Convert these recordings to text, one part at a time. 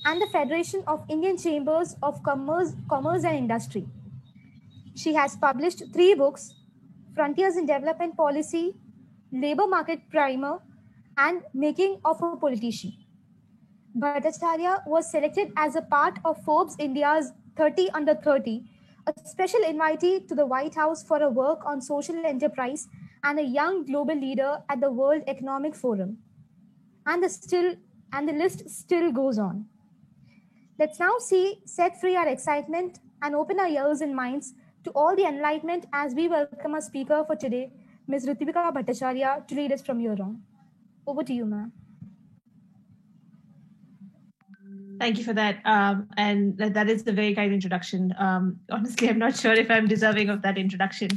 and the Federation of Indian Chambers of Commerce and Industry. She has published 3 books: Frontiers in Development Policy, Labor Market Primer, and Making of a Politician. Bhattacharya was selected as a part of Forbes India's 30 Under 30, a special invitee to the White House for her work on social enterprise and a young global leader at the World Economic Forum. And the list still goes on. Let's now set free our excitement and open our ears and minds to all the enlightenment as we welcome our speaker for today, Ms. Ritvika Bhattacharya, to lead us from here on. Over to you, ma'am. Thank you for that. And that is a very kind introduction. Honestly, I'm not sure if I'm deserving of that introduction,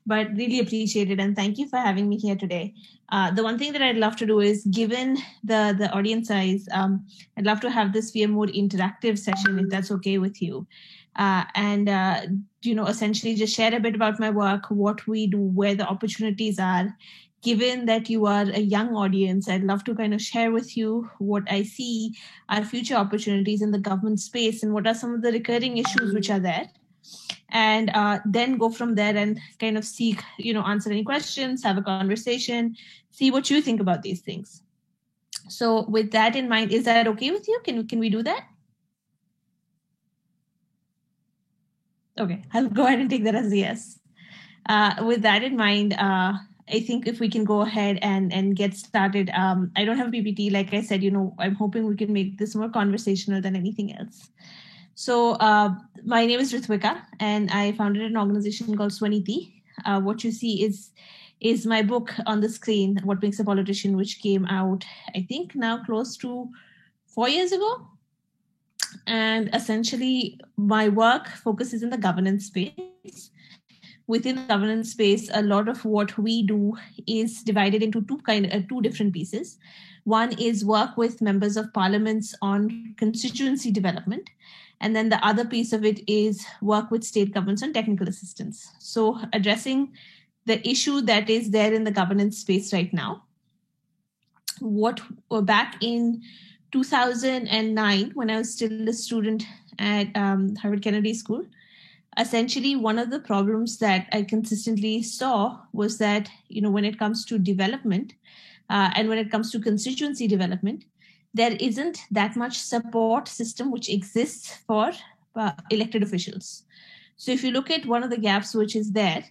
but really appreciate it. And thank you for having me here today. The one thing that I'd love to do is, given the audience size, I'd love to have this be a more interactive session, if that's okay with you. Essentially just share a bit about my work, what we do, where the opportunities are. Given that you are a young audience, I'd love to kind of share with you what I see are future opportunities in the government space and what are some of the recurring issues which are there. And then go from there and kind of seek, answer any questions, have a conversation, see what you think about these things. So with that in mind, is that okay with you? Can we do that? Okay, I'll go ahead and take that as a yes. With that in mind, I think if we can go ahead and get started. I don't have a PPT. Like I said, I'm hoping we can make this more conversational than anything else. So my name is Ritvika, and I founded an organization called Swaniti. What you see is my book on the screen, What Makes a Politician, which came out, I think, now close to 4 years ago. And essentially, my work focuses in the governance space. Within the governance space, a lot of what we do is divided into two different pieces. One is work with members of parliaments on constituency development. And then the other piece of it is work with state governments on technical assistance. So addressing the issue that is there in the governance space right now. Back in 2009, when I was still a student at Harvard Kennedy School, essentially, one of the problems that I consistently saw was that, when it comes to development and when it comes to constituency development, there isn't that much support system which exists for elected officials. So if you look at one of the gaps which is there,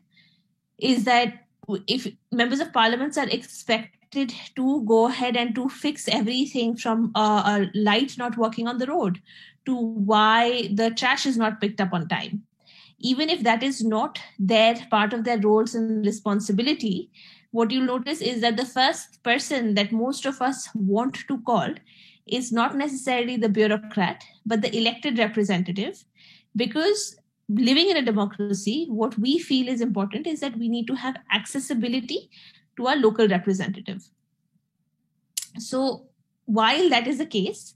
is that if members of parliaments are expected to go ahead and to fix everything from a light not working on the road to why the trash is not picked up on time, even if that is not their part of their roles and responsibility, what you'll notice is that the first person that most of us want to call is not necessarily the bureaucrat, but the elected representative. Because living in a democracy, what we feel is important is that we need to have accessibility to our local representative. So while that is the case,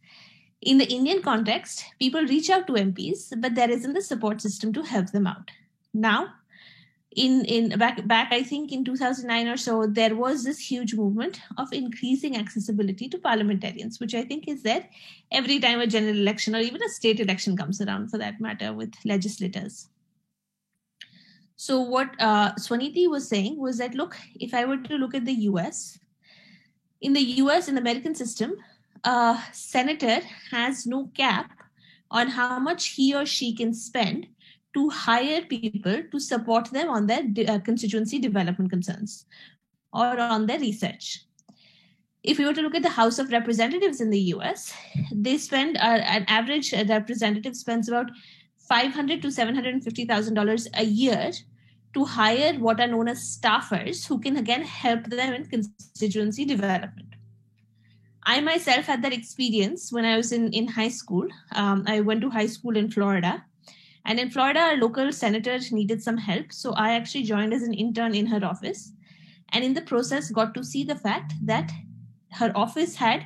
in the Indian context, people reach out to MPs, but there isn't a support system to help them out. Now, back I think in 2009 or so, there was this huge movement of increasing accessibility to parliamentarians, which I think is there every time a general election or even a state election comes around, for that matter, with legislators. So what Swaniti was saying was that, look, if I were to look at the US, in the American system, a senator has no cap on how much he or she can spend to hire people to support them on their constituency development concerns or on their research. If we were to look at the House of Representatives in the US, they spend an average representative spends about $500,000 to $750,000 a year to hire what are known as staffers who can again help them in constituency development. I myself had that experience when I was in high school. I went to high school in Florida. And in Florida, our local senator needed some help. So I actually joined as an intern in her office. And in the process, got to see the fact that her office had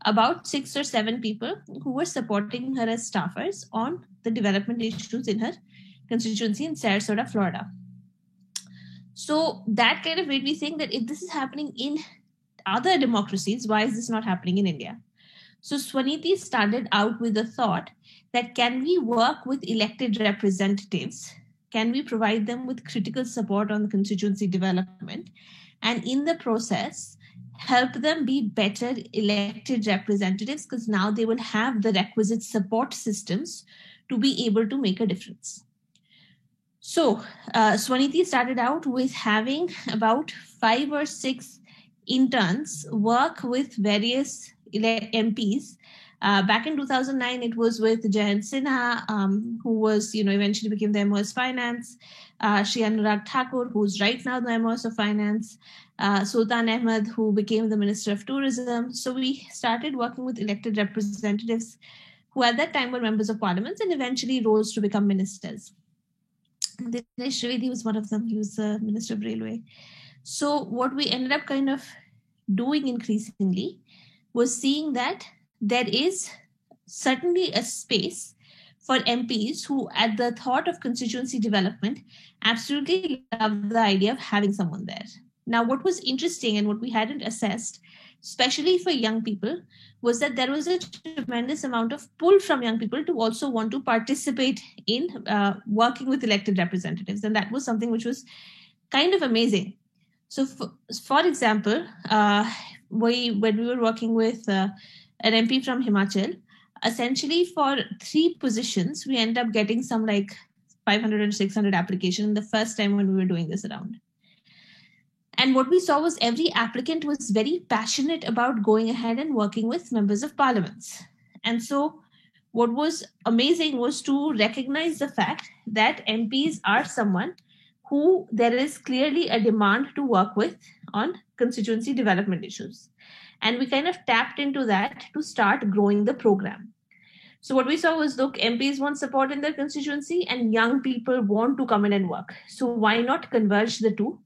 about 6 or 7 people who were supporting her as staffers on the development issues in her constituency in Sarasota, Florida. So that kind of made me think that if this is happening in other democracies, why is this not happening in India? So Swaniti started out with the thought that can we work with elected representatives? Can we provide them with critical support on the constituency development? And in the process, help them be better elected representatives, because now they will have the requisite support systems to be able to make a difference. So Swaniti started out with having about 5 or 6 interns work with various MPs. Back in 2009, it was with Jayant Sinha, who was, eventually became the MOS Finance, Shri Anurag Thakur, who's right now the MOS of Finance, Sultan Ahmed, who became the Minister of Tourism. So we started working with elected representatives who at that time were members of parliaments and eventually rose to become ministers. Dinesh Trivedi was one of them. He was the Minister of Railway. So what we ended up kind of doing increasingly was seeing that there is certainly a space for MPs who, at the thought of constituency development, absolutely love the idea of having someone there. Now, what was interesting and what we hadn't assessed, especially for young people, was that there was a tremendous amount of pull from young people to also want to participate in working with elected representatives. And that was something which was kind of amazing. So, for example, when we were working with an MP from Himachal, essentially for 3 positions, we ended up getting some like 500 or 600 applications the first time when we were doing this around. And what we saw was every applicant was very passionate about going ahead and working with members of parliaments. And so what was amazing was to recognize the fact that MPs are someone who there is clearly a demand to work with on constituency development issues. And we kind of tapped into that to start growing the program. So what we saw was, look, MPs want support in their constituency and young people want to come in and work. So why not converge the two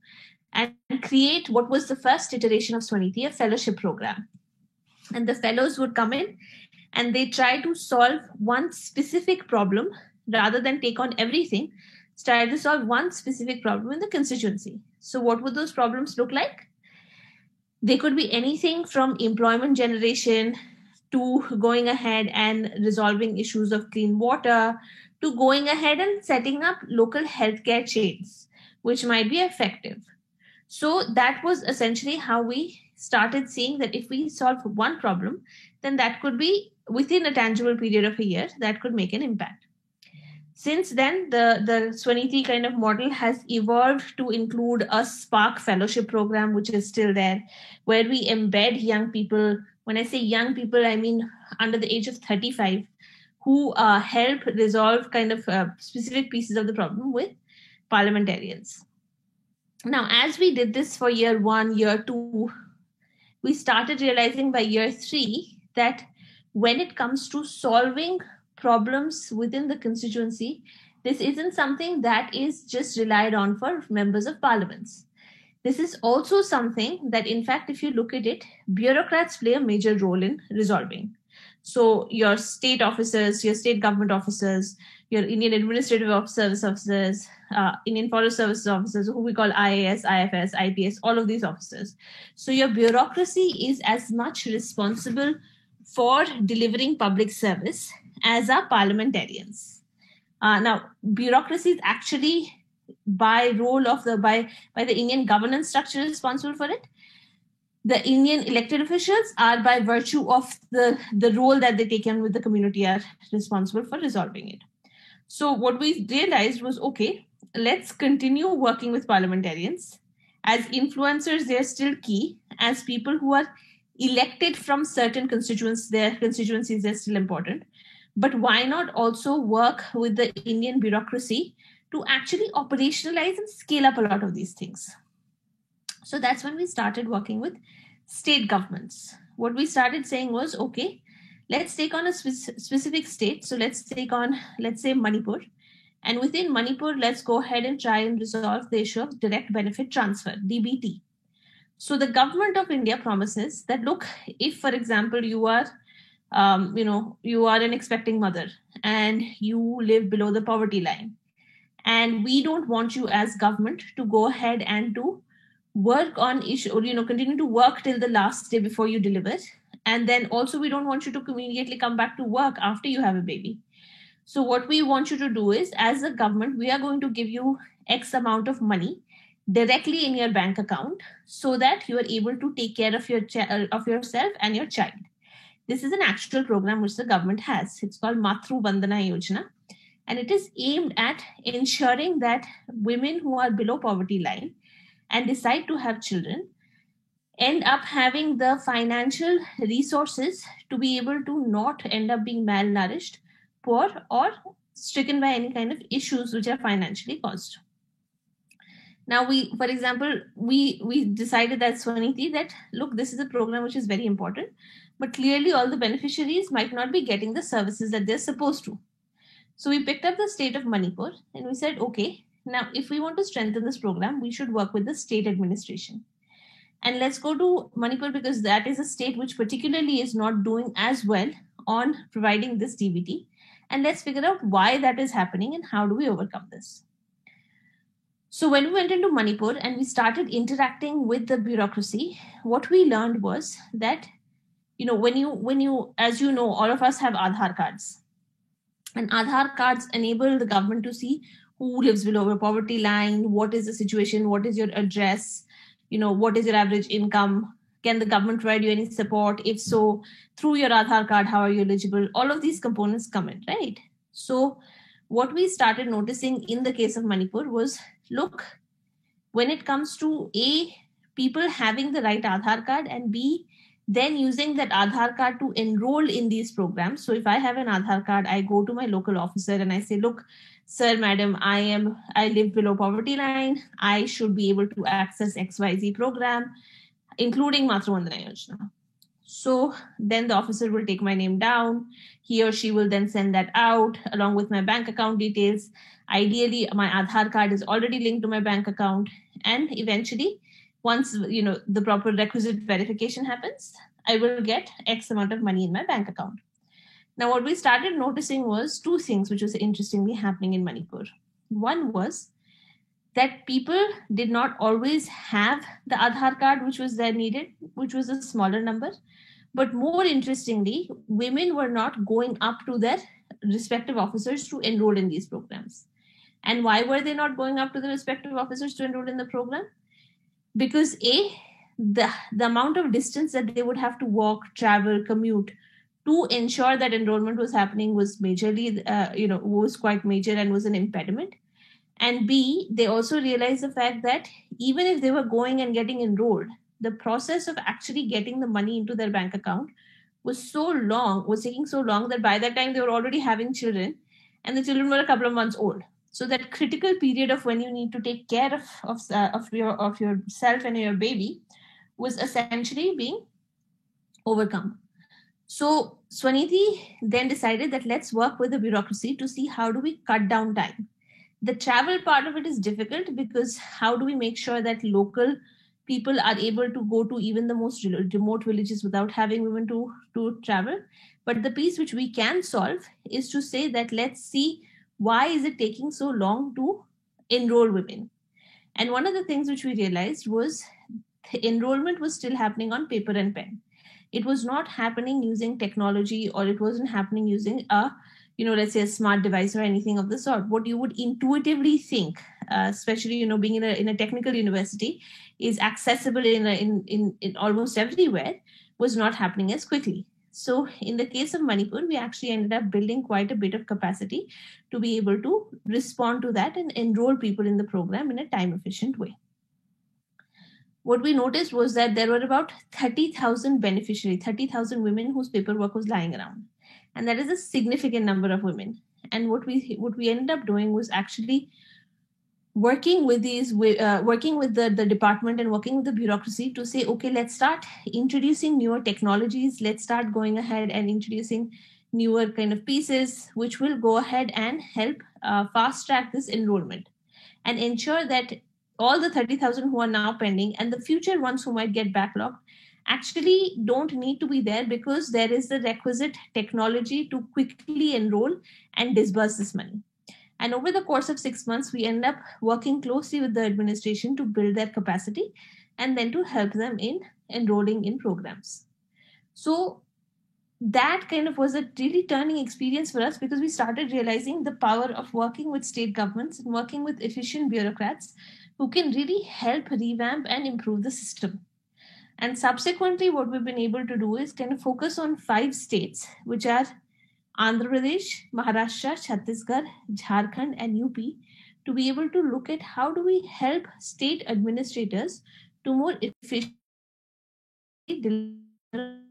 and create what was the first iteration of Swaniti, a fellowship program. And the fellows would come in and they try to solve one specific problem rather than take on everything, try to solve one specific problem in the constituency. So what would those problems look like? They could be anything from employment generation to going ahead and resolving issues of clean water to going ahead and setting up local healthcare chains, which might be effective. So that was essentially how we started seeing that if we solve one problem, then that could be within a tangible period of a year, that could make an impact. Since then, the Swaniti kind of model has evolved to include a Spark Fellowship program, which is still there, where we embed young people. When I say young people, I mean under the age of 35, who help resolve kind of specific pieces of the problem with parliamentarians. Now, as we did this for year 1, year 2, we started realizing by year 3 that when it comes to solving problems within the constituency, this isn't something that is just relied on for members of parliaments. This is also something that, in fact, if you look at it, bureaucrats play a major role in resolving. So your state officers, your state government officers, your Indian Administrative Service officers, Indian Forest Services officers, who we call IAS, IFS, IPS, all of these officers. So your bureaucracy is as much responsible for delivering public service as are parliamentarians. Now, bureaucracy is actually by role of by the Indian governance structure responsible for it. The Indian elected officials are by virtue of the role that they take in with the community are responsible for resolving it. So what we realized was, okay, let's continue working with parliamentarians. As influencers, they're still key. As people who are elected from certain constituents, their constituencies are still important. But why not also work with the Indian bureaucracy to actually operationalize and scale up a lot of these things? So that's when we started working with state governments. What we started saying was, okay, let's take on a specific state. So let's take on, let's say, Manipur. And within Manipur, let's go ahead and try and resolve the issue of direct benefit transfer, DBT. So the government of India promises that, look, if, for example, you are an expecting mother and you live below the poverty line, and we don't want you as government to go ahead and to work on issue, or continue to work till the last day before you deliver, And then also, we don't want you to immediately come back to work after you have a baby. So what we want you to do is, as a government, we are going to give you X amount of money directly in your bank account so that you are able to take care of of yourself and your child. This is an actual program which the government has. It's called Matru Bandhana Yojana, and it is aimed at ensuring that women who are below poverty line and decide to have children end up having the financial resources to be able to not end up being malnourished, poor, or stricken by any kind of issues which are financially caused. Now, for example, we decided that, Swaniti, that look, this is a program which is very important, but clearly all the beneficiaries might not be getting the services that they're supposed to. So we picked up the state of Manipur and we said, okay, now if we want to strengthen this program, we should work with the state administration. And let's go to Manipur because that is a state which particularly is not doing as well on providing this DBT. And let's figure out why that is happening and how do we overcome this. So when we went into Manipur and we started interacting with the bureaucracy, what we learned was that, when you, as you know, all of us have Aadhaar cards. And Aadhaar cards enable the government to see who lives below the poverty line, what is the situation, what is your address, what is your average income, can the government provide you any support? If so, through your Aadhaar card, how are you eligible? All of these components come in, right? So what we started noticing in the case of Manipur was, look, when it comes to A, people having the right Aadhaar card, and B, then using that Aadhaar card to enroll in these programs. So if I have an Aadhaar card, I go to my local officer and I say, look, sir, madam, I live below poverty line. I should be able to access XYZ program, including Matru Bandhana Yojana. So then the officer will take my name down. He or she will then send that out along with my bank account details. Ideally, my Aadhaar card is already linked to my bank account. And eventually, once the proper requisite verification happens, I will get X amount of money in my bank account. Now, what we started noticing was two things which was interestingly happening in Manipur. One was that people did not always have the Aadhaar card which was there needed, which was a smaller number. But more interestingly, women were not going up to their respective officers to enroll in these programs. And why were they not going up to the respective officers to enroll in the program? Because the amount of distance that they would have to walk, travel, commute to ensure that enrollment was happening was majorly, was quite major and was an impediment. And B, they also realized the fact that even if they were going and getting enrolled, the process of actually getting the money into their bank account was taking so long that by that time they were already having children and the children were a couple of months old. So that critical period of when you need to take care of yourself and your baby was essentially being overcome. So Swaniti then decided that let's work with the bureaucracy to see how do we cut down time. The travel part of it is difficult because how do we make sure that local people are able to go to even the most remote villages without having women to travel? But the piece which we can solve is to say that let's see why is it taking so long to enroll women. And one of the things which we realized was the enrollment was still happening on paper and pen. It was not happening using technology, or it wasn't happening using let's say a smart device or anything of the sort. What you would intuitively think, especially, being in a technical university, is accessible in almost everywhere, was not happening as quickly. So in the case of Manipur, we actually ended up building quite a bit of capacity to be able to respond to that and enroll people in the program in a time efficient way. What we noticed was that there were about 30,000 beneficiaries, 30,000 women whose paperwork was lying around. And that is a significant number of women. And what we ended up doing was actually working with the department and working with the bureaucracy to say, okay, let's start introducing newer technologies. Let's start going ahead and introducing newer kind of pieces, which will go ahead and help fast track this enrollment and ensure that all the 30,000 who are now pending and the future ones who might get backlogged actually don't need to be there, because there is the requisite technology to quickly enroll and disburse this money. And over the course of 6 months, we end up working closely with the administration to build their capacity and then to help them in enrolling in programs. So that kind of was a really turning experience for us, because we started realizing the power of working with state governments and working with efficient bureaucrats who can really help revamp and improve the system. And subsequently, what we've been able to do is kind of focus on 5 states, which are Andhra Pradesh, Maharashtra, Chhattisgarh, Jharkhand, and UP, to be able to look at how do we help state administrators to more efficiently deliver.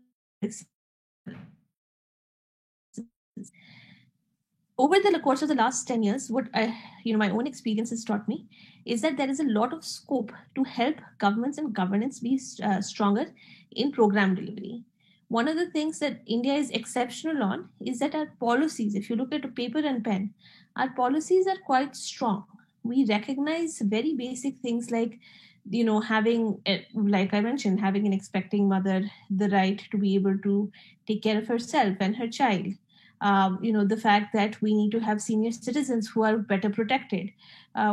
Over the course of the last 10 years, what my own experience has taught me is that there is a lot of scope to help governments and governance be stronger in program delivery. One of the things that India is exceptional on is that our policies, if you look at a paper and pen, our policies are quite strong. We recognize very basic things like, having, like I mentioned, having an expecting mother the right to be able to take care of herself and her child. The fact that we need to have senior citizens who are better protected.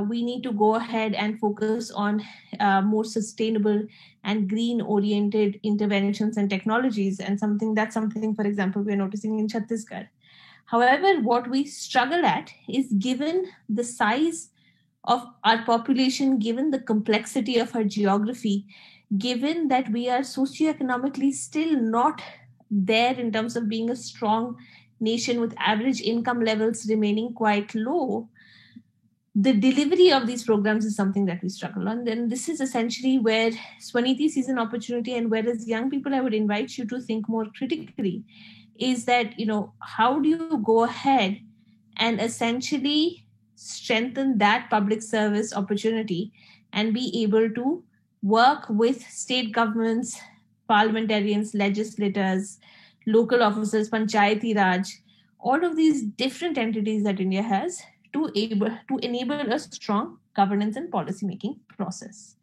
We need to go ahead and focus on more sustainable and green-oriented interventions and technologies, and that's something, for example, we're noticing in Chhattisgarh. However, what we struggle at is, given the size of our population, given the complexity of our geography, given that we are socioeconomically still not there in terms of being a strong nation with average income levels remaining quite low, the delivery of these programs is something that we struggle on. Then this is essentially where Swaniti sees an opportunity, and whereas young people, I would invite you to think more critically, is that, how do you go ahead and essentially strengthen that public service opportunity and be able to work with state governments, parliamentarians, legislators, local officers, Panchayati Raj, all of these different entities that India has to enable a strong governance and policy making process.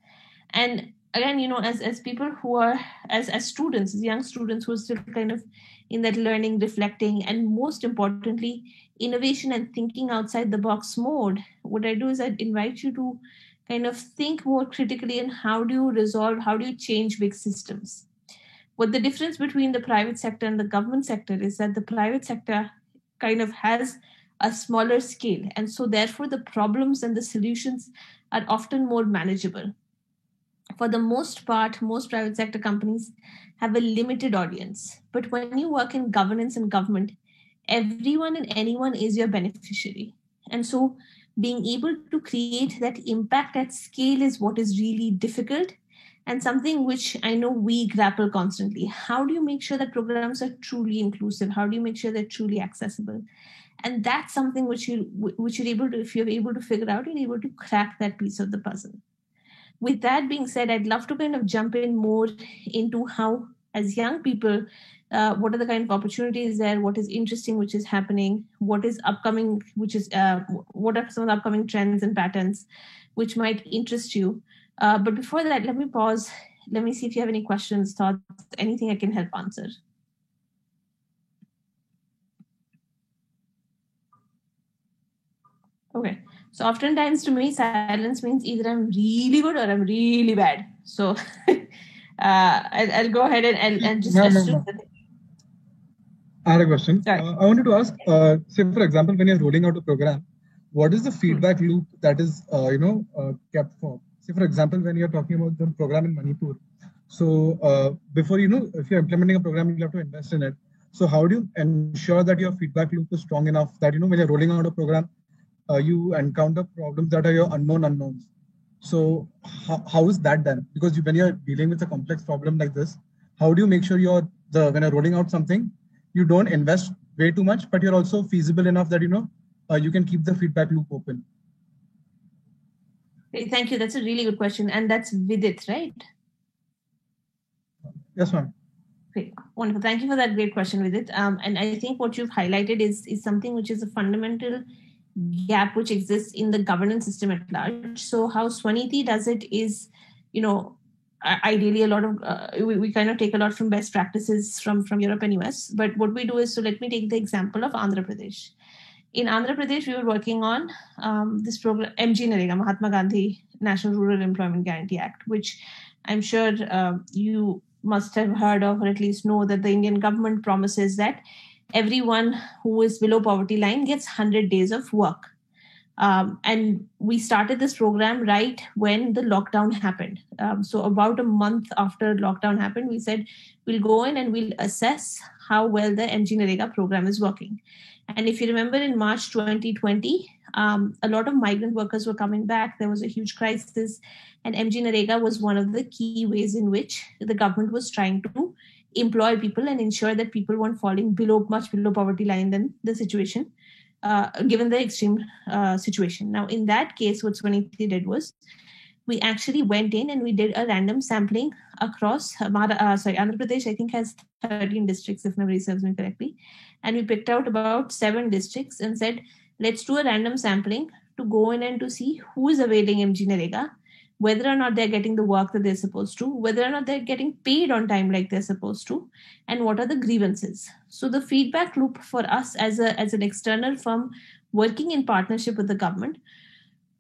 And again, as people who are as students, as young students who are still kind of in that learning, reflecting, and most importantly, innovation and thinking outside the box mode, what I do is I invite you to kind of think more critically on how do you change big systems. What the difference between the private sector and the government sector is that the private sector kind of has a smaller scale, and so therefore the problems and the solutions are often more manageable. For the most part, most private sector companies have a limited audience. But when you work in governance and government, everyone and anyone is your beneficiary. And so being able to create that impact at scale is what is really difficult, and something which I know we grapple constantly. How do you make sure that programs are truly inclusive? How do you make sure they're truly accessible? And that's something which you're able to, if you're able to figure out, you're able to crack that piece of the puzzle. With that being said, I'd love to kind of jump in more into how, as young people, what are the kind of opportunities there? What is interesting, which is happening? What is upcoming, what are some of the upcoming trends and patterns which might interest you? But before that, let me pause. Let me see if you have any questions, thoughts, anything I can help answer. Okay. So oftentimes to me, silence means either I'm really good or I'm really bad. So I'll go ahead and just No. I had a question. I wanted to ask, say for example, when you're rolling out a program, what is the feedback loop that is, kept for? Say for example, when you're talking about the program in Manipur, so before, if you're implementing a program, you have to invest in it. So how do you ensure that your feedback loop is strong enough that, when you're rolling out a program, you encounter problems that are your unknowns? So how is that done? Because when you're dealing with a complex problem like this, how do you make sure when you're rolling out something, you don't invest way too much, but you're also feasible enough that, you can keep the feedback loop open? Thank you. That's a really good question. And that's Vidit, right? Yes, ma'am. Great. Wonderful. Thank you for that great question, Vidit. And I think what you've highlighted is something which is a fundamental gap which exists in the governance system at large. So how Swaniti does it is, ideally a lot of, we kind of take a lot from best practices from Europe and US. But what we do is, so let me take the example of Andhra Pradesh. In Andhra Pradesh, we were working on this program, Mahatma Gandhi National Rural Employment Guarantee Act, which I'm sure you must have heard of, or at least know, that the Indian government promises that everyone who is below poverty line gets 100 days of work. And we started this program right when the lockdown happened. So about a month after lockdown happened, we said we'll go in and we'll assess how well the MGNREGA program is working. And if you remember, in March 2020, a lot of migrant workers were coming back. There was a huge crisis, and MGNREGA was one of the key ways in which the government was trying to employ people and ensure that people weren't falling much below poverty line than the situation, given the extreme situation. Now, in that case, what Swaniti did was, we actually went in and we did a random sampling across Andhra Pradesh, I think, has 13 districts, if memory serves me correctly. And we picked out about 7 districts and said, let's do a random sampling to go in and to see who is availing MGNREGA, whether or not they're getting the work that they're supposed to, whether or not they're getting paid on time like they're supposed to, and what are the grievances. So the feedback loop for us as an external firm working in partnership with the government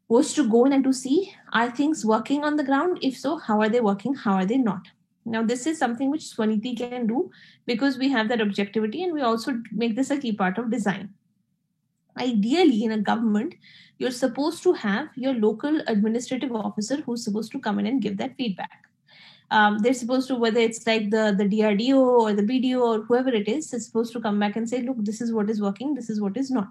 was to go in and to see, are things working on the ground? If so, how are they working? How are they not? Now, this is something which Swaniti can do because we have that objectivity, and we also make this a key part of design. Ideally, in a government, you're supposed to have your local administrative officer who's supposed to come in and give that feedback. They're supposed to, whether it's like the DRDO or the BDO or whoever it is supposed to come back and say, look, this is what is working, this is what is not.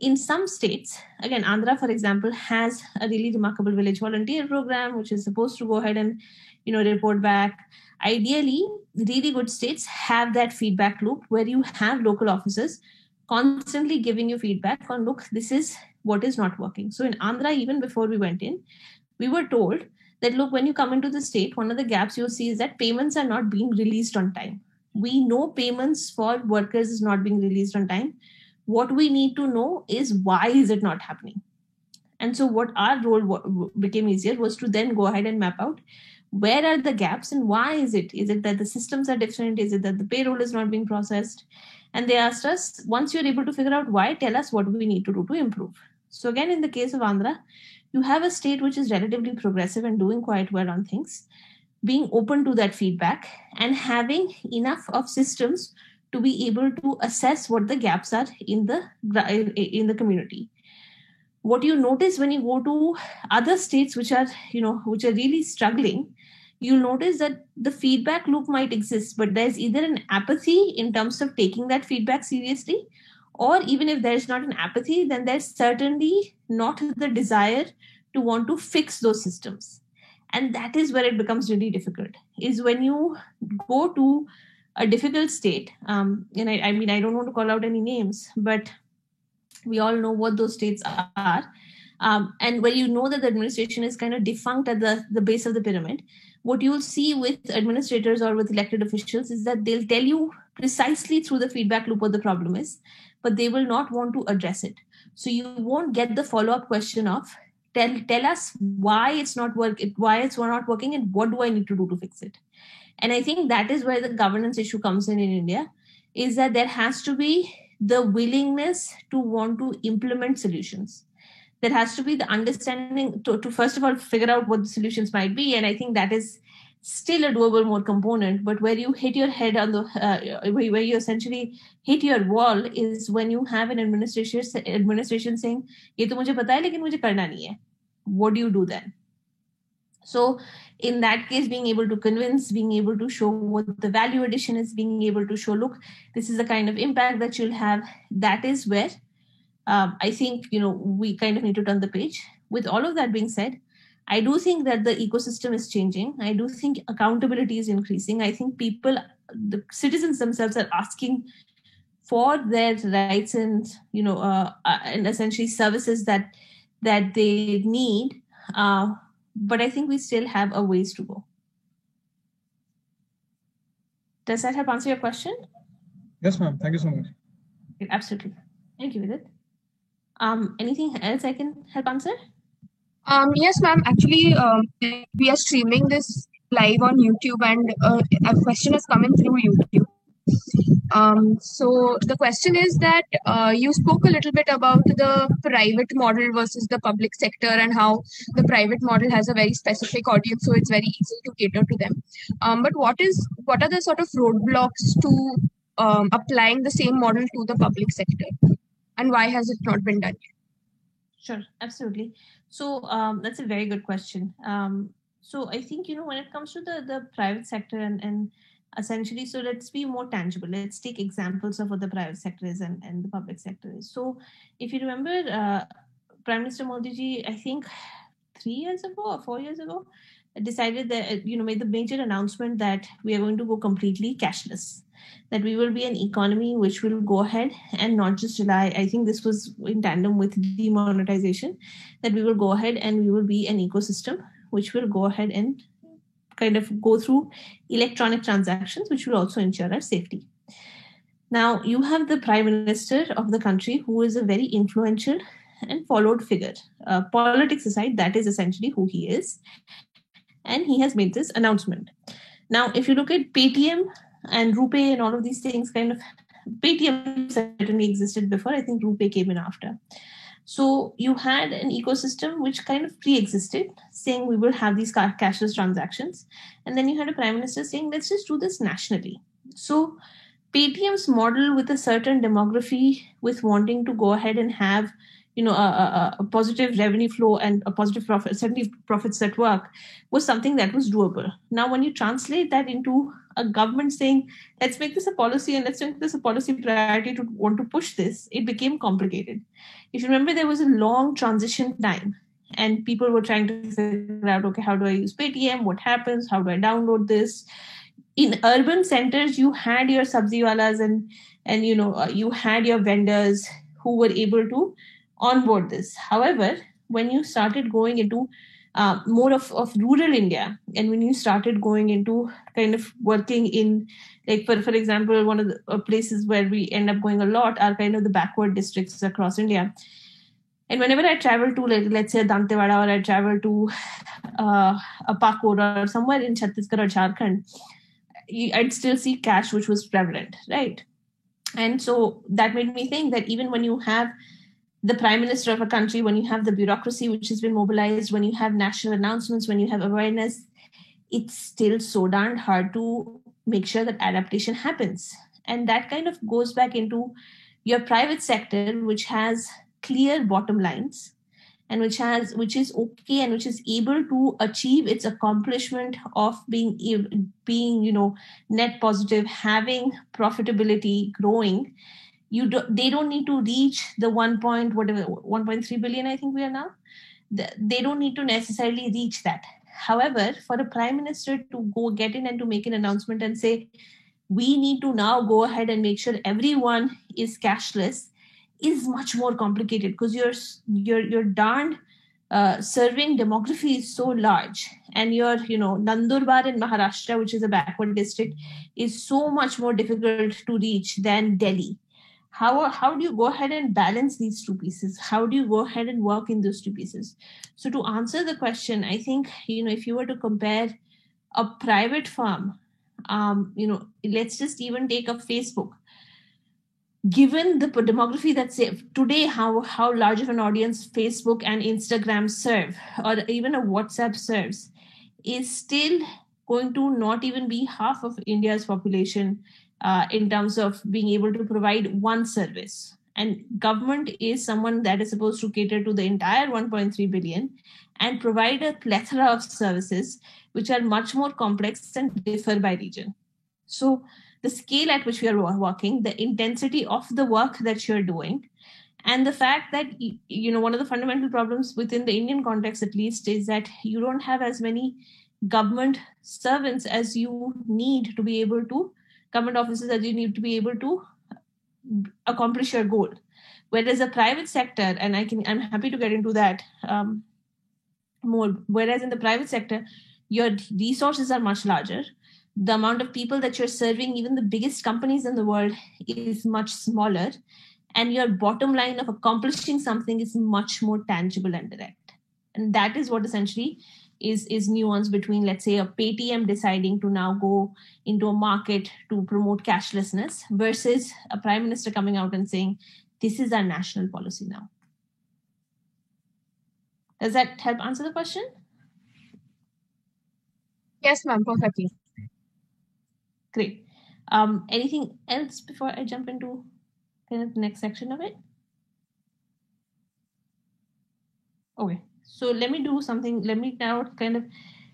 In some states, again, Andhra, for example, has a really remarkable village volunteer program, which is supposed to go ahead and, report back. Ideally, really good states have that feedback loop where you have local officers constantly giving you feedback on, look, this is what is not working. So in Andhra, even before we went in, we were told that, look, when you come into the state, one of the gaps you'll see is that payments are not being released on time. We know payments for workers is not being released on time. What we need to know is, why is it not happening? And so what our role became easier was to then go ahead and map out, where are the gaps and why is it? Is it that the systems are different? Is it that the payroll is not being processed? And they asked us, once you're able to figure out why, tell us what we need to do to improve. So again, in the case of Andhra, you have a state which is relatively progressive and doing quite well on things, being open to that feedback and having enough of systems to be able to assess what the gaps are in the community. What you notice when you go to other states which are really struggling, you'll notice that the feedback loop might exist, but there's either an apathy in terms of taking that feedback seriously, or even if there's not an apathy, then there's certainly not the desire to want to fix those systems. And that is where it becomes really difficult, is when you go to a difficult state. And I don't want to call out any names, but we all know what those states are. And where you know that the administration is kind of defunct at the base of the pyramid, what you'll see with administrators or with elected officials is that they'll tell you precisely through the feedback loop what the problem is, but they will not want to address it. So you won't get the follow-up question of, tell us why it's not working, and what do I need to do to fix it? And I think that is where the governance issue comes in India, is that there has to be the willingness to want to implement solutions. There has to be the understanding to first of all, figure out what the solutions might be. And I think that is still a doable more component. But where you hit your head on where you essentially hit your wall is when you have an administration saying, "Ye to mujhe pata hai, lekin mujhe karna nahi hai." What do you do then? So in that case, being able to convince, being able to show what the value addition is, being able to show, look, this is the kind of impact that you'll have, that is where I think, we kind of need to turn the page. With all of that being said, I do think that the ecosystem is changing. I do think accountability is increasing. I think the citizens themselves are asking for their rights and, and essentially services that they need. But I think we still have a ways to go. Does that help answer your question? Yes, ma'am. Thank you so much. Absolutely. Thank you, Vidit. Anything else I can help answer? Yes, ma'am. Actually, we are streaming this live on YouTube, and a question is coming through YouTube. So the question is that you spoke a little bit about the private model versus the public sector and how the private model has a very specific audience, so it's very easy to cater to them. But what are the sort of roadblocks to applying the same model to the public sector, and why has it not been done yet? Sure, absolutely. So that's a very good question. So I think, when it comes to the private sector and essentially, so let's be more tangible. Let's take examples of what the private sector is and the public sector is. So if you remember, Prime Minister Modi ji, I think 3 years ago or 4 years ago, decided that, made the major announcement that we are going to go completely cashless, that we will be an economy which will go ahead and not just rely, I think this was in tandem with demonetization, that we will go ahead and we will be an ecosystem which will go ahead and kind of go through electronic transactions, which will also ensure our safety. Now, you have the Prime Minister of the country who is a very influential and followed figure. Politics aside, that is essentially who he is. And he has made this announcement. Now, if you look at Paytm and RuPay and all of these things, kind of Paytm certainly existed before. I think RuPay came in after. So you had an ecosystem which kind of pre-existed, saying we will have these cashless transactions. And then you had a prime minister saying, let's just do this nationally. So Paytm's model with a certain demography, with wanting to go ahead and have a positive revenue flow and a positive profit, certainly profits at work, was something that was doable. Now, when you translate that into a government saying, let's make this a policy and let's make this a policy priority to want to push this, it became complicated. If you remember, there was a long transition time and people were trying to figure out, okay, how do I use Paytm? What happens? How do I download this? In urban centers, you had your sabziwalas and you had your vendors who were able to onboard this. However, when you started going into more of rural India, and when you started going into kind of working in, like for example, one of the places where we end up going a lot are kind of the backward districts across India. And whenever I travel to, let's say, Dantewada, or I travel to Pakur or somewhere in Chhattisgarh or Jharkhand, I'd still see cash, which was prevalent, right? And so that made me think that even when you have the prime minister of a country, when you have the bureaucracy which has been mobilized, when you have national announcements, when you have awareness, it's still so darn hard to make sure that adaptation happens. And that kind of goes back into your private sector, which has clear bottom lines and which is okay and which is able to achieve its accomplishment of being net positive, having profitability, growing. They don't need to reach the 1.3 billion, I think we are now. They don't need to necessarily reach that. However, for a prime minister to go get in and to make an announcement and say, we need to now go ahead and make sure everyone is cashless, is much more complicated, because your darn serving demography is so large, and your Nandurbar in Maharashtra, which is a backward district, is so much more difficult to reach than Delhi. How do you go ahead and balance these two pieces? How do you go ahead and work in those two pieces? So to answer the question, I think, if you were to compare a private firm, let's just even take a Facebook. Given the demography that's today, how large of an audience Facebook and Instagram serve, or even a WhatsApp serves, is still going to not even be half of India's population in terms of being able to provide one service. And government is someone that is supposed to cater to the entire 1.3 billion and provide a plethora of services which are much more complex and differ by region. So the scale at which we are working, the intensity of the work that you're doing, and the fact that, one of the fundamental problems within the Indian context, at least, is that you don't have as many government servants as you need to be able to, government offices as you need to be able to accomplish your goal. Whereas a private sector, and I'm happy to get into that more, whereas in the private sector, your resources are much larger. The amount of people that you're serving, even the biggest companies in the world, is much smaller. And your bottom line of accomplishing something is much more tangible and direct. And that is what essentially is nuance between, let's say, a Paytm deciding to now go into a market to promote cashlessness versus a prime minister coming out and saying, this is our national policy now. Does that help answer the question? Yes, ma'am, perfectly. Great. Anything else before I jump into kind of the next section of it? Okay, so let me do something. Let me now kind of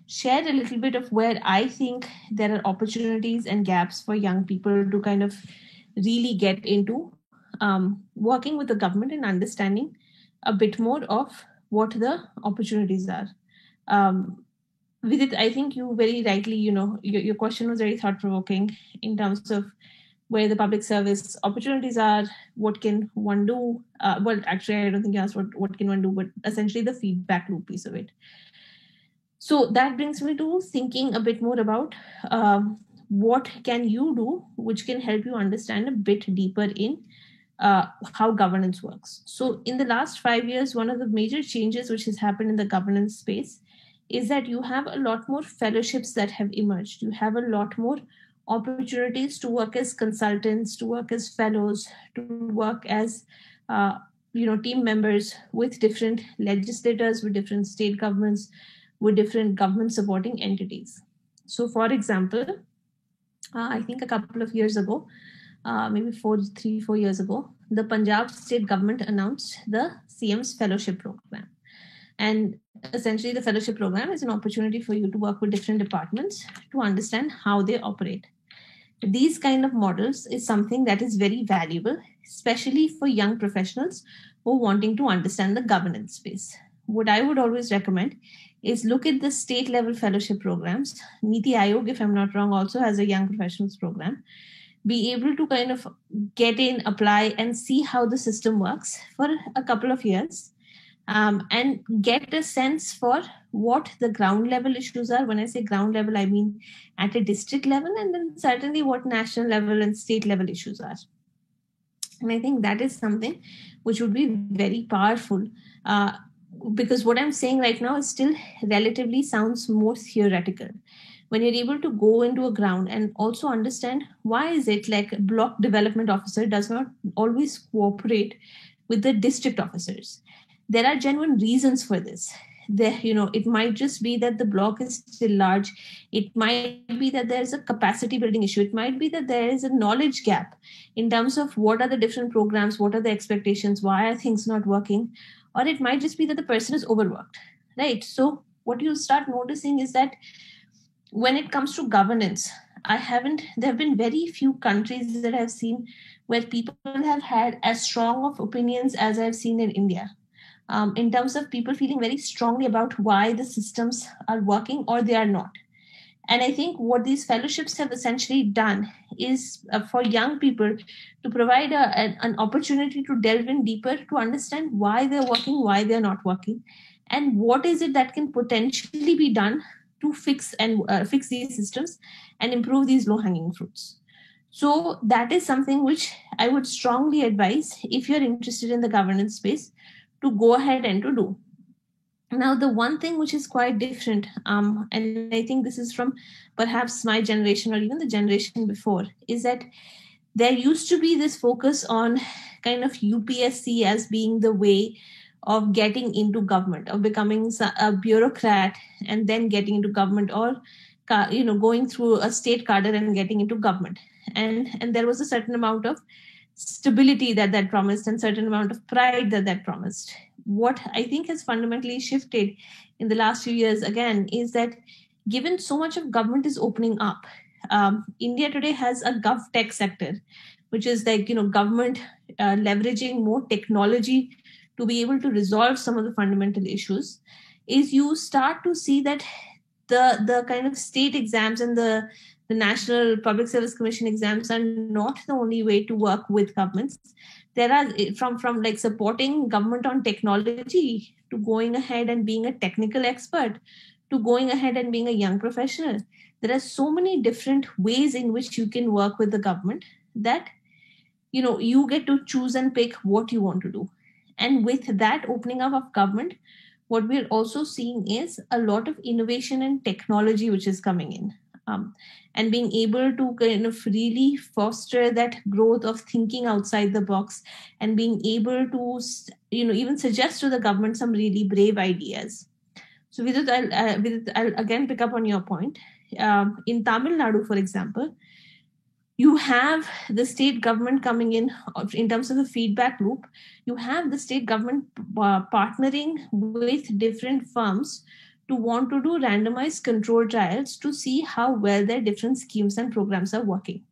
share a little bit of where I think there are opportunities and gaps for young people to kind of really get into working with the government and understanding a bit more of what the opportunities are. Vidit, I think you very rightly, your question was very thought-provoking in terms of where the public service opportunities are, what can one do? Well, actually, I don't think you asked what can one do, but essentially the feedback loop piece of it. So that brings me to thinking a bit more about what can you do, which can help you understand a bit deeper in how governance works. So in the last 5 years, one of the major changes which has happened in the governance space is that you have a lot more fellowships that have emerged. You have a lot more opportunities to work as consultants, to work as fellows, to work as team members with different legislators, with different state governments, with different government supporting entities. So for example, I think a couple of years ago, maybe 4 years ago, the Punjab state government announced the CM's fellowship program. And essentially the fellowship program is an opportunity for you to work with different departments to understand how they operate. These kind of models is something that is very valuable, especially for young professionals who are wanting to understand the governance space. What I would always recommend is look at the state level fellowship programs. Niti Aayog, if I'm not wrong, also has a young professionals program. Be able to kind of get in, apply, and see how the system works for a couple of years. And get a sense for what the ground level issues are. When I say ground level, I mean at a district level, and then certainly what national level and state level issues are. And I think that is something which would be very powerful because what I'm saying right now is still relatively sounds more theoretical. When you're able to go into a ground and also understand why is it like a block development officer does not always cooperate with the district officers. There are genuine reasons for this. It might just be that the block is still large. It might be that there's a capacity building issue. It might be that there is a knowledge gap in terms of what are the different programs, what are the expectations, why are things not working, or it might just be that the person is overworked, right? So what you start noticing is that when it comes to governance, there have been very few countries that I've seen where people have had as strong of opinions as I've seen in India. In terms of people feeling very strongly about why the systems are working or they are not. And I think what these fellowships have essentially done is for young people to provide an opportunity to delve in deeper, to understand why they're working, why they're not working, and what is it that can potentially be done to fix these systems and improve these low-hanging fruits. So that is something which I would strongly advise if you're interested in the governance space to go ahead and to do. Now, the one thing which is quite different, and I think this is from perhaps my generation or even the generation before, is that there used to be this focus on kind of UPSC as being the way of getting into government, of becoming a bureaucrat and then getting into government, or going through a state cadre and getting into government. And there was a certain amount of stability that promised and certain amount of pride that promised. What I think has fundamentally shifted in the last few years again is that given so much of government is opening up, India today has a GovTech sector, which is like, government leveraging more technology to be able to resolve some of the fundamental issues. Is you start to see that the kind of state exams and the National Public Service Commission exams are not the only way to work with governments. There are from like supporting government on technology to going ahead and being a technical expert to going ahead and being a young professional. There are so many different ways in which you can work with the government that, you get to choose and pick what you want to do. And with that opening up of government, what we're also seeing is a lot of innovation and technology which is coming in, and being able to kind of really foster that growth of thinking outside the box and being able to, even suggest to the government some really brave ideas. So Vidut, I'll again pick up on your point. In Tamil Nadu, for example, you have the state government coming in terms of a feedback loop. You have the state government partnering with different firms to want to do randomized control trials to see how well their different schemes and programs are working.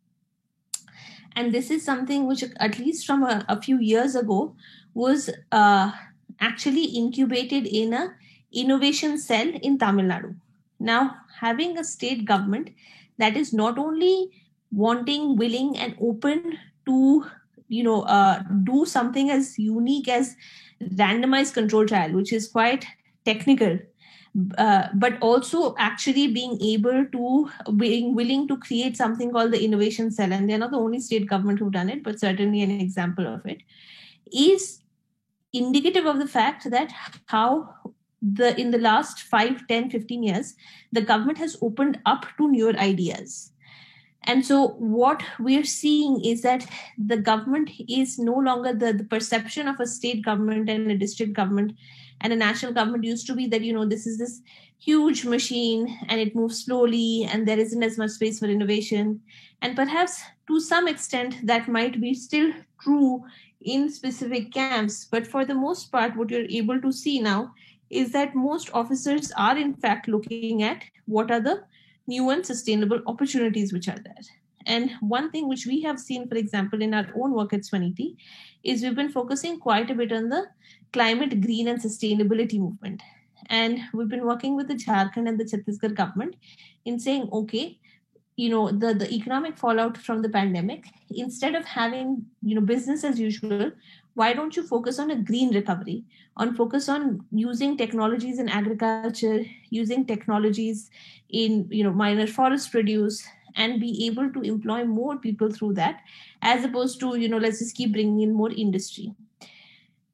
And this is something which, at least from a few years ago, was actually incubated in a innovation cell in Tamil Nadu. Now, having a state government that is not only wanting, willing, and open to, do something as unique as randomized control trial, which is quite technical, but also actually being willing to create something called the innovation cell. And they're not the only state government who've done it, but certainly an example of it, is indicative of the fact that how in the last 5, 10, 15 years, the government has opened up to newer ideas. And so what we're seeing is that the government is no longer the perception of a state government and a district government and a national government used to be that, this is this huge machine and it moves slowly and there isn't as much space for innovation. And perhaps to some extent that might be still true in specific camps. But for the most part, what you're able to see now is that most officers are in fact looking at what are the new and sustainable opportunities which are there. And one thing which we have seen, for example, in our own work at Swaniti, is we've been focusing quite a bit on the climate, green and sustainability movement. And we've been working with the Jharkhand and the Chhattisgarh government in saying, okay, the economic fallout from the pandemic, instead of having, business as usual, why don't you focus on a green recovery, focus on using technologies in agriculture, using technologies in, minor forest produce, and be able to employ more people through that, as opposed to, let's just keep bringing in more industry.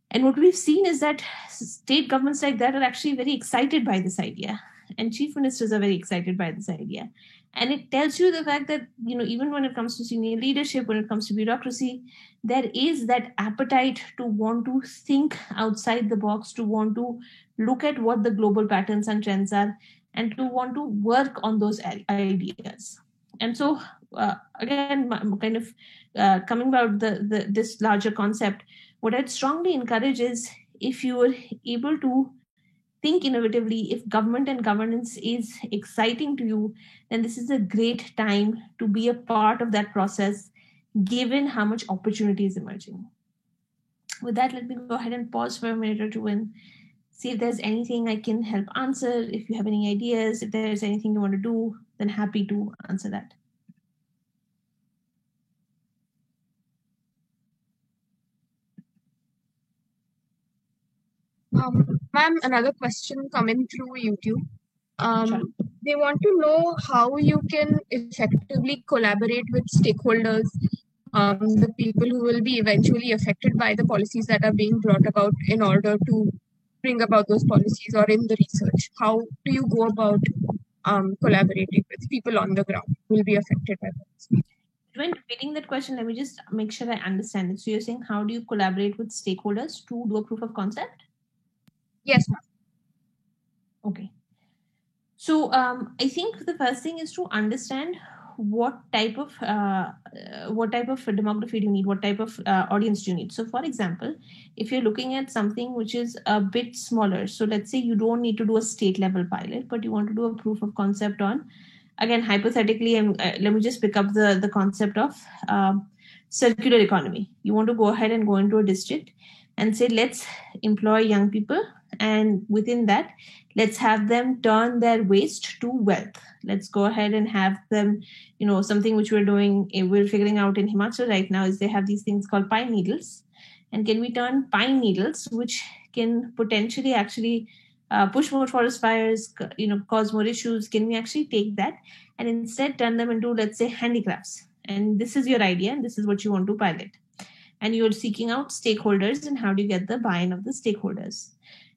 And what we've seen is that state governments like that are actually very excited by this idea. And chief ministers are very excited by this idea. And it tells you the fact that, even when it comes to senior leadership, when it comes to bureaucracy, there is that appetite to want to think outside the box, to want to look at what the global patterns and trends are, and to want to work on those ideas. And so, again, kind of coming about this larger concept, what I'd strongly encourage is, if you are able to think innovatively, if government and governance is exciting to you, then this is a great time to be a part of that process, given how much opportunity is emerging. With that, let me go ahead and pause for a minute or two and see if there's anything I can help answer. If you have any ideas, if there's anything you want to do, then happy to answer that. Ma'am, another question coming through YouTube. Sure. They want to know how you can effectively collaborate with stakeholders, the people who will be eventually affected by the policies that are being brought about, in order to bring about those policies, or in the research. How do you go about collaborating with people on the ground who will be affected by this? When repeating that question, let me just make sure I understand it. So you're saying, how do you collaborate with stakeholders to do a proof of concept? Yes, ma'am. Okay. So I think the first thing is to understand what type of demography do you need, what type of audience do you need. So for example, if you're looking at something which is a bit smaller, so let's say you don't need to do a state level pilot, but you want to do a proof of concept on, again, hypothetically, and let me just pick up the concept of circular economy. You want to go ahead and go into a district and say, let's employ young people, and within that, let's have them turn their waste to wealth. Let's go ahead and have them, something which we're figuring out in Himachal right now is they have these things called pine needles. And can we turn pine needles, which can potentially actually push more forest fires, cause more issues, can we actually take that and instead turn them into, let's say, handicrafts? And this is your idea, and this is what you want to pilot. And you're seeking out stakeholders, and how do you get the buy-in of the stakeholders?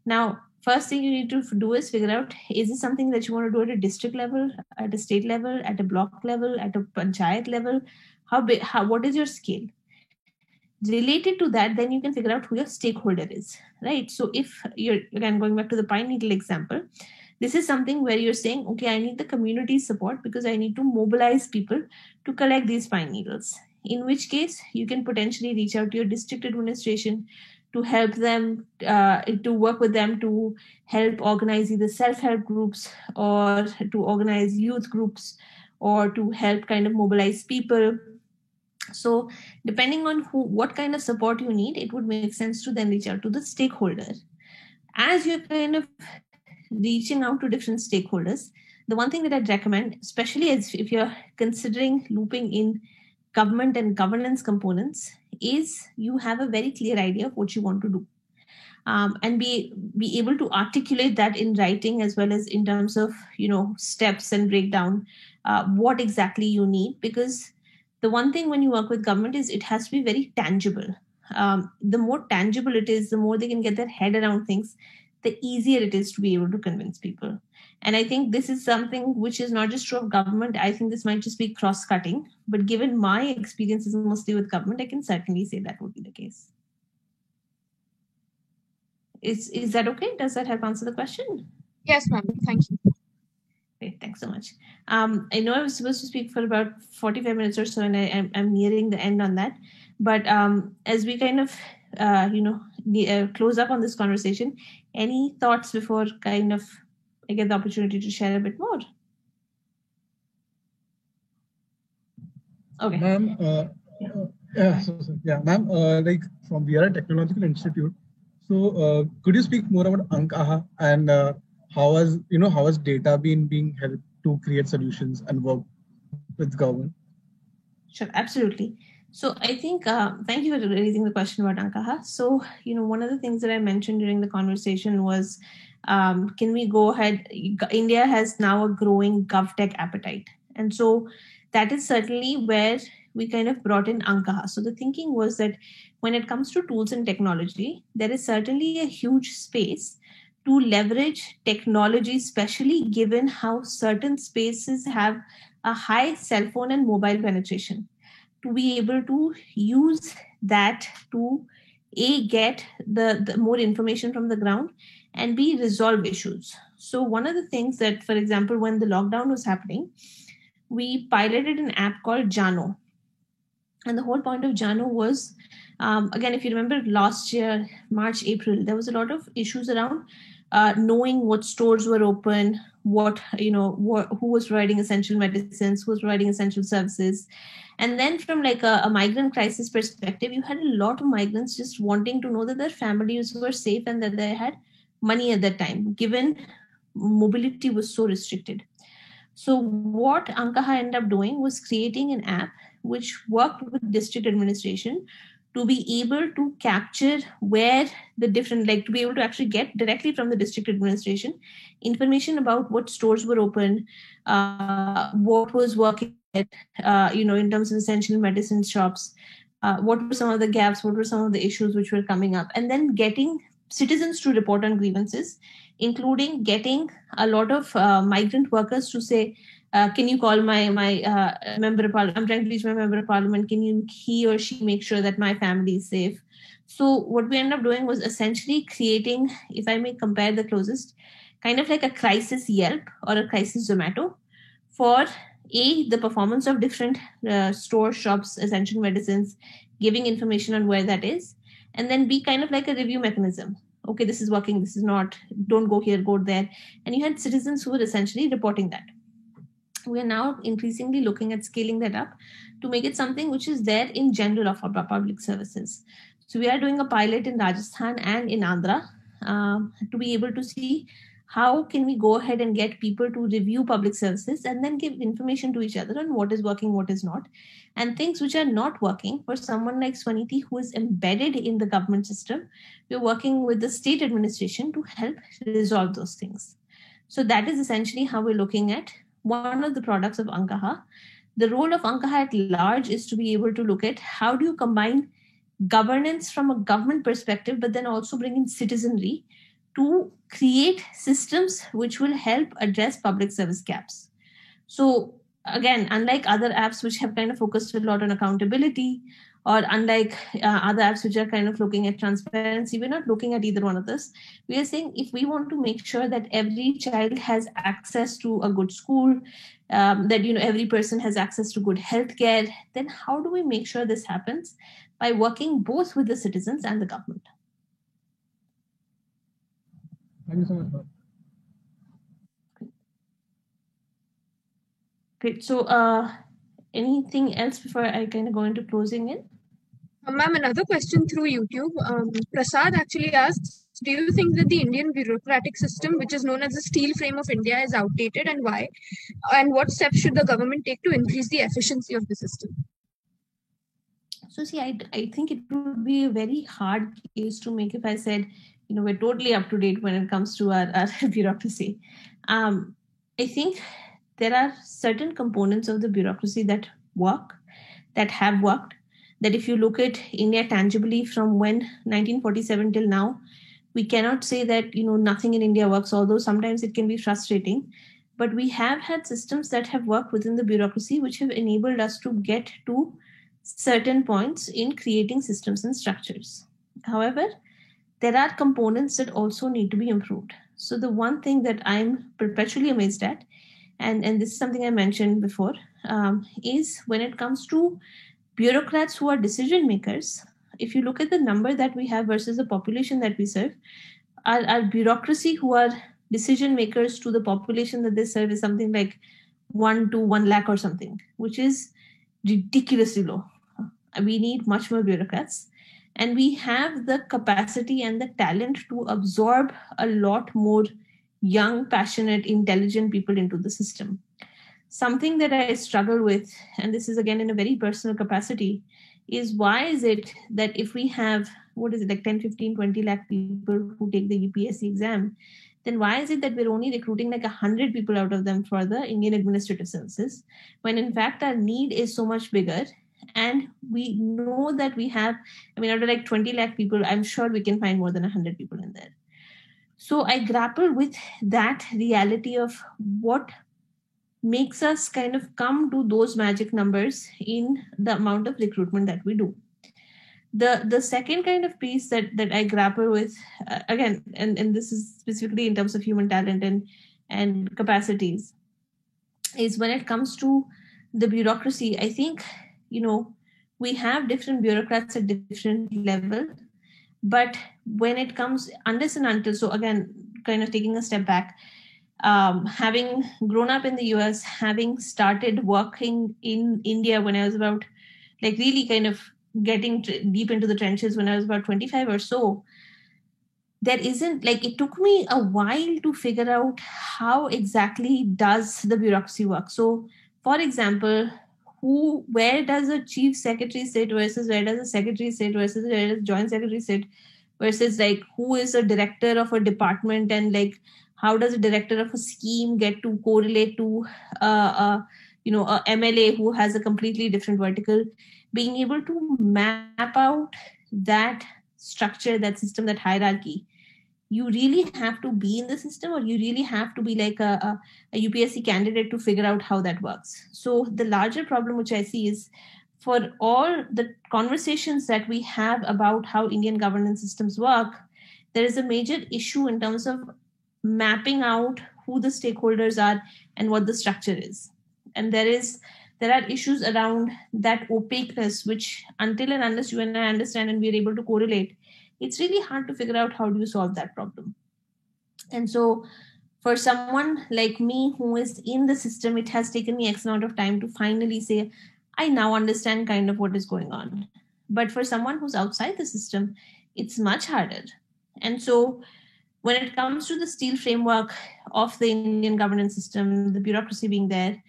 Now, first thing you need to do is figure out, is this something that you want to do at a district level, at a state level, at a block level, at a panchayat level? How big, what is your scale? Related to that, then you can figure out who your stakeholder is, right? So if you're, again, going back to the pine needle example, this is something where you're saying, okay, I need the community support because I need to mobilize people to collect these pine needles. In which case, you can potentially reach out to your district administration to help them, to work with them to help organize either self-help groups or to organize youth groups or to help kind of mobilize people. So depending on what kind of support you need, it would make sense to then reach out to the stakeholder. As you're kind of reaching out to different stakeholders, the one thing that I'd recommend, especially if you're considering looping in government and governance components, is you have a very clear idea of what you want to do. And be able to articulate that in writing as well as in terms of, steps and breakdown, what exactly you need. Because the one thing when you work with government is it has to be very tangible. The more tangible it is, the more they can get their head around things, the easier it is to be able to convince people. And I think this is something which is not just true of government. I think this might just be cross-cutting. But given my experiences mostly with government, I can certainly say that would be the case. Is that okay? Does that help answer the question? Yes, ma'am. Thank you. Great, thanks so much. I know I was supposed to speak for about 45 minutes or so, and I'm nearing the end on that. But as we kind of, close up on this conversation, any thoughts before kind of I get the opportunity to share a bit more? Okay. Ma'am, ma'am, like from VRI Technological Institute. So could you speak more about Ankaha and how has data being helped to create solutions and work with government? Sure, absolutely. So I think, thank you for raising the question about Ankaha. So, one of the things that I mentioned during the conversation was, can we go ahead? India has now a growing GovTech appetite. And so that is certainly where we kind of brought in Ankaha. So the thinking was that when it comes to tools and technology, there is certainly a huge space to leverage technology, especially given how certain spaces have a high cell phone and mobile penetration, to be able to use that to get the more information from the ground and resolve issues. So one of the things that, for example, when the lockdown was happening, we piloted an app called Jano. And the whole point of Jano was, again, if you remember last year, March, April, there was a lot of issues around knowing what stores were open, who was providing essential medicines, who was providing essential services. And then from like a migrant crisis perspective, you had a lot of migrants just wanting to know that their families were safe and that they had money at that time, given mobility was so restricted. So what Ankaha ended up doing was creating an app which worked with district administration to be able to capture where the different, to be able to actually get directly from the district administration information about what stores were open, what was working, in terms of essential medicine shops, what were some of the gaps, what were some of the issues which were coming up, and then getting citizens to report on grievances, including getting a lot of migrant workers to say, can you call my member of parliament? I'm trying to reach my member of parliament. Can he or she make sure that my family is safe? So what we ended up doing was essentially creating, if I may compare the closest, kind of like a crisis Yelp or a crisis Zomato for the performance of different store shops, essential medicines, giving information on where that is, and then be kind of like a review mechanism. Okay, this is working, this is not, don't go here, go there. And you had citizens who were essentially reporting that. We are now increasingly looking at scaling that up to make it something which is there in general of our public services. So we are doing a pilot in Rajasthan and in Andhra to be able to see how can we go ahead and get people to review public services and then give information to each other on what is working, what is not, and things which are not working. For someone like Swaniti, who is embedded in the government system, we're working with the state administration to help resolve those things. So that is essentially how we're looking at one of the products of Ankaha. The role of Ankaha at large is to be able to look at how do you combine governance from a government perspective, but then also bring in citizenry to create systems which will help address public service gaps. So again, unlike other apps which have kind of focused a lot on accountability, or unlike other apps which are kind of looking at transparency, we're not looking at either one of this. We are saying if we want to make sure that every child has access to a good school, that every person has access to good healthcare, then how do we make sure this happens? By working both with the citizens and the government. Thank you so much. Great. So anything else before I kind of go into closing in? Ma'am, another question through YouTube. Prasad actually asks, do you think that the Indian bureaucratic system, which is known as the steel frame of India, is outdated, and why? And what steps should the government take to increase the efficiency of the system? So see, I think it would be a very hard case to make if I said, we're totally up to date when it comes to our bureaucracy. I think there are certain components of the bureaucracy that work, that have worked, that if you look at India tangibly from when 1947 till now, we cannot say that, nothing in India works, although sometimes it can be frustrating. But we have had systems that have worked within the bureaucracy, which have enabled us to get to certain points in creating systems and structures. However, there are components that also need to be improved. So the one thing that I'm perpetually amazed at, and this is something I mentioned before, is when it comes to bureaucrats who are decision makers, if you look at the number that we have versus the population that we serve, our bureaucracy who are decision makers to the population that they serve is something like 1 to 1 lakh or something, which is ridiculously low. We need much more bureaucrats, and we have the capacity and the talent to absorb a lot more young, passionate, intelligent people into the system. Something that I struggle with, and this is again in a very personal capacity, is why is it that if we have, 10, 15, 20 lakh people who take the UPSC exam, then why is it that we're only recruiting like 100 people out of them for the Indian Administrative Services, when in fact our need is so much bigger? And we know that we have, out of like 20 lakh people, I'm sure we can find more than 100 people in there. So I grapple with that reality of what makes us kind of come to those magic numbers in the amount of recruitment that we do. The second kind of piece that I grapple with, again, and this is specifically in terms of human talent and capacities, is when it comes to the bureaucracy. I think, we have different bureaucrats at different level, but when it comes unless and until, so again, kind of taking a step back, having grown up in the US, having started working in India when I was about, really kind of getting deep into the trenches when I was about 25 or so, there isn't, it took me a while to figure out how exactly does the bureaucracy work. So, for example, where does a chief secretary sit versus where does a secretary sit versus where does joint secretary sit versus who is a director of a department, and how does a director of a scheme get to correlate to a MLA who has a completely different vertical? Being able to map out that structure, that system, that hierarchy, you really have to be in the system, or you really have to be like a UPSC candidate to figure out how that works. So the larger problem which I see is, for all the conversations that we have about how Indian governance systems work, there is a major issue in terms of mapping out who the stakeholders are and what the structure is. And there are issues around that opaqueness, which until and unless you and I understand and we're able to correlate, it's really hard to figure out how do you solve that problem. And so for someone like me who is in the system, it has taken me X amount of time to finally say, I now understand kind of what is going on. But for someone who's outside the system, it's much harder. And so when it comes to the steel framework of the Indian governance system, the bureaucracy being there,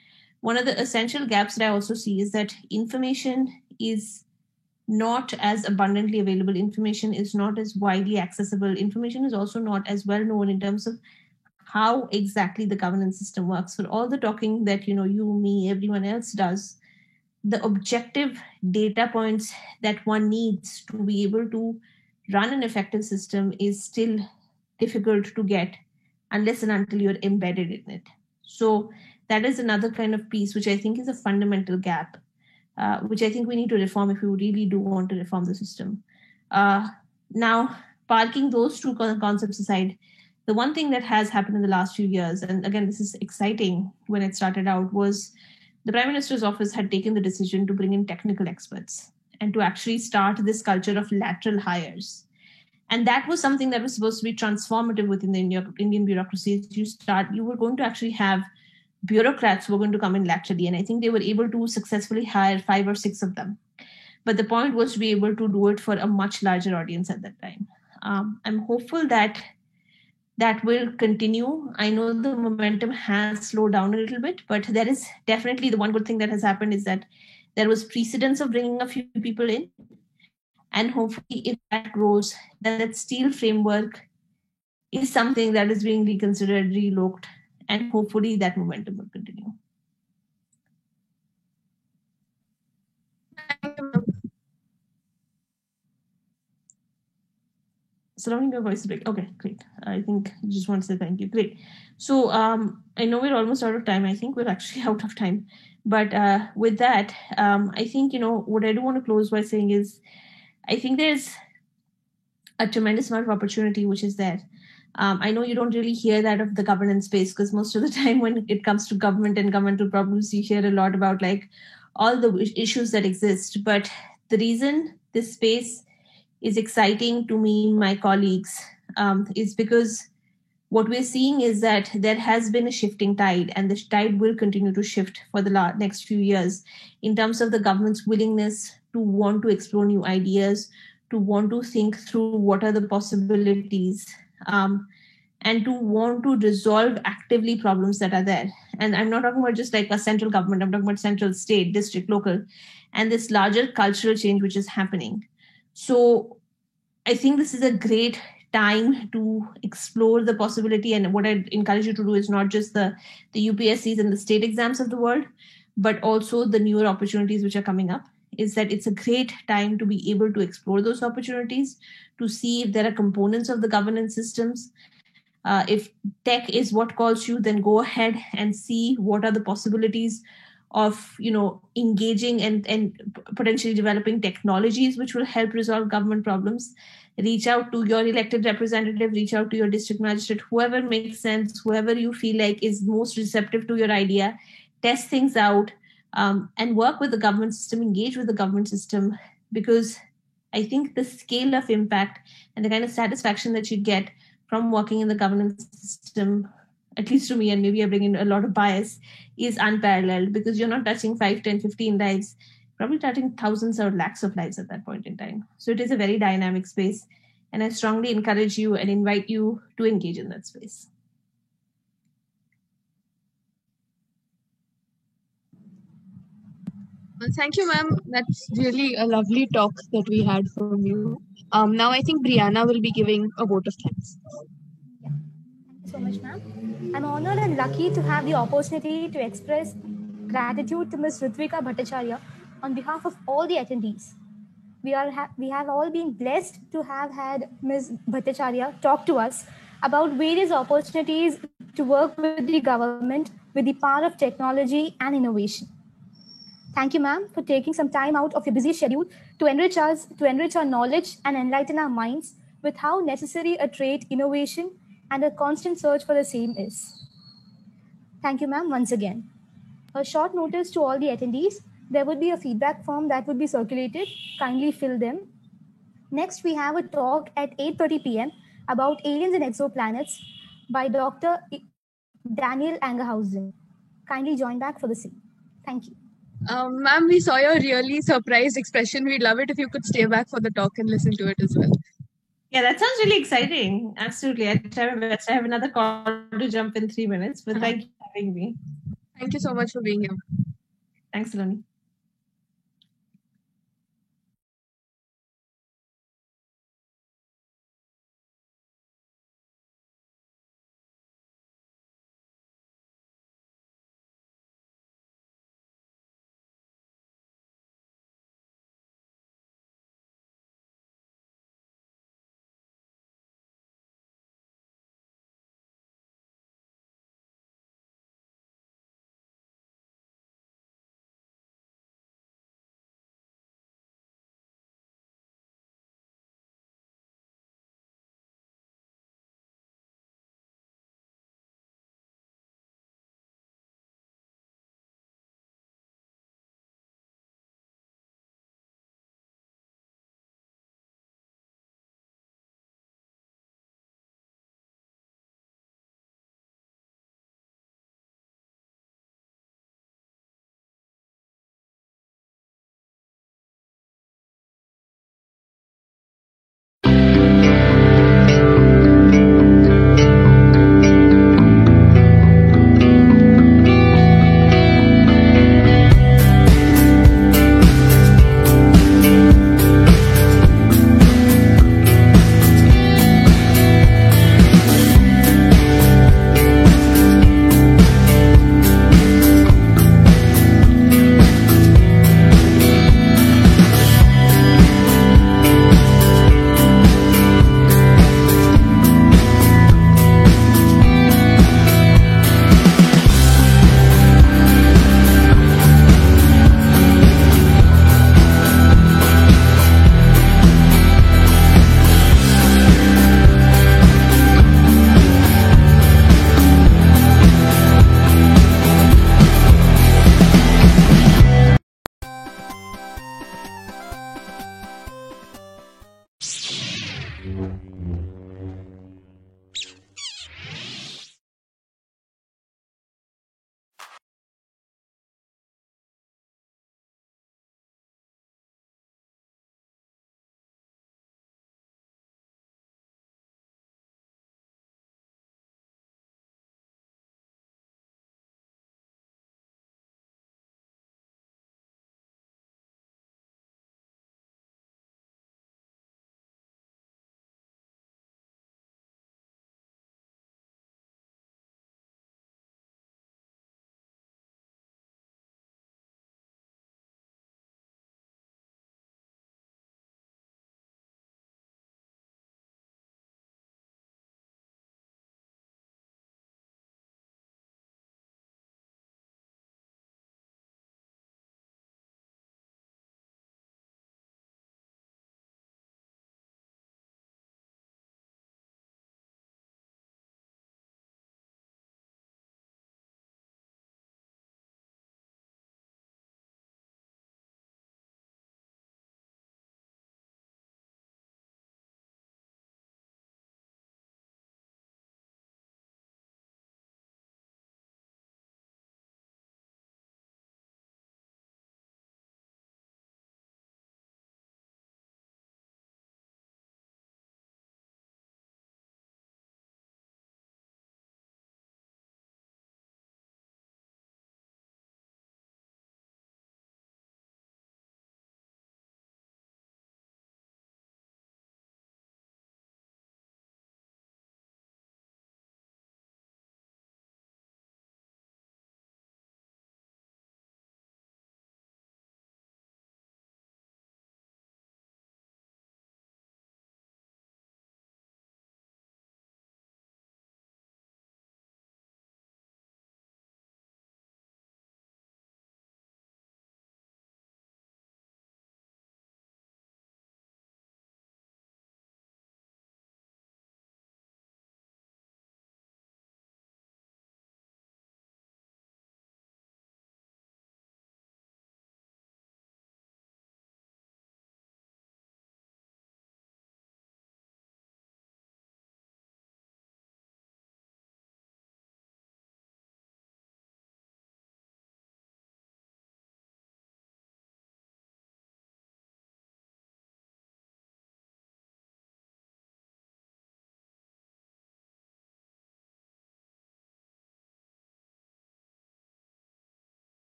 one of the essential gaps that I also see is that information is not as abundantly available. Information is not as widely accessible. Information is also not as well known in terms of how exactly the governance system works. For all the talking that, you, me, everyone else does, the objective data points that one needs to be able to run an effective system is still difficult to get unless and until you're embedded in it. So that is another kind of piece which I think is a fundamental gap, which I think we need to reform if we really do want to reform the system. Now, parking those two concepts aside, the one thing that has happened in the last few years, and again, this is exciting when it started out, was the Prime Minister's office had taken the decision to bring in technical experts and to actually start this culture of lateral hires. And that was something that was supposed to be transformative within the Indian bureaucracy. You were going to actually have bureaucrats who were going to come in laterally. And I think they were able to successfully hire 5 or 6 of them. But the point was to be able to do it for a much larger audience at that time. I'm hopeful that that will continue. I know the momentum has slowed down a little bit, but there is definitely the one good thing that has happened is that there was precedence of bringing a few people in. And hopefully, if that grows, then that steel framework is something that is being reconsidered, relooked, and hopefully that momentum will continue. Surrounding your voice break. Okay, great. I think I just want to say thank you. Great. So I know we're almost out of time. I think we're actually out of time. But with that, I think, what I do want to close by saying is, I think there's a tremendous amount of opportunity which is there. I know you don't really hear that of the governance space, because most of the time when it comes to government and governmental problems, you hear a lot about like all the issues that exist. But the reason this space is exciting to me, my colleagues, is because what we're seeing is that there has been a shifting tide, and the tide will continue to shift for the next few years in terms of the government's willingness to want to explore new ideas, to want to think through what are the possibilities, and to want to resolve actively problems that are there. And I'm not talking about just like a central government, I'm talking about central, state, district, local, and this larger cultural change which is happening. So I think this is a great time to explore the possibility. And what I'd encourage you to do is not just the UPSCs and the state exams of the world, but also the newer opportunities which are coming up. Is that it's a great time to be able to explore those opportunities, to see if there are components of the governance systems. If tech is what calls you, then go ahead and see what are the possibilities of engaging and potentially developing technologies which will help resolve government problems. Reach out to your elected representative, reach out to your district magistrate, whoever makes sense, whoever you feel like is most receptive to your idea. Test things out, and work with the government system, engage with the government system, because I think the scale of impact and the kind of satisfaction that you get from working in the governance system, at least to me, and maybe I bring in a lot of bias, is unparalleled, because you're not touching 5, 10, 15 lives, probably touching thousands or lakhs of lives at that point in time. So it is a very dynamic space, and I strongly encourage you and invite you to engage in that space. Thank you, ma'am. That's really a lovely talk that we had from you. Now I think Brianna will be giving a vote of thanks. Yeah. Thank you so much, ma'am. I'm honored and lucky to have the opportunity to express gratitude to Ms. Ritvika Bhattacharya on behalf of all the attendees. We have all been blessed to have had Ms. Bhattacharya talk to us about various opportunities to work with the government with the power of technology and innovation. Thank you, ma'am, for taking some time out of your busy schedule to enrich us, to enrich our knowledge and enlighten our minds with how necessary a trait innovation and a constant search for the same is. Thank you, ma'am, once again. A short notice to all the attendees. There would be a feedback form that would be circulated. Kindly fill them. Next, we have a talk at 8:30 p.m. about aliens and exoplanets by Dr. Daniel Angerhausen. Kindly join back for the same. Thank you. Ma'am, we saw your really surprised expression. We'd love it if you could stay back for the talk and listen to it as well. Yeah, that sounds really exciting. Absolutely. I'll try my best. I have another call to jump in 3 minutes, but thank you for having me. Thank you so much for being here. Thanks, Saloni.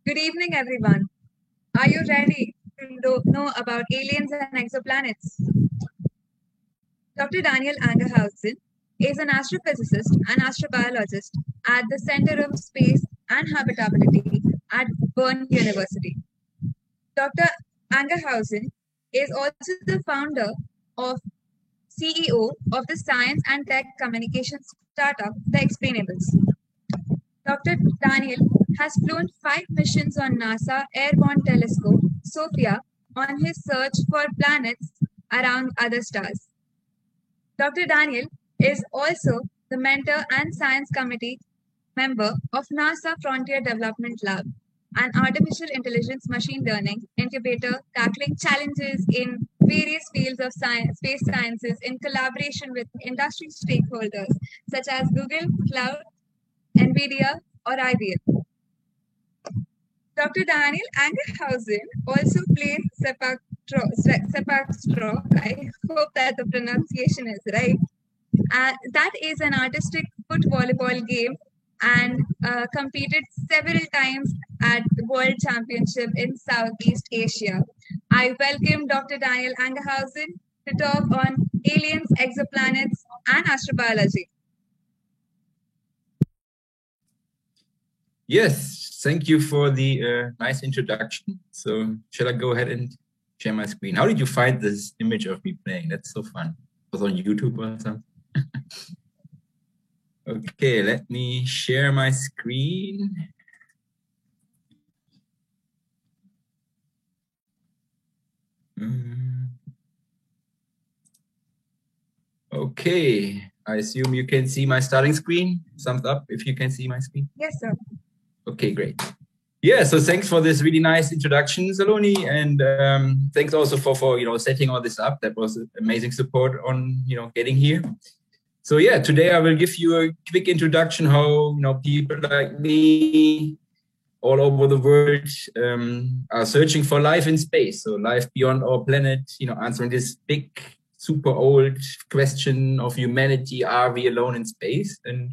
Good evening, everyone. Are you ready to know about aliens and exoplanets? Dr. Daniel Angerhausen is an astrophysicist and astrobiologist at the Center of Space and Habitability at Bern University. Dr. Angerhausen is also the founder of CEO of the science and tech communications startup, The Explainables. Dr. Daniel has flown 5 missions on NASA Airborne Telescope, SOFIA, on his search for planets around other stars. Dr. Daniel is also the mentor and science committee member of NASA Frontier Development Lab, an artificial intelligence machine learning incubator tackling challenges in various fields of science, space sciences in collaboration with industry stakeholders such as Google, Cloud, NVIDIA, or IBM. Dr. Daniel Angerhausen also plays sepak takraw. I hope that the pronunciation is right. That is an artistic foot volleyball game and competed several times at the World Championship in Southeast Asia. I welcome Dr. Daniel Angerhausen to talk on aliens, exoplanets, and astrobiology. Yes, thank you for the nice introduction. So shall I go ahead and share my screen? How did you find this image of me playing? That's so fun. It was on YouTube or something. Okay, let me share my screen. Okay, I assume you can see my starting screen. Thumbs up if you can see my screen. Yes, sir. Okay, great. Yeah, so thanks for this really nice introduction, Saloni, and thanks also for setting all this up. That was amazing support on getting here. So yeah, today I will give you a quick introduction how people like me all over the world are searching for life in space. So life beyond our planet, answering this big, super old question of humanity: are we alone in space? And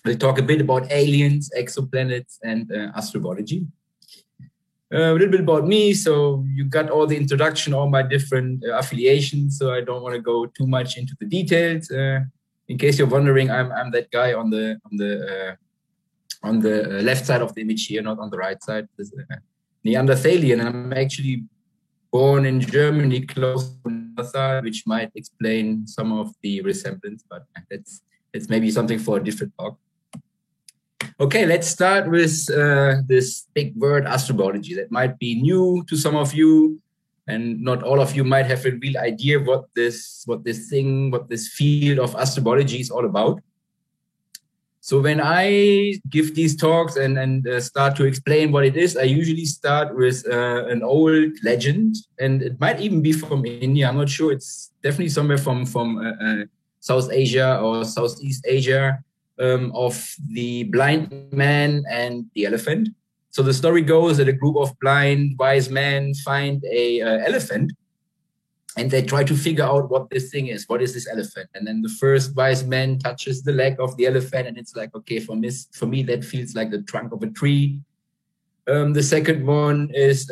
we'll talk a bit about aliens, exoplanets, and astrobiology. A little bit about me. So you got all the introduction, all my different affiliations. So I don't want to go too much into the details. In case you're wondering, I'm that guy on the left side of the image here, not on the right side. This Neanderthalian. I'm actually born in Germany, close to Nassau, which might explain some of the resemblance, but it's maybe something for a different talk. Okay, let's start with this big word, astrobiology. That might be new to some of you, and not all of you might have a real idea what this field of astrobiology is all about. So when I give these talks and start to explain what it is, I usually start with an old legend, and it might even be from India. I'm not sure. It's definitely somewhere from South Asia or Southeast Asia, of the blind man and the elephant. So the story goes that a group of blind, wise men find a elephant, and they try to figure out what this thing is. What is this elephant? And then the first wise man touches the leg of the elephant, and it's like, okay, for me, that feels like the trunk of a tree. The second one is,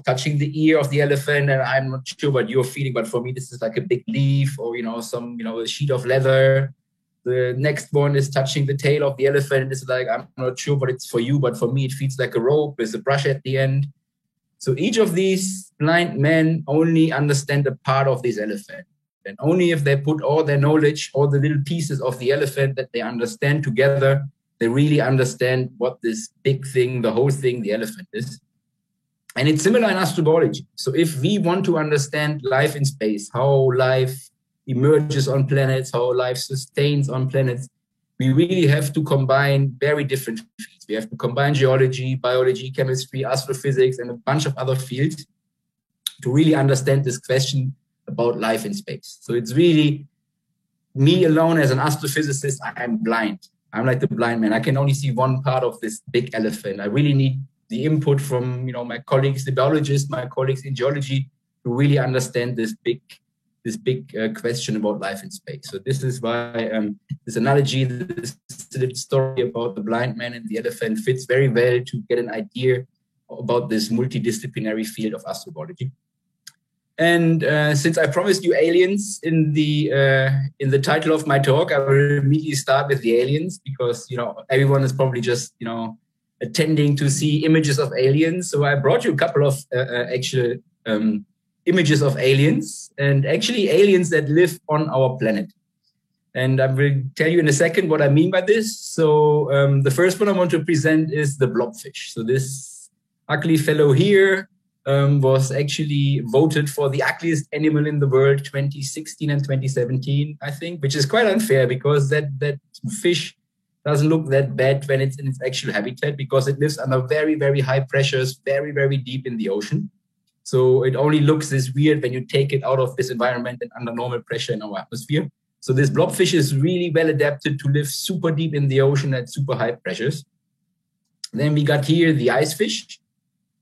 touching the ear of the elephant, and I'm not sure what you're feeling, but for me, this is like a big leaf or, a sheet of leather. The next one is touching the tail of the elephant, and it's like, I'm not sure what it's for you, but for me, it feels like a rope with a brush at the end. So each of these blind men only understand a part of this elephant. And only if they put all their knowledge, all the little pieces of the elephant that they understand together, they really understand what this big thing, the whole thing, the elephant is. And it's similar in astrobiology. So if we want to understand life in space, how life emerges on planets, how life sustains on planets, we really have to combine very different fields. We have to combine geology, biology, chemistry, astrophysics, and a bunch of other fields to really understand this question about life in space. So it's really me alone as an astrophysicist. I'm blind. I'm like the blind man. I can only see one part of this big elephant. I really need the input from my colleagues, the biologists, my colleagues in geology, to really understand this big this big question about life in space. So this is why this analogy, this little story about the blind man and the elephant fits very well to get an idea about this multidisciplinary field of astrobiology. And since I promised you aliens in the title of my talk, I will immediately start with the aliens, because everyone is probably just attending to see images of aliens. So I brought you a couple of actual images of aliens, and actually aliens that live on our planet. And I will tell you in a second what I mean by this. So the first one I want to present is the blobfish. So this ugly fellow here was actually voted for the ugliest animal in the world 2016 and 2017, I think, which is quite unfair, because that fish doesn't look that bad when it's in its actual habitat, because it lives under very, very high pressures, very, very deep in the ocean. So it only looks this weird when you take it out of this environment and under normal pressure in our atmosphere. So this blobfish is really well adapted to live super deep in the ocean at super high pressures. Then we got here the ice fish.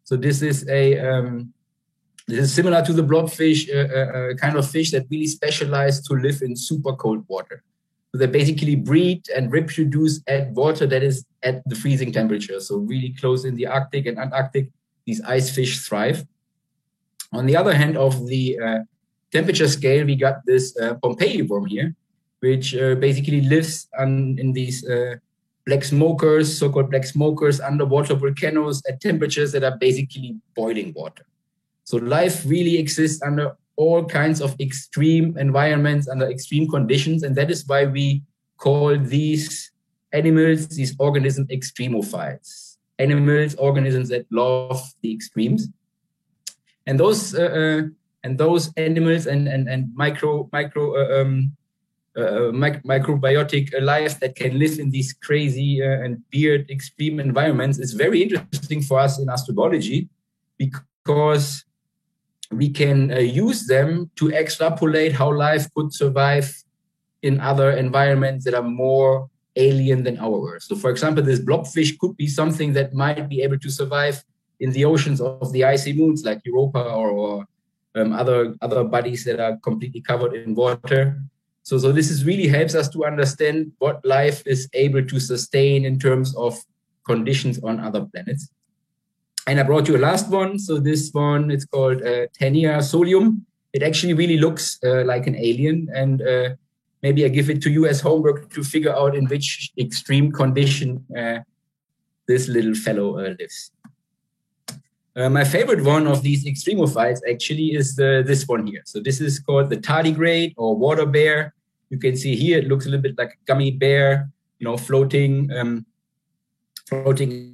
So this is similar to the blobfish, a kind of fish that really specialize to live in super cold water. So they basically breed and reproduce at water that is at the freezing temperature. So really close in the Arctic and Antarctic, these ice fish thrive. On the other hand of the temperature scale, we got this Pompeii worm here, which basically lives in these black smokers, so-called black smokers, underwater volcanoes at temperatures that are basically boiling water. So life really exists under all kinds of extreme environments, under extreme conditions. And that is why we call these animals, these organisms, extremophiles. Animals, organisms that love the extremes. And those animals and microbiotic life that can live in these crazy and weird extreme environments is very interesting for us in astrobiology, because we can use them to extrapolate how life could survive in other environments that are more alien than ours. So for example, this blobfish could be something that might be able to survive in the oceans of the icy moons like Europa or other bodies that are completely covered in water. So this is really helps us to understand what life is able to sustain in terms of conditions on other planets. And I brought you a last one. So this one, it's called Taenia solium. It actually really looks like an alien. And maybe I give it to you as homework to figure out in which extreme condition this little fellow lives. My favorite one of these extremophiles actually is this one here. So this is called the tardigrade or water bear. You can see here, it looks a little bit like a gummy bear, floating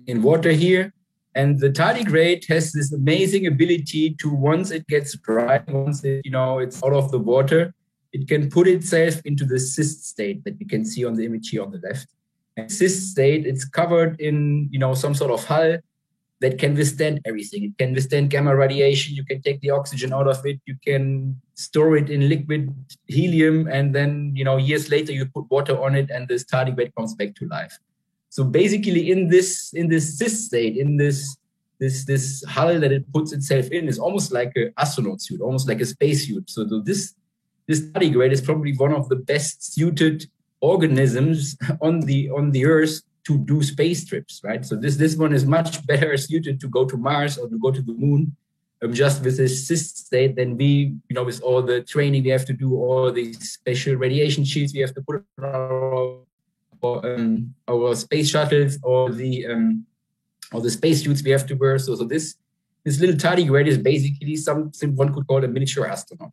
in water here. And the tardigrade has this amazing ability to, once it gets dry, once it's out of the water, it can put itself into the cyst state that you can see on the image here on the left. And cyst state, it's covered in, some sort of hull that can withstand everything. It can withstand gamma radiation. You can take the oxygen out of it. You can store it in liquid helium. And then, years later, you put water on it and this tardigrade comes back to life. So basically in this cyst state, in this hull that it puts itself in is almost like an astronaut suit, almost like a space suit. So this tardigrade is probably one of the best suited organisms on the Earth to do space trips, right? So this one is much better suited to go to Mars or to go to the moon, just with this cyst state than we, with all the training we have to do, all these special radiation shields we have to put on our space shuttles, or the space suits we have to wear. So this little tardigrade is basically something one could call a miniature astronaut.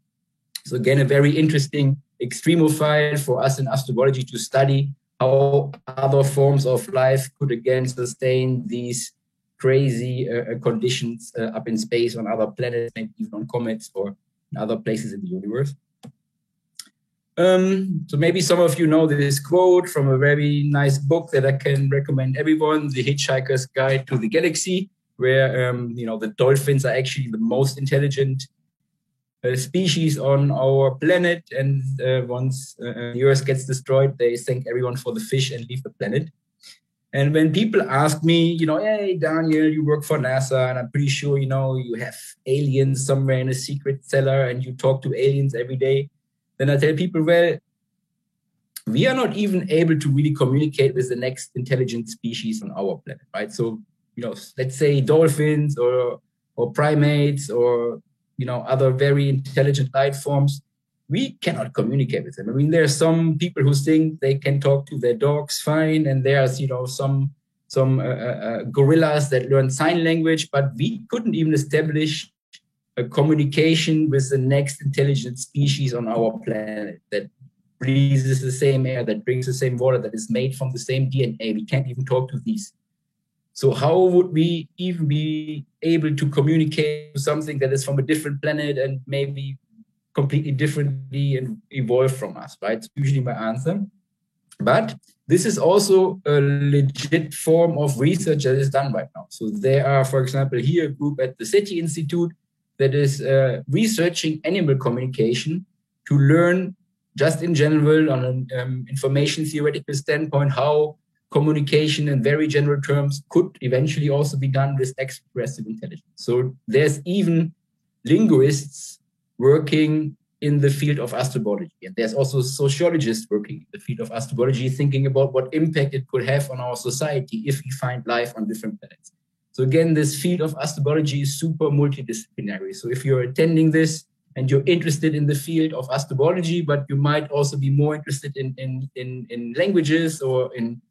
So again, a very interesting extremophile for us in astrobiology to study how other forms of life could again sustain these crazy conditions up in space on other planets, maybe even on comets or in other places in the universe. So maybe some of you know this quote from a very nice book that I can recommend everyone, The Hitchhiker's Guide to the Galaxy, where the dolphins are actually the most intelligent species on our planet, and once the Earth gets destroyed, they thank everyone for the fish and leave the planet. And when people ask me, hey, Daniel, you work for NASA, and I'm pretty sure, you have aliens somewhere in a secret cellar and you talk to aliens every day, then I tell people, well, we are not even able to really communicate with the next intelligent species on our planet, right? So, let's say dolphins or primates or, other very intelligent life forms, we cannot communicate with them. I mean, there are some people who think they can talk to their dogs fine, and there's, some gorillas that learn sign language, but we couldn't even establish a communication with the next intelligent species on our planet that breathes the same air, that drinks the same water, that is made from the same DNA. We can't even talk to these. So how would we even be able to communicate with something that is from a different planet and maybe completely differently and evolved from us, right? It's usually my answer. But this is also a legit form of research that is done right now. So there are, for example, here a group at the SETI Institute that is researching animal communication to learn just in general on an information theoretical standpoint how communication in very general terms could eventually also be done with expressive intelligence. So there's even linguists working in the field of astrobiology. And there's also sociologists working in the field of astrobiology, thinking about what impact it could have on our society if we find life on different planets. So again, this field of astrobiology is super multidisciplinary. So if you're attending this and you're interested in the field of astrobiology, but you might also be more interested in languages or in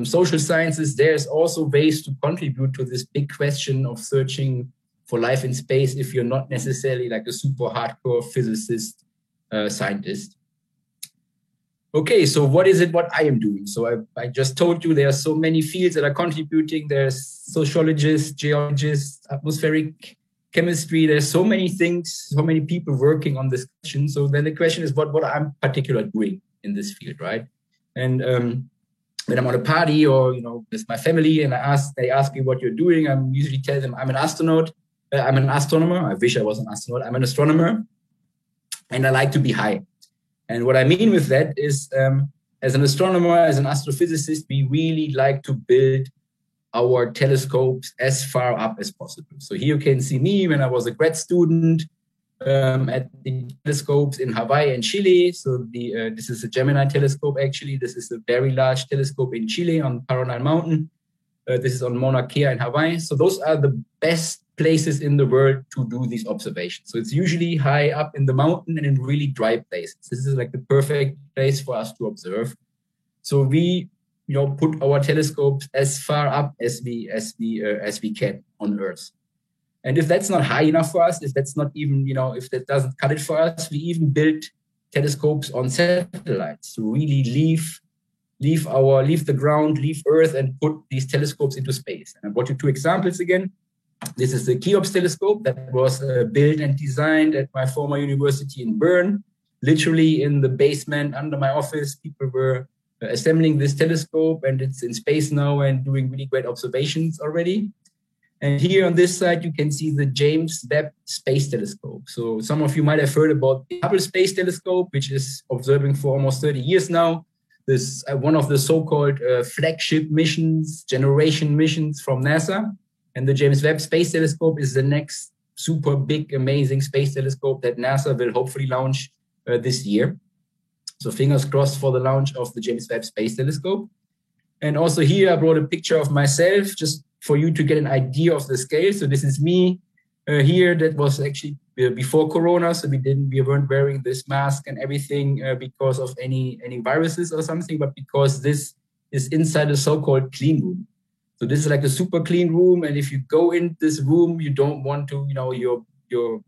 social sciences, there's also ways to contribute to this big question of searching for life in space if you're not necessarily like a super hardcore physicist, scientist. Okay, so what is it what I am doing? So I just told you there are so many fields that are contributing. There's sociologists, geologists, atmospheric chemistry. There's so many things, so many people working on this question. So then the question is what I'm particularly doing in this field, right? And when I'm on a party or, with my family and they ask me what you're doing, I usually tell them I'm an astronaut. I'm an astronomer. I wish I was an astronaut. I'm an astronomer and I like to be high. And what I mean with that is as an astronomer, as an astrophysicist, we really like to build our telescopes as far up as possible. So here you can see me when I was a grad student at the telescopes in Hawaii and Chile. So this is a Gemini telescope, actually. This is a very large telescope in Chile on Paranal Mountain. This is on Mauna Kea in Hawaii. So those are the best places in the world to do these observations. So it's usually high up in the mountain and in really dry places. This is like the perfect place for us to observe. So we, put our telescopes as far up as we can on Earth. And if that's not high enough for us, if that's not even, if that doesn't cut it for us, we even build telescopes on satellites to really leave the ground, leave Earth, and put these telescopes into space. And I brought you two examples again. This is the Cheops telescope that was built and designed at my former university in Bern. Literally in the basement under my office, people were assembling this telescope, and it's in space now and doing really great observations already. And here on this side, you can see the James Webb Space Telescope. So some of you might have heard about the Hubble Space Telescope, which is observing for almost 30 years now. This one of the so-called flagship missions, generation missions from NASA. And the James Webb Space Telescope is the next super big, amazing space telescope that NASA will hopefully launch this year. So fingers crossed for the launch of the James Webb Space Telescope. And also here I brought a picture of myself just for you to get an idea of the scale. So this is me here. That was actually before Corona. So we weren't wearing this mask and everything because of any viruses or something, but because this is inside a so-called clean room. So this is like a super clean room. And if you go in this room, you don't want to,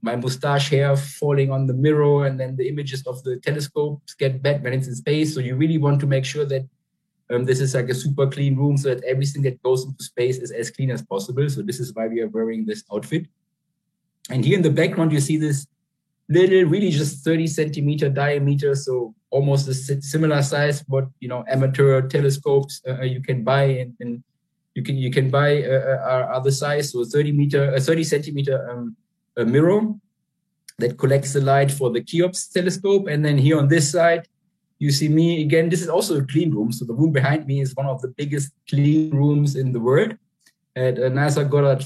my mustache hair falling on the mirror, and then the images of the telescopes get bad when it's in space. So you really want to make sure that this is like a super clean room so that everything that goes into space is as clean as possible. So this is why we are wearing this outfit. And here in the background, you see this little, really just 30 centimeter diameter. So almost a similar size, but, amateur telescopes you can buy and you can buy other size. So 30 centimeter mirror that collects the light for the Cheops telescope. And then here on this side, You see me again. This is also a clean room. So the room behind me is one of the biggest clean rooms in the world at NASA Goddard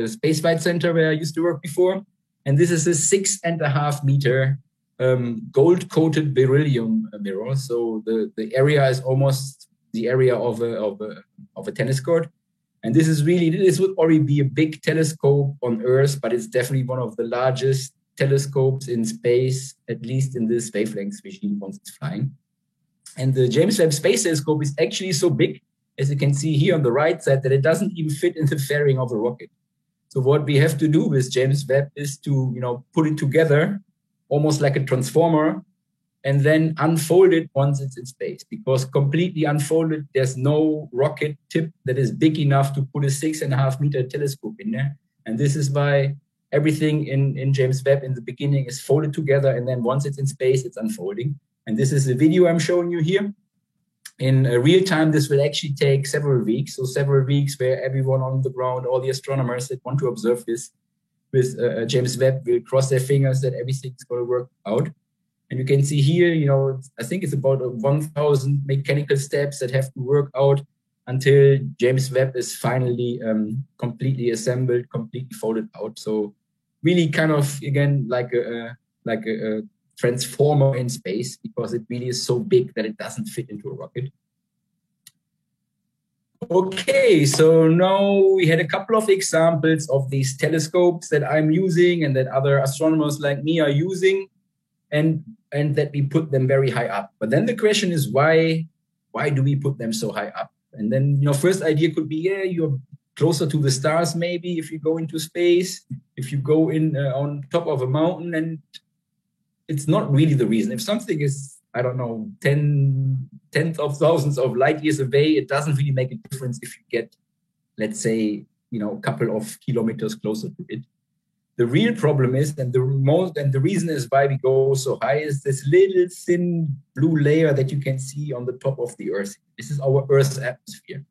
Space Flight Center, where I used to work before. And this is a 6.5 meter gold-coated beryllium mirror. So the area is almost the area of a tennis court. And this would already be a big telescope on Earth, but it's definitely one of the largest telescopes in space, at least in this wavelength regime once it's flying. And the James Webb Space Telescope is actually so big, as you can see here on the right side, that it doesn't even fit in the fairing of a rocket. So what we have to do with James Webb is to, put it together almost like a transformer and then unfold it once it's in space, because completely unfolded, there's no rocket tip that is big enough to put a 6.5 meter telescope in there. And this is why everything in James Webb in the beginning is folded together, and then once it's in space, it's unfolding. And this is the video I'm showing you here. In real time, this will actually take several weeks. So several weeks where everyone on the ground, all the astronomers that want to observe this with James Webb will cross their fingers that everything's going to work out. And you can see here, I think it's about 1,000 mechanical steps that have to work out until James Webb is finally completely assembled, completely folded out. So really kind of, again, like a transformer in space, because it really is so big that it doesn't fit into a rocket. Okay, so now we had a couple of examples of these telescopes that I'm using and that other astronomers like me are using, and that we put them very high up. But then the question is, why do we put them so high up? And then, first idea could be, you're closer to the stars, maybe, if you go into space, if you go in on top of a mountain. And it's not really the reason. If something is, I don't know, tens of thousands of light years away, it doesn't really make a difference if you get, let's say, a couple of kilometers closer to it. The real problem is, and the reason is why we go so high, is this little thin blue layer that you can see on the top of the Earth. This is our Earth's atmosphere.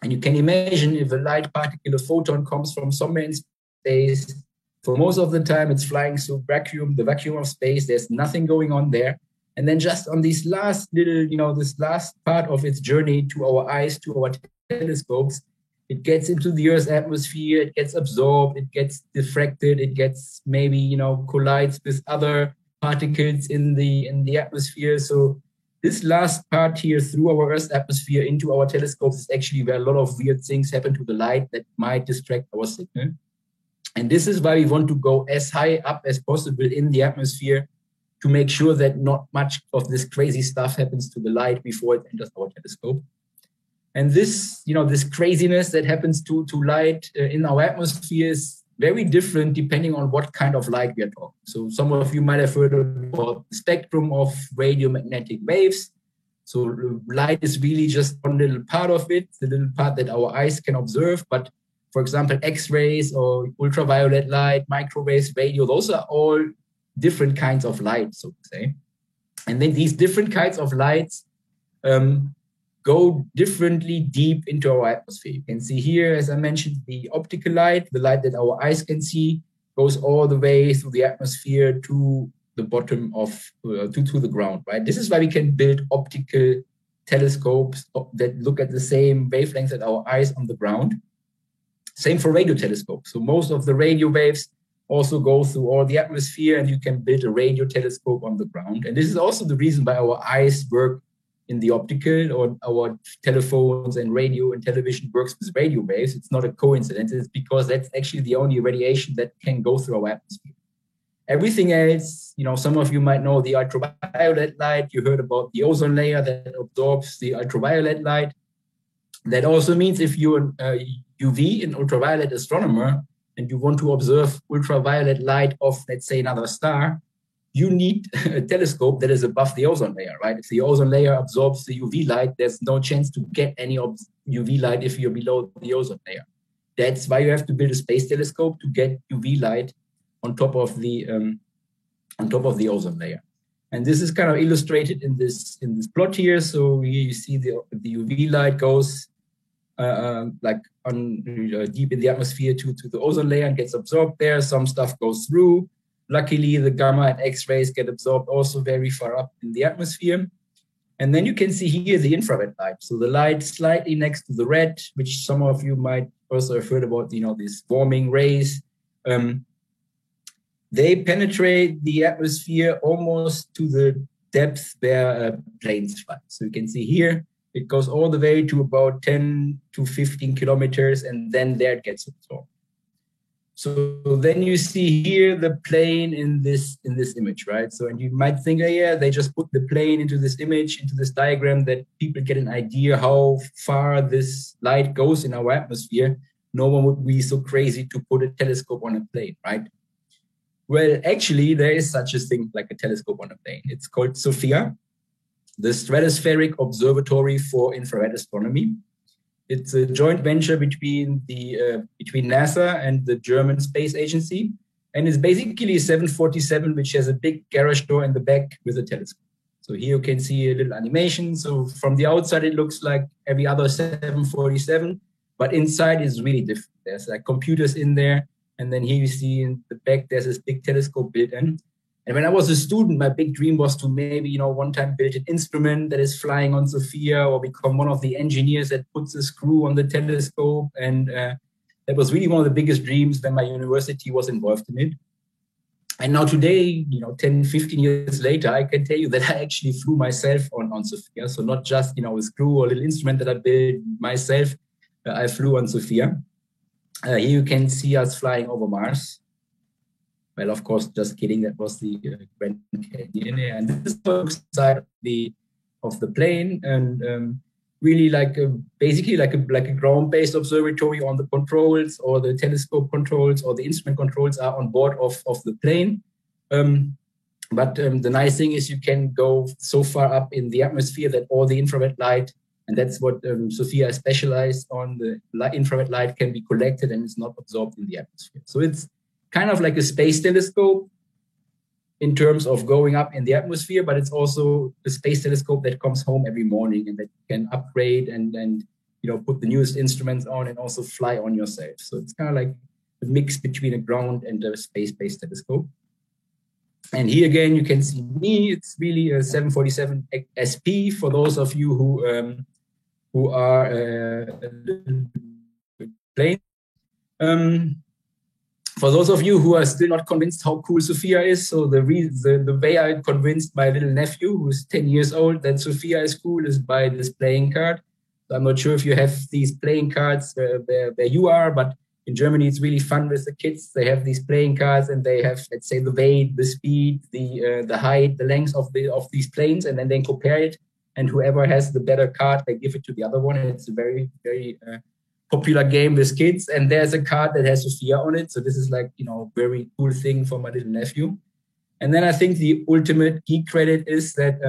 And you can imagine if a light particle, a photon, comes from somewhere in space, for most of the time it's flying through the vacuum of space, there's nothing going on there. And then just on this last little, this last part of its journey to our eyes, to our telescopes, it gets into the Earth's atmosphere, it gets absorbed, it gets diffracted, it gets maybe, collides with other particles in the atmosphere. So this last part here through our Earth's atmosphere into our telescopes is actually where a lot of weird things happen to the light that might distract our signal. And this is why we want to go as high up as possible in the atmosphere to make sure that not much of this crazy stuff happens to the light before it enters our telescope. And this, this craziness that happens to light in our atmosphere is very different depending on what kind of light we are talking. So some of you might have heard about the spectrum of radiomagnetic waves. So light is really just one little part of it, the little part that our eyes can observe. But for example, X-rays or ultraviolet light, microwaves, radio, those are all different kinds of light, so to say. And then these different kinds of lights go differently deep into our atmosphere. You can see here, as I mentioned, the optical light, the light that our eyes can see, goes all the way through the atmosphere to the bottom of, to the ground, right? This is why we can build optical telescopes that look at the same wavelengths as our eyes on the ground. Same for radio telescopes. So most of the radio waves also go through all the atmosphere, and you can build a radio telescope on the ground. And this is also the reason why our eyes work in the optical, or our telephones and radio and television works with radio waves. It's not a coincidence. It's because that's actually the only radiation that can go through our atmosphere. Everything else, some of you might know the ultraviolet light. You heard about the ozone layer that absorbs the ultraviolet light. That also means if you're a UV, an ultraviolet astronomer, and you want to observe ultraviolet light of, let's say, another star, you need a telescope that is above the ozone layer, right? If the ozone layer absorbs the UV light, there's no chance to get any UV light if you're below the ozone layer. That's why you have to build a space telescope to get UV light on top of the ozone layer. And this is kind of illustrated in this plot here. So here you see the UV light goes deep in the atmosphere to the ozone layer and gets absorbed there. Some stuff goes through. Luckily, the gamma and X-rays get absorbed also very far up in the atmosphere. And then you can see here the infrared light. So the light slightly next to the red, which some of you might also have heard about, these warming rays. They penetrate the atmosphere almost to the depth where planes fly. So you can see here, it goes all the way to about 10 to 15 kilometers, and then there it gets absorbed. So then you see here the plane in this image, right? So, and you might think, yeah, they just put the plane into this image, into this diagram, that people get an idea how far this light goes in our atmosphere. No one would be so crazy to put a telescope on a plane, right? Well, actually, there is such a thing like a telescope on a plane. It's called SOFIA, the Stratospheric Observatory for Infrared Astronomy. It's a joint venture between NASA and the German Space Agency. And it's basically a 747, which has a big garage door in the back with a telescope. So here you can see a little animation. So from the outside, it looks like every other 747, but inside is really different. There's like computers in there. And then here you see in the back, there's this big telescope built in. And when I was a student, my big dream was to maybe, one time build an instrument that is flying on SOFIA, or become one of the engineers that puts a screw on the telescope. And that was really one of the biggest dreams when my university was involved in it. And now today, 10, 15 years later, I can tell you that I actually flew myself on SOFIA. So not just, a screw or a little instrument that I built myself, I flew on SOFIA. Here you can see us flying over Mars. Well, of course, just kidding. That was the Grand Canyon, and this is the side of the plane, and really basically like a ground-based observatory on the controls, or the telescope controls, or the instrument controls are on board of the plane. But the nice thing is you can go so far up in the atmosphere that all the infrared light, and that's what SOFIA is specialized on, the infrared light can be collected and is not absorbed in the atmosphere. So it's kind of like a space telescope in terms of going up in the atmosphere, but it's also a space telescope that comes home every morning and that you can upgrade and put the newest instruments on and also fly on yourself. So it's kind of like a mix between a ground and a space-based telescope. And here again, you can see me. It's really a 747 SP for those of you who are playing. For those of you who are still not convinced how cool SOFIA is, so the way I convinced my little nephew, who's 10 years old, that SOFIA is cool is by this playing card. So I'm not sure if you have these playing cards where you are, but in Germany, it's really fun with the kids. They have these playing cards, and they have, let's say, the weight, the speed, the height, the length of these planes, and then they compare it. And whoever has the better card, they give it to the other one. And it's a very, very popular game with kids, and there's a card that has SOFIA on it. So this is like, very cool thing for my little nephew. And then I think the ultimate geek credit is that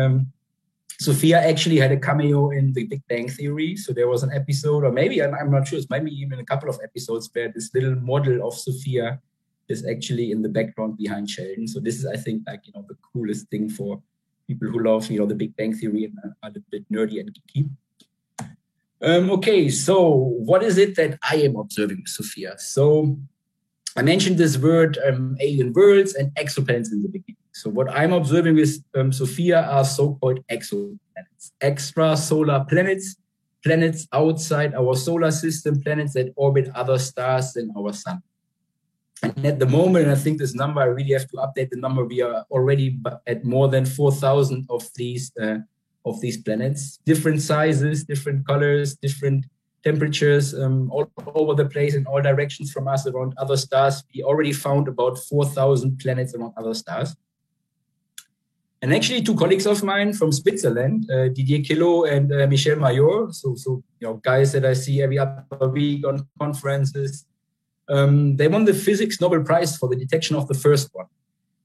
SOFIA actually had a cameo in the Big Bang Theory. So there was an episode, or maybe, I'm not sure, it's maybe even a couple of episodes where this little model of SOFIA is actually in the background behind Sheldon. So this is, I think, like, the coolest thing for people who love, the Big Bang Theory and are a little bit nerdy and geeky. Okay, so what is it that I am observing with SOFIA? So I mentioned this word alien worlds and exoplanets in the beginning. So what I'm observing with SOFIA are so-called exoplanets, extrasolar planets, planets outside our solar system, planets that orbit other stars than our sun. And at the moment, and I think this number, I really have to update the number, we are already at more than 4,000 of these planets, different sizes, different colors, different temperatures, all over the place in all directions from us around other stars. We already found about 4,000 planets around other stars. And actually, two colleagues of mine from Switzerland, Didier Queloz and Michel Mayor, so guys that I see every other week on conferences, they won the Physics Nobel Prize for the detection of the first one.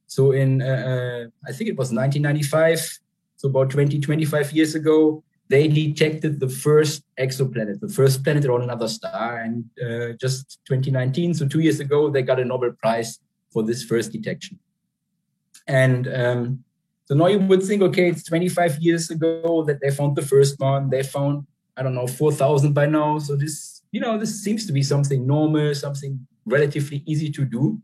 So in, I think it was 1995, so about 20, 25 years ago, they detected the first exoplanet, the first planet on another star. And just 2019, so 2 years ago, they got a Nobel Prize for this first detection. And so now you would think, okay, it's 25 years ago that they found the first one. They found, 4,000 by now. So this, this seems to be something normal, something relatively easy to do,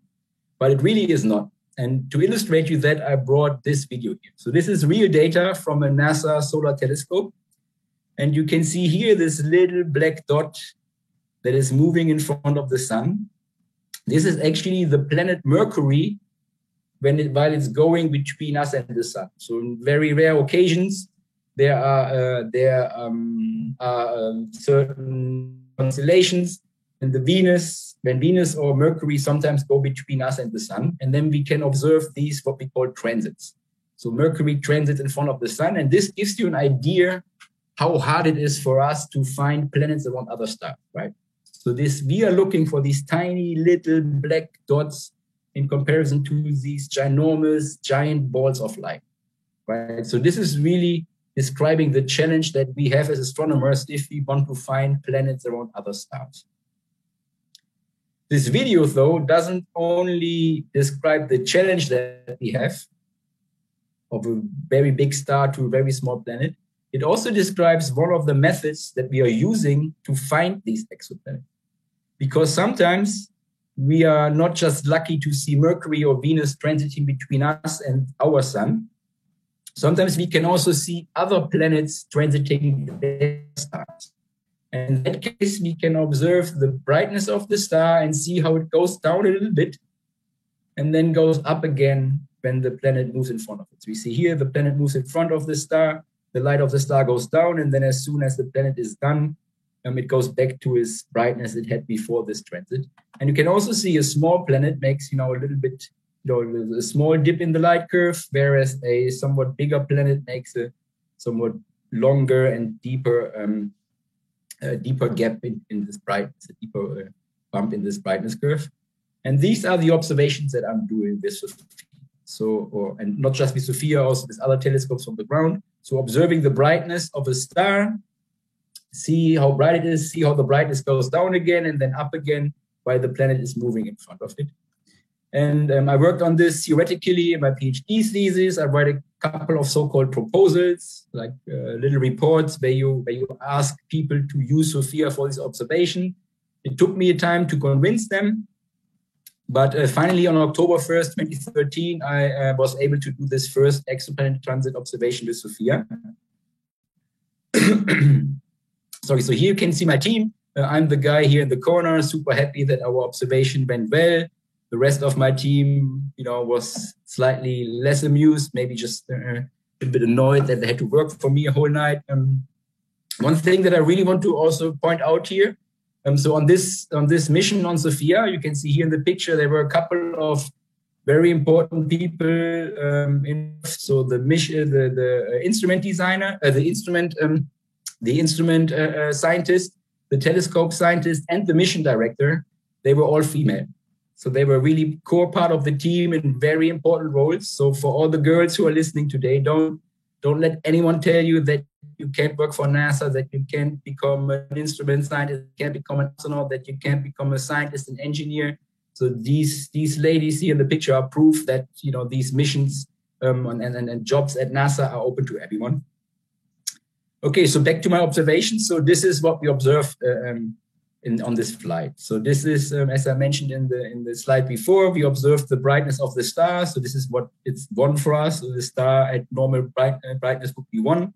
but it really is not. And to illustrate you that, I brought this video here. So this is real data from a NASA solar telescope. And you can see here this little black dot that is moving in front of the sun. This is actually the planet Mercury while it's going between us and the sun. So in very rare occasions, there are certain constellations, and when Venus or Mercury sometimes go between us and the sun, and then we can observe these what we call transits. So Mercury transits in front of the sun, and this gives you an idea how hard it is for us to find planets around other stars, right? So we are looking for these tiny little black dots in comparison to these ginormous giant balls of light, right? So this is really describing the challenge that we have as astronomers if we want to find planets around other stars. This video, though, doesn't only describe the challenge that we have of a very big star to a very small planet. It also describes one of the methods that we are using to find these exoplanets. Because sometimes we are not just lucky to see Mercury or Venus transiting between us and our sun. Sometimes we can also see other planets transiting their stars. And in that case, we can observe the brightness of the star and see how it goes down a little bit and then goes up again when the planet moves in front of it. So we see here the planet moves in front of the star, the light of the star goes down, and then as soon as the planet is done, it goes back to its brightness it had before this transit. And you can also see a small planet makes, a little bit, a small dip in the light curve, whereas a somewhat bigger planet makes a somewhat longer and deeper gap in this brightness, a deeper bump in this brightness curve. And these are the observations that I'm doing with SOFIA. And not just with SOFIA, also with other telescopes from the ground. So observing the brightness of a star, see how bright it is, see how the brightness goes down again and then up again while the planet is moving in front of it. And I worked on this theoretically in my PhD thesis. I wrote a couple of so-called proposals, like little reports where you ask people to use SOFIA for this observation. It took me a time to convince them. But finally, on October 1st, 2013, I was able to do this first exoplanet transit observation with SOFIA. Sorry, so here you can see my team. I'm the guy here in the corner, super happy that our observation went well. The rest of my team, was slightly less amused, maybe just a bit annoyed that they had to work for me a whole night. One thing that I really want to also point out here, so on this mission on SOFIA, you can see here in the picture, there were a couple of very important people. So the mission, the instrument designer, the instrument scientist, the telescope scientist, and the mission director, they were all female. So they were really core part of the team in very important roles. So for all the girls who are listening today, don't let anyone tell you that you can't work for NASA, that you can't become an instrument scientist, you can't become an astronaut, that you can't become a scientist and engineer. So these ladies here in the picture are proof that these missions and jobs at NASA are open to everyone. Okay, so back to my observations. So this is what we observed on this flight. So this is, as I mentioned in the slide before, we observed the brightness of the star. So this is what it's 1 for us. So the star at normal brightness would be 1.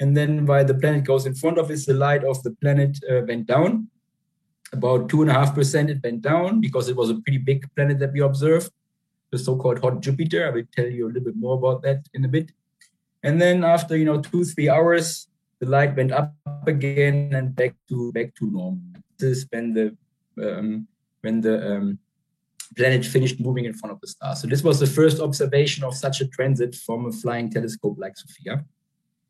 And then while the planet goes in front of it, the light of the planet went down. About 2.5% it went down because it was a pretty big planet that we observed, the so-called hot Jupiter. I will tell you a little bit more about that in a bit. And then after 2-3 hours, the light went up again and back to normal. This is when the planet finished moving in front of the star. So this was the first observation of such a transit from a flying telescope like SOFIA.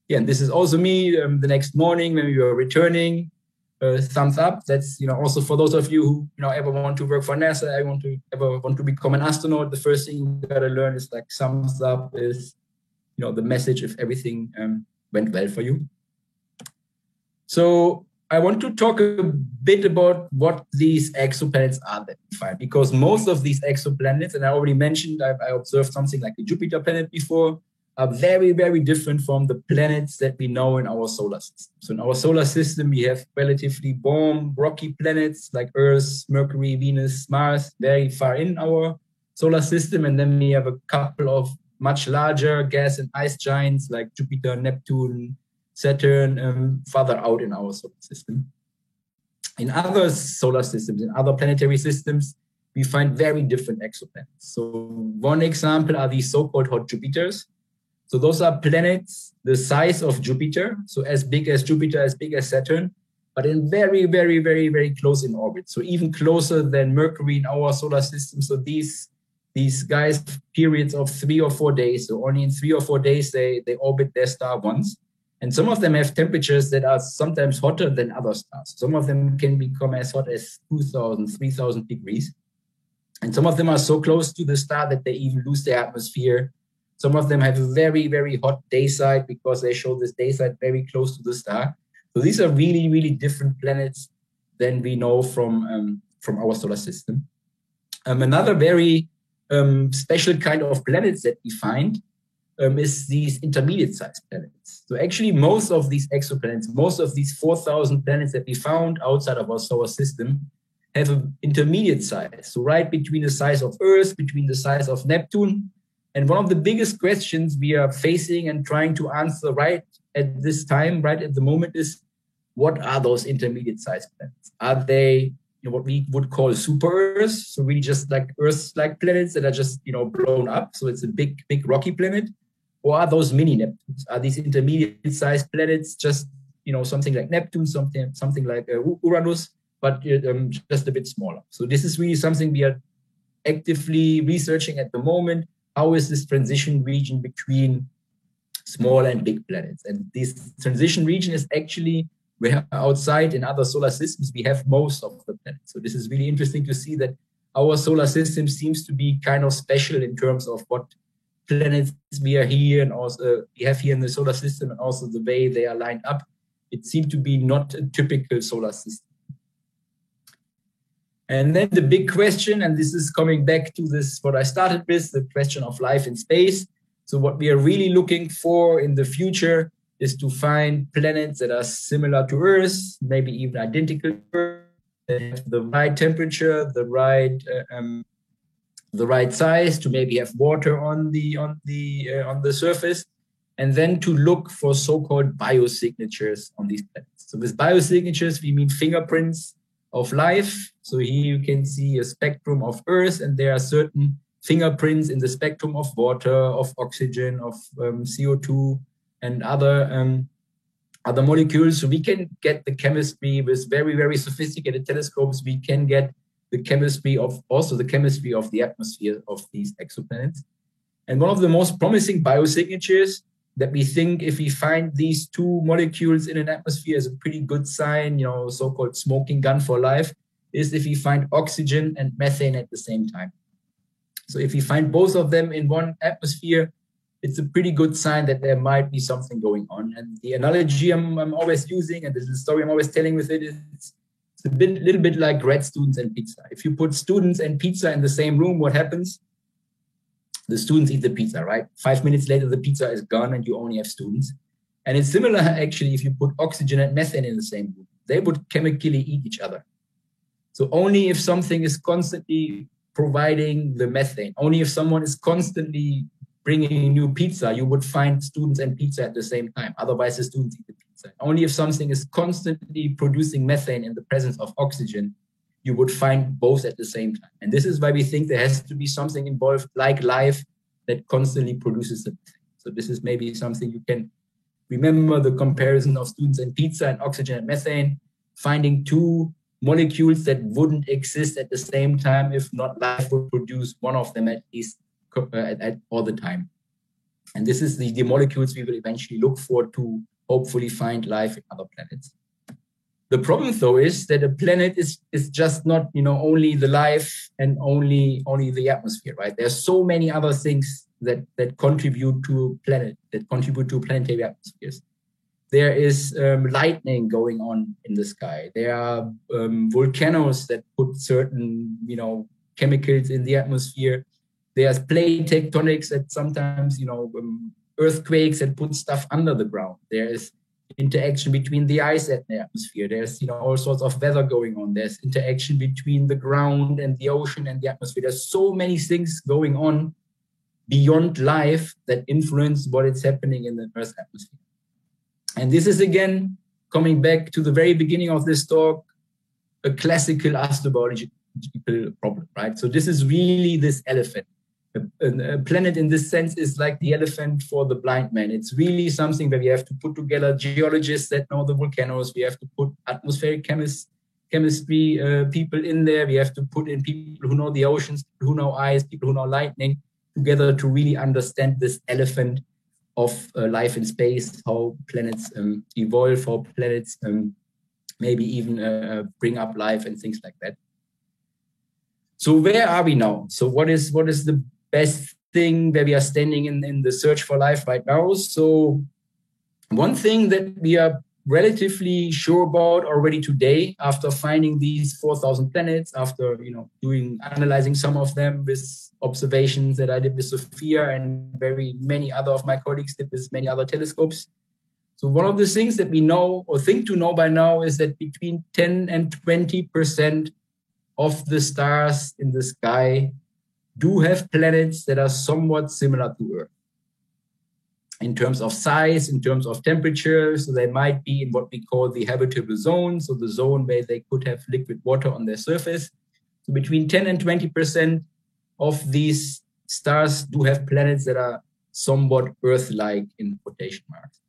Yeah, and this is also me the next morning when we were returning. Thumbs up. That's also for those of you who ever want to work for NASA, ever want to become an astronaut. The first thing you gotta learn is like thumbs up is the message if everything went well for you. So I want to talk a bit about what these exoplanets are that we find, because most of these exoplanets, and I already mentioned, I observed something like a Jupiter planet before, are very, very different from the planets that we know in our solar system. So in our solar system, we have relatively warm, rocky planets like Earth, Mercury, Venus, Mars, very far in our solar system, and then we have a couple of much larger gas and ice giants like Jupiter, Neptune, Saturn, further out in our solar system. In other solar systems, in other planetary systems, we find very different exoplanets. So one example are these so-called hot Jupiters. So those are planets the size of Jupiter, so as big as Jupiter, as big as Saturn, but in very, very, very, very close in orbit. So even closer than Mercury in our solar system. So these guys, periods of 3 or 4 days. So only in 3 or 4 days, they orbit their star once. And some of them have temperatures that are sometimes hotter than other stars. Some of them can become as hot as 2,000, 3,000 degrees. And some of them are so close to the star that they even lose their atmosphere. Some of them have a very, very hot day side because they show this day side very close to the star. So these are really, really different planets than we know from our solar system. Another very special kind of planets that we find is these intermediate-sized planets. So actually, most of these exoplanets, most of these 4,000 planets that we found outside of our solar system have an intermediate size. So right between the size of Earth, between the size of Neptune. And one of the biggest questions we are facing and trying to answer right at this time, right at the moment, is what are those intermediate-sized planets? Are they what we would call super Earths? So really just like Earth-like planets that are just blown up. So it's a big, big rocky planet. Or are those mini Neptunes? Are these intermediate-sized planets just something like Neptune, something like Uranus, but just a bit smaller? So this is really something we are actively researching at the moment. How is this transition region between small and big planets? And this transition region is actually where outside in other solar systems we have most of the planets. So this is really interesting to see that our solar system seems to be kind of special in terms of what planets we are here and also we have here in the solar system, and also the way they are lined up. It seemed to be not a typical solar system. And then the big question, and this is coming back to this, what I started with, the question of life in space. So what we are really looking for in the future is to find planets that are similar to Earth, maybe even identical to Earth, that have the right temperature, the right size, to maybe have water on the surface, and then to look for so-called biosignatures on these planets. So with biosignatures, we mean fingerprints of life. So here you can see a spectrum of Earth, and there are certain fingerprints in the spectrum of water, of oxygen, of CO2, and other molecules. So we can get the chemistry with very, very sophisticated telescopes. We can get the chemistry of the atmosphere of these exoplanets. And one of the most promising biosignatures that we think, if we find these two molecules in an atmosphere, is a pretty good sign, so-called smoking gun for life, is if we find oxygen and methane at the same time. So if we find both of them in one atmosphere, it's a pretty good sign that there might be something going on. And the analogy I'm always using, and this is the story I'm always telling with it, is it's a little bit like grad students and pizza. If you put students and pizza in the same room, what happens? The students eat the pizza, right? 5 minutes later, the pizza is gone and you only have students. And it's similar, actually, if you put oxygen and methane in the same room. They would chemically eat each other. So only if something is constantly providing the methane, only if someone is constantly bringing new pizza, you would find students and pizza at the same time. Otherwise, the students eat the pizza. Only if something is constantly producing methane in the presence of oxygen, you would find both at the same time. And this is why we think there has to be something involved like life that constantly produces the methane. So this is maybe something you can remember, the comparison of students and pizza and oxygen and methane, finding two molecules that wouldn't exist at the same time if not life would produce one of them at least at all the time. And this is the molecules we will eventually look for to hopefully find life in other planets. The problem, though, is that a planet is just not only the life and only the atmosphere, right? There are so many other things that contribute to a planet, that contribute to planetary atmospheres. There is lightning going on in the sky. There are volcanoes that put certain chemicals in the atmosphere. There's plate tectonics that sometimes earthquakes that put stuff under the ground. There is interaction between the ice and the atmosphere. There's, you know, all sorts of weather going on. There's interaction between the ground and the ocean and the atmosphere. There's so many things going on beyond life that influence what is happening in the Earth's atmosphere. And this is, again, coming back to the very beginning of this talk, a classical astrobiological problem, right? So this is really this elephant. A planet in this sense is like the elephant for the blind man. It's really something that we have to put together geologists that know the volcanoes. We have to put atmospheric chemistry people in there. We have to put in people who know the oceans, people who know ice, people who know lightning together to really understand this elephant of life in space, how planets evolve, how planets maybe even bring up life and things like that. So where are we now? So what is the best thing where we are standing in the search for life right now? So one thing that we are relatively sure about already today, after finding these 4,000 planets, after analyzing some of them with observations that I did with Sophia and very many other of my colleagues did with many other telescopes. So one of the things that we know or think to know by now is that between 10 and 20% of the stars in the sky do have planets that are somewhat similar to Earth in terms of size, in terms of temperature. So they might be in what we call the habitable zone, so the zone where they could have liquid water on their surface. So between 10 and 20% of these stars do have planets that are somewhat Earth-like in quotation marks.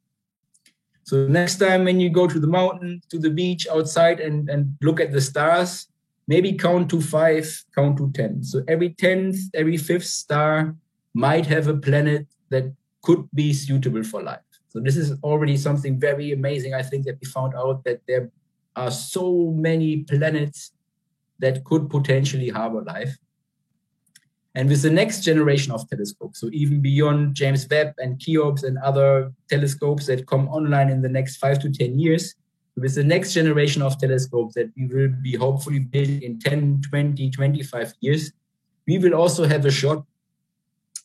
So next time when you go to the mountain, to the beach outside and look at the stars, maybe count to 5, count to 10. So every 10th, every 5th star might have a planet that could be suitable for life. So this is already something very amazing, I think, that we found out, that there are so many planets that could potentially harbor life. And with the next generation of telescopes, so even beyond James Webb and Cheops and other telescopes that come online in the next 5 to 10 years, with the next generation of telescopes that we will be hopefully building in 10, 20, 25 years, we will also have a shot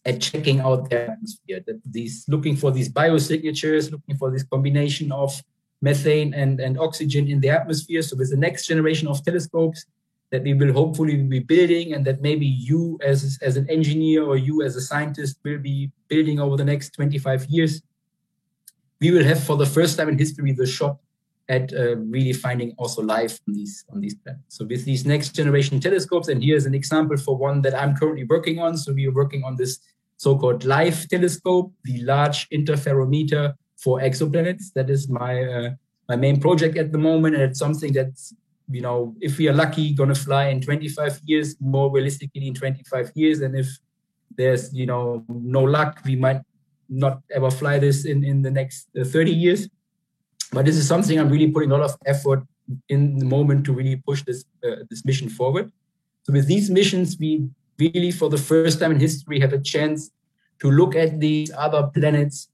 at checking out their atmosphere, looking for these biosignatures, looking for this combination of methane and oxygen in the atmosphere. So with the next generation of telescopes that we will hopefully be building, and that maybe you as an engineer or you as a scientist will be building over the next 25 years, we will have for the first time in history the shot at really finding also life on these planets. So with these next generation telescopes, and here's an example for one that I'm currently working on. So we are working on this so-called LIFE telescope, the Large Interferometer for Exoplanets. That is my main project at the moment, and it's something that's, if we are lucky, going to fly in 25 years, more realistically in 25 years. And if there's, no luck, we might not ever fly this in the next 30 years. But this is something I'm really putting a lot of effort in the moment to really push this mission forward. So with these missions, we really, for the first time in history, have a chance to look at these other planets,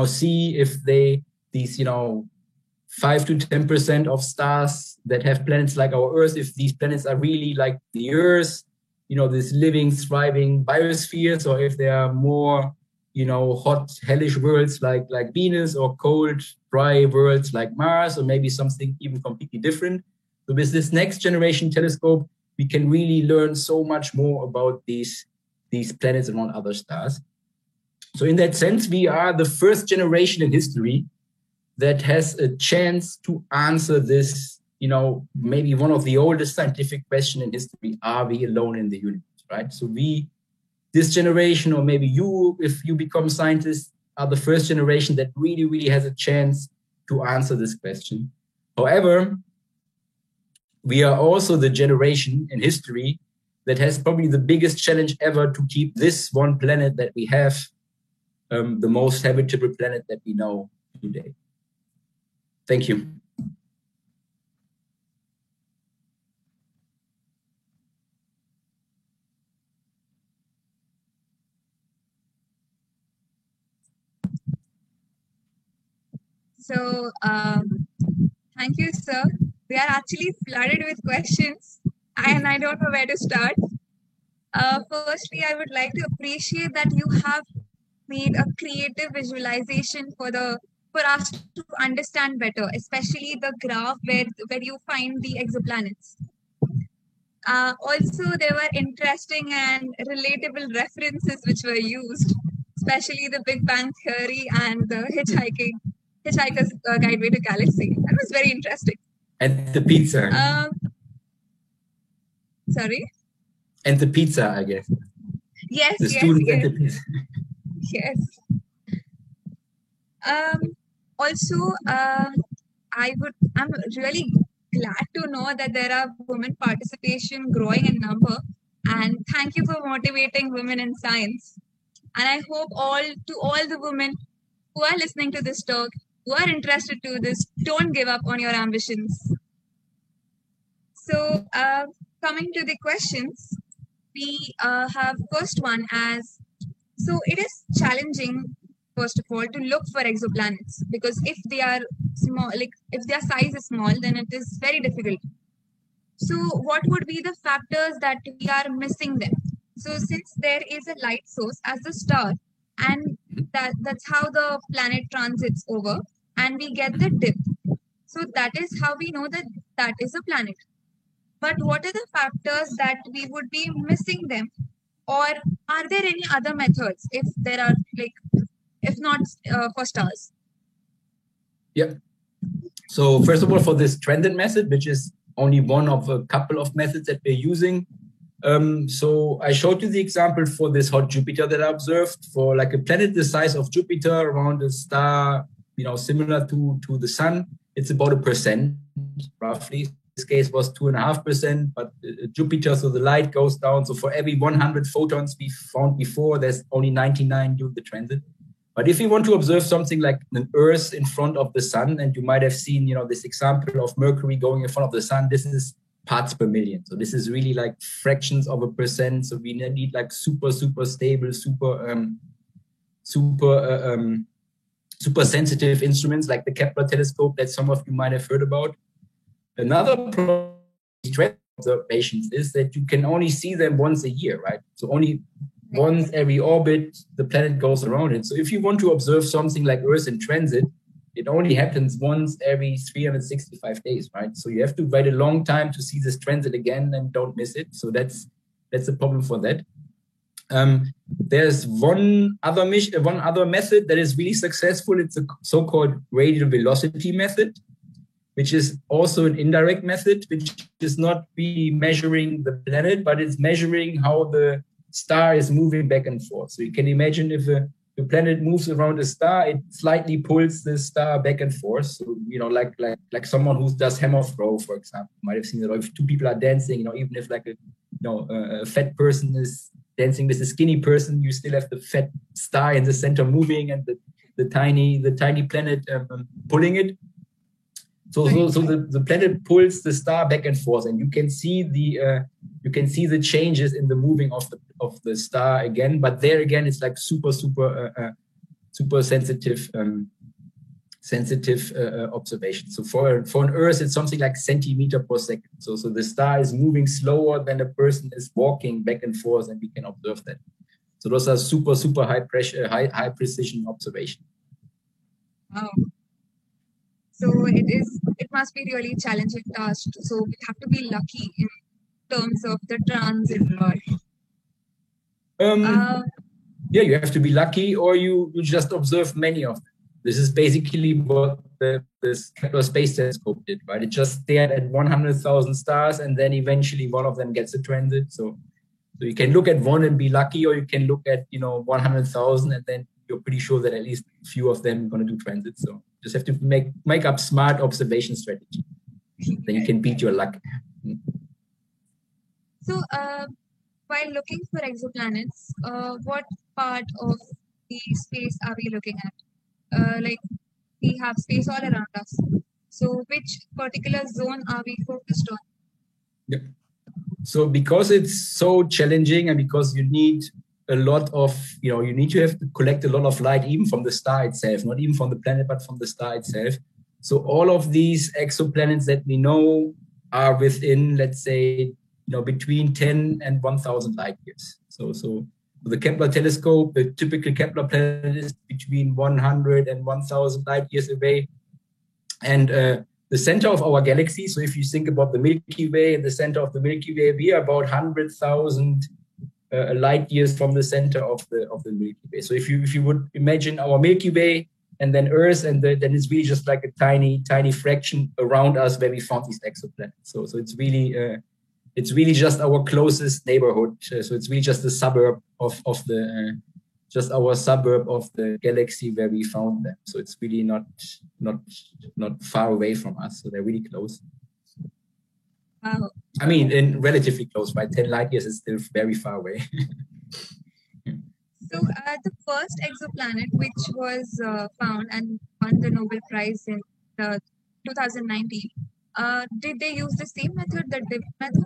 see if these 5 to 10% of stars that have planets like our Earth, if these planets are really like the Earth, this living, thriving biospheres, or if they are more, hot, hellish worlds like Venus, or cold, dry worlds like Mars, or maybe something even completely different. So with this next generation telescope, we can really learn so much more about these planets around other stars. So in that sense, we are the first generation in history that has a chance to answer this, maybe one of the oldest scientific questions in history: are we alone in the universe, right? So this generation, or maybe you, if you become scientists, are the first generation that really, really has a chance to answer this question. However, we are also the generation in history that has probably the biggest challenge ever to keep this one planet that we have the most habitable planet that we know today. Thank you. So, thank you, sir. We are actually flooded with questions, and I don't know where to start. Firstly, I would like to appreciate that you have made a creative visualization for the for us to understand better, especially the graph where you find the exoplanets. Also, there were interesting and relatable references which were used, especially the Big Bang Theory and the Hitchhiker's Guideway to Galaxy. That was very interesting. And the pizza. Sorry? And the pizza, I guess. Yes, the students and the pizza. Yes. Also, I'm really glad to know that there are women participation growing in number, and thank you for motivating women in science. And I hope all the women who are listening to this talk, who are interested to this, don't give up on your ambitions. So coming to the questions, we have first one as, so it is challenging, first of all, to look for exoplanets, because if they are small, like if their size is small, then it is very difficult. So what would be the factors that we are missing them? So since there is a light source as the star, and that's how the planet transits over, and we get the dip. So that is how we know that that is a planet. But what are the factors that we would be missing them? Or are there any other methods if there are, like, if not for stars? Yeah. So first of all, for this transit method, which is only one of a couple of methods that we're using. So I showed you the example for this hot Jupiter that I observed for like a planet the size of Jupiter around a star, similar to the sun. It's about 1%, roughly. This case was 2.5%, but Jupiter, so the light goes down. So for every 100 photons we found before, there's only 99 during the transit. But if you want to observe something like an Earth in front of the sun, and you might have seen, this example of Mercury going in front of the sun, this is parts per million. So this is really like fractions of 1%. So we need like super stable, super sensitive instruments like the Kepler telescope that some of you might have heard about. Another problem with observations is that you can only see them once a year, right? So only once every orbit, the planet goes around it. So if you want to observe something like Earth in transit, it only happens once every 365 days, right? So you have to wait a long time to see this transit again and don't miss it. So that's a problem for that. There's one other method that is really successful. It's a so-called radial velocity method, which is also an indirect method, which is not really measuring the planet, but it's measuring how the star is moving back and forth. So you can imagine if the planet moves around a star, it slightly pulls the star back and forth. So, like someone who does hammer throw, for example, you might have seen that, or if two people are dancing, even if like a fat person is dancing with a skinny person, you still have the fat star in the center moving and the tiny planet pulling it. So the planet pulls the star back and forth, and you can see the changes in the moving of the star again. But there again, it's like super sensitive observation. So for an Earth, it's something like centimeter per second. So the star is moving slower than a person is walking back and forth, and we can observe that. So those are super high pressure, high precision observation. Wow. So it must be really challenging task. So we have to be lucky in terms of the transit. Yeah, you have to be lucky, or you just observe many of them. This is basically what this Kepler Space Telescope did, right? It just stared at 100,000 stars, and then eventually one of them gets a transit. So you can look at one and be lucky, or you can look at 100,000, and then you're pretty sure that at least a few of them are going to do transit. So just have to make up smart observation strategy. Then you can beat your luck. So while looking for exoplanets, what part of the space are we looking at? Like we have space all around us. So which particular zone are we focused on? Yeah. So because it's so challenging, and because you need a lot of, you need to have to collect a lot of light, even from the star itself, not even from the planet, but from the star itself. So all of these exoplanets that we know are within, let's say, between 10 and 1,000 light years. So The Kepler telescope, the typical Kepler planet is between 100 and 1,000 light years away. And the center of our galaxy, so if you think about the Milky Way, and the center of the Milky Way, we are about 100,000 light years from the center of the Milky Way. So if you would imagine our Milky Way and then Earth, and then it's really just like a tiny fraction around us where we found these exoplanets. So it's really just our closest neighborhood. So it's really just a suburb of the just our suburb of the galaxy where we found them. So it's really not far away from us. So they're really close. Wow. I mean, in relatively close, right? 10 light years is still very far away. So the first exoplanet which was found and won the Nobel Prize in 2019, did they use the same method, the DIP method?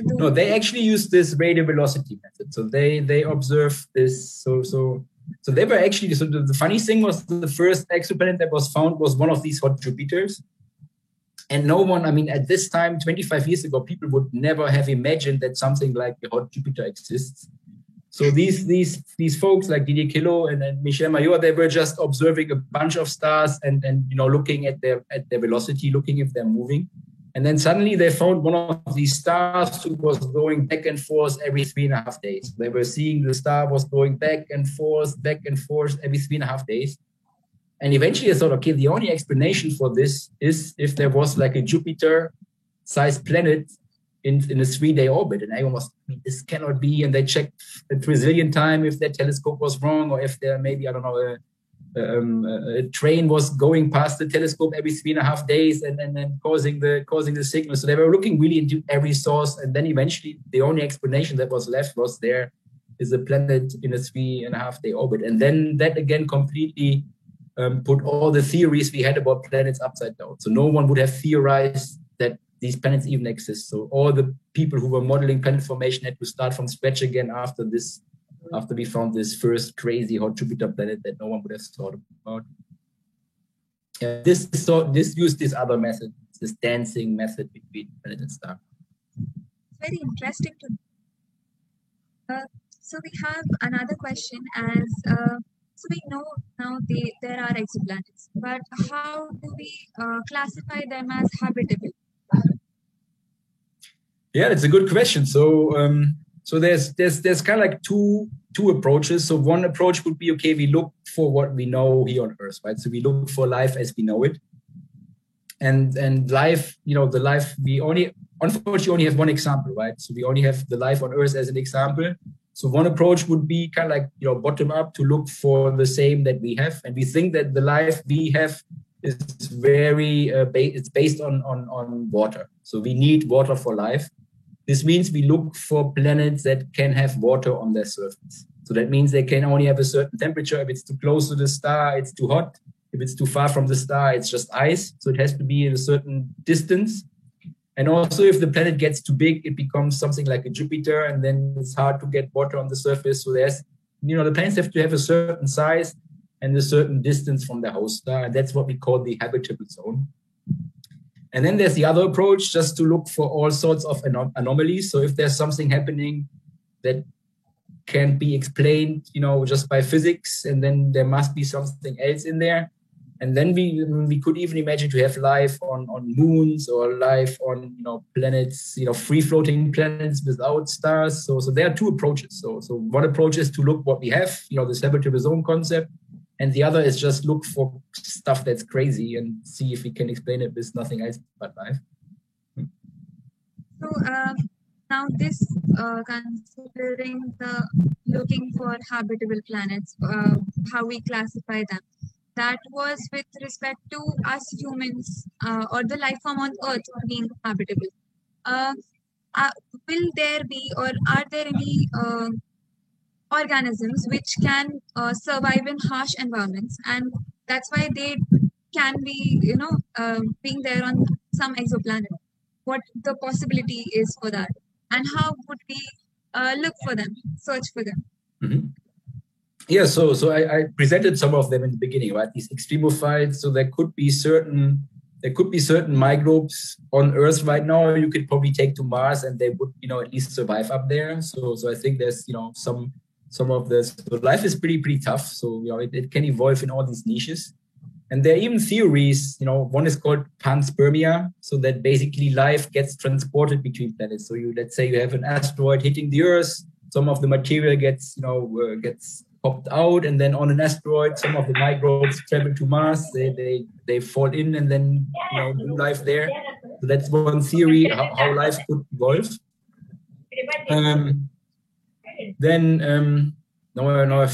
No, they actually used this radial velocity method. So they observed this. So they were actually, so the funny thing was the first exoplanet that was found was one of these hot Jupiters. And no one, I mean, at this time, 25 years ago, people would never have imagined that something like a hot Jupiter exists. So these folks like Didier Queloz and Michel Mayor, they were just observing a bunch of stars and looking at their velocity, looking if they're moving. And then suddenly they found one of these stars who was going back and forth every 3.5 days. They were seeing the star was going back and forth every 3.5 days. And eventually I thought, okay, the only explanation for this is if there was like a Jupiter-sized planet in a 3-day orbit. And everyone was, I mean, this cannot be. And they checked a trillion time if their telescope was wrong, or if there maybe, I don't know, a train was going past the telescope every 3.5 days and then causing the signal. So they were looking really into every source. And then eventually the only explanation that was left was there is a planet in a 3.5-day orbit. And then that again completely put all the theories we had about planets upside down. So no one would have theorized that these planets even exist. So all the people who were modeling planet formation had to start from scratch again after we found this first crazy hot Jupiter planet that no one would have thought about. This used this other method, this dancing method between planet and star. Very interesting to know. So we have another question as so we know now there are exoplanets, but how do we classify them as habitable? Yeah, that's a good question. So there's kind of like two approaches. So one approach would be, okay, we look for what we know here on Earth, right? So we look for life as we know it, and life, the life we unfortunately only have one example, right? So we only have the life on Earth as an example. So one approach would be kind of like, bottom up, to look for the same that we have. And we think that the life we have is very, it's based on water. So we need water for life. This means we look for planets that can have water on their surface. So that means they can only have a certain temperature. If it's too close to the star, it's too hot. If it's too far from the star, it's just ice. So it has to be in a certain distance. And also, if the planet gets too big, it becomes something like a Jupiter, and then it's hard to get water on the surface. So there's, the planets have to have a certain size and a certain distance from the host star. And that's what we call the habitable zone. And then there's the other approach, just to look for all sorts of anomalies. So if there's something happening that can be explained, just by physics, and then there must be something else in there. And then we could even imagine to have life on moons, or life on planets, free floating planets without stars. So there are two approaches. So one approach is to look what we have, this habitable zone concept, and the other is just look for stuff that's crazy and see if we can explain it with nothing else but life. So now this considering the looking for habitable planets, how we classify them. That was with respect to us humans or the life form on Earth being habitable. Will there be, or are there any organisms which can survive in harsh environments, and that's why they can be, being there on some exoplanet? What the possibility is for that, and how would we look for them, search for them? Mm-hmm. Yeah, so I presented some of them in the beginning, right? These extremophiles. So there could be certain microbes on Earth right now you could probably take to Mars, and they would, at least survive up there. So I think there's, some some of the, so life is pretty tough. So, it can evolve in all these niches. And there are even theories, one is called panspermia. So that basically life gets transported between planets. So let's say you have an asteroid hitting the Earth, some of the material gets popped out, and then on an asteroid, some of the microbes travel to Mars, they fall in and then, do life there. So that's one theory, how life could evolve. Now I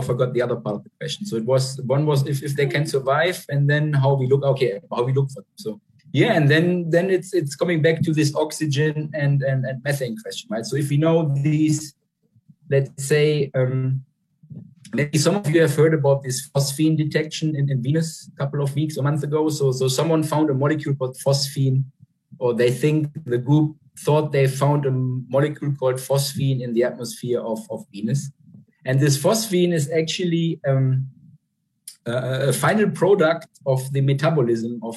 forgot the other part of the question. So one was if they can survive, and then how we look for them. So yeah, and then it's coming back to this oxygen and methane question, right? So if we know these, let's say, maybe some of you have heard about this phosphine detection in Venus a couple of weeks or months ago. So someone found a molecule called phosphine, or the group thought they found a molecule called phosphine in the atmosphere of Venus. And this phosphine is actually a final product of the metabolism of,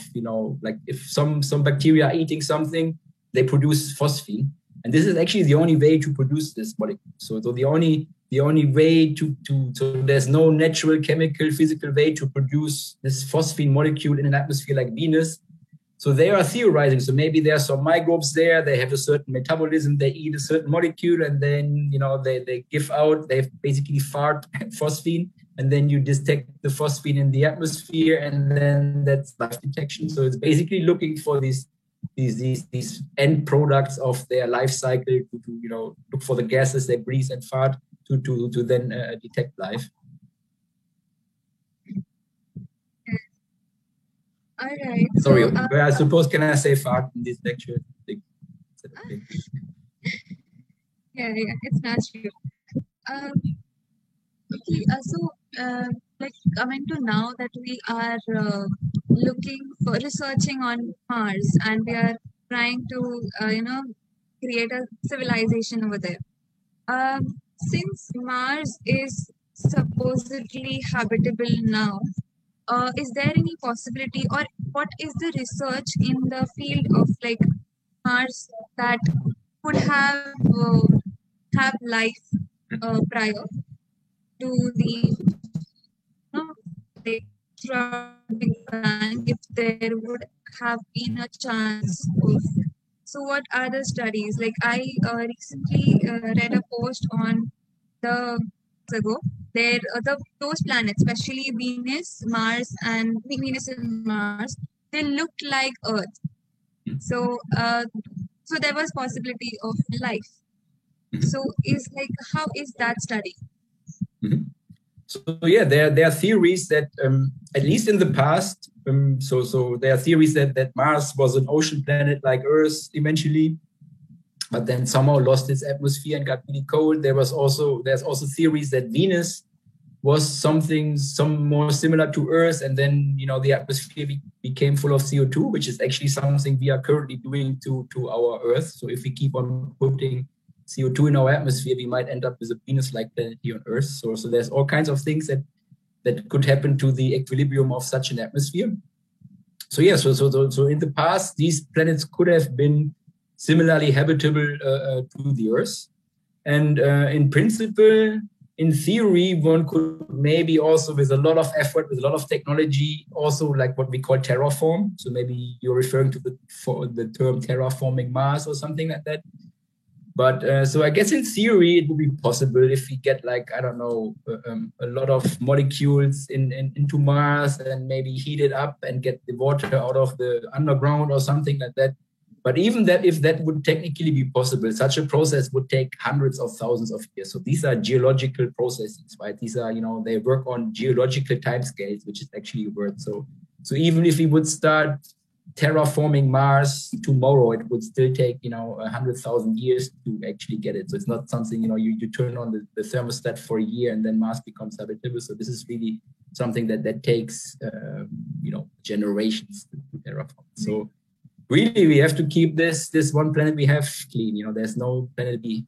like if some bacteria are eating something, they produce phosphine. And this is actually the only way to produce this molecule. So the only way so there's no natural chemical, physical way to produce this phosphine molecule in an atmosphere like Venus. So they are theorizing. So maybe there are some microbes there. They have a certain metabolism. They eat a certain molecule, and then they give out. They basically fart phosphine, and then you detect the phosphine in the atmosphere, and then that's life detection. So it's basically looking for these end products of their life cycle to look for the gases they breathe and fart to then detect life. All right. Sorry, I suppose, can I say fart in this lecture? Yeah, it's natural. Okay, like coming to now that we are researching on Mars, and we are trying to, create a civilization over there. Since Mars is supposedly habitable now, is there any possibility, or what is the research in the field of like Mars that could have life prior to the Big Bang, if there would have been a chance of? So what are the studies? Like I recently read a post on those planets, especially Venus, Mars, and Venus and Mars, they looked like Earth. So there was possibility of life. So how is that study? Mm-hmm. So yeah, there are theories that at least in the past, so there are theories that Mars was an ocean planet like Earth eventually, but then somehow lost its atmosphere and got really cold. There's also theories that Venus was some more similar to Earth, and then the atmosphere became full of CO2, which is actually something we are currently doing to our Earth. So if we keep on putting CO2 in our atmosphere, we might end up with a Venus-like planet here on Earth. So there's all kinds of things that could happen to the equilibrium of such an atmosphere. So yeah, so in the past, these planets could have been similarly habitable to the Earth. And in principle, in theory, one could maybe also, with a lot of effort, with a lot of technology, also like what we call terraform. So maybe you're referring to the term terraforming Mars or something like that. But so I guess in theory, it would be possible if we get like, I don't know, a lot of molecules into Mars and maybe heat it up and get the water out of the underground or something like that. But even that, if that would technically be possible, such a process would take hundreds of thousands of years. So these are geological processes, right? These are, they work on geological timescales, which is actually a word. So even if we would start terraforming Mars tomorrow, it would still take 100,000 years to actually get it. So it's not something you turn on the thermostat for a year and then Mars becomes habitable. So this is really something that takes generations to terraform. So really, we have to keep this one planet we have clean. There's no planet B.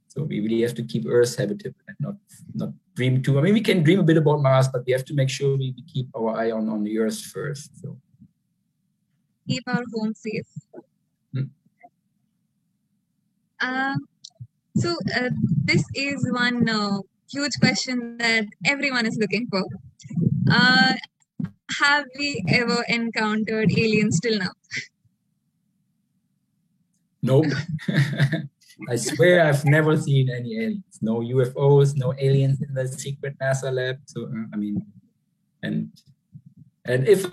So we really have to keep Earth habitable and not dream too. I mean, we can dream a bit about Mars, but we have to make sure we keep our eye on the Earth first. So keep our home safe. So this is one huge question that everyone is looking for. Have we ever encountered aliens till now? Nope. I swear I've never seen any aliens. No UFOs, no aliens in the secret NASA lab. So I mean, and if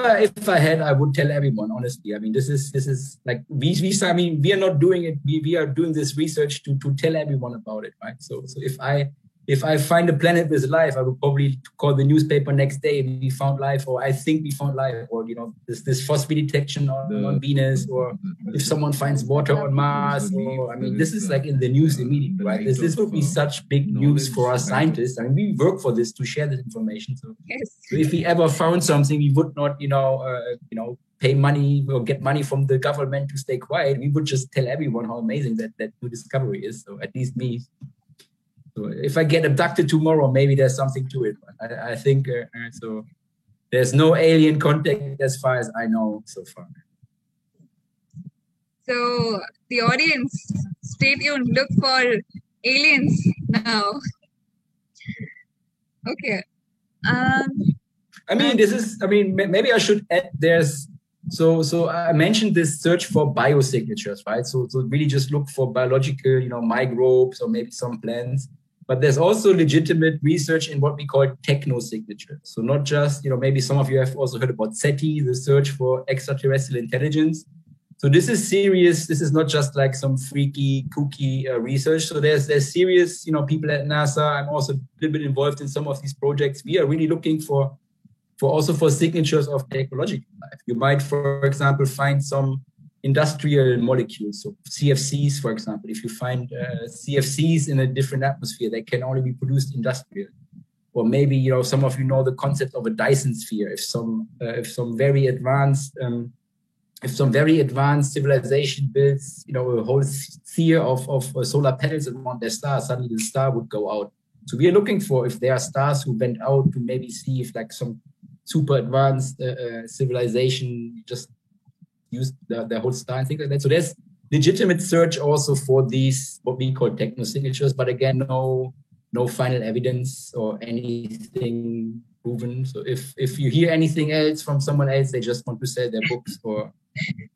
I had, I would tell everyone, honestly. I mean, this is like I mean, we are not doing it. We are doing this research to tell everyone about it, right? So if I find a planet with life, I would probably call the newspaper next day. We found life, or I think we found life, or this phosphate detection on Venus, or if someone finds water on Mars. Or I mean, this is like in the news immediately, right? This would be such big news for us scientists. I mean, we work for this to share this information. So, so if we ever found something, we would not, pay money or get money from the government to stay quiet. We would just tell everyone how amazing that new discovery is. So at least me. So if I get abducted tomorrow, maybe there's something to it. I think so. There's no alien contact as far as I know so far. So the audience, stay tuned. Look for aliens now. Okay. I mean, maybe I should add. So I mentioned this search for biosignatures, right? So really just look for biological, microbes or maybe some plants. But there's also legitimate research in what we call technosignatures. So not just, maybe some of you have also heard about SETI, the search for extraterrestrial intelligence. So this is serious. This is not just like some freaky, kooky research. So there's serious, people at NASA. I'm also a little bit involved in some of these projects. We are really looking for signatures of technological life. You might, for example, find some industrial molecules, so CFCs, for example. If you find CFCs in a different atmosphere, they can only be produced industrially. Or maybe, some of you know the concept of a Dyson sphere. If some very advanced civilization builds, a whole sphere of solar panels around their star, suddenly the star would go out. So we are looking for if there are stars who went out to maybe see if like some super advanced civilization just used the whole star and things like that. So there's legitimate search also for these, what we call technosignatures, but again, no final evidence or anything proven. So if you hear anything else from someone else, they just want to sell their books or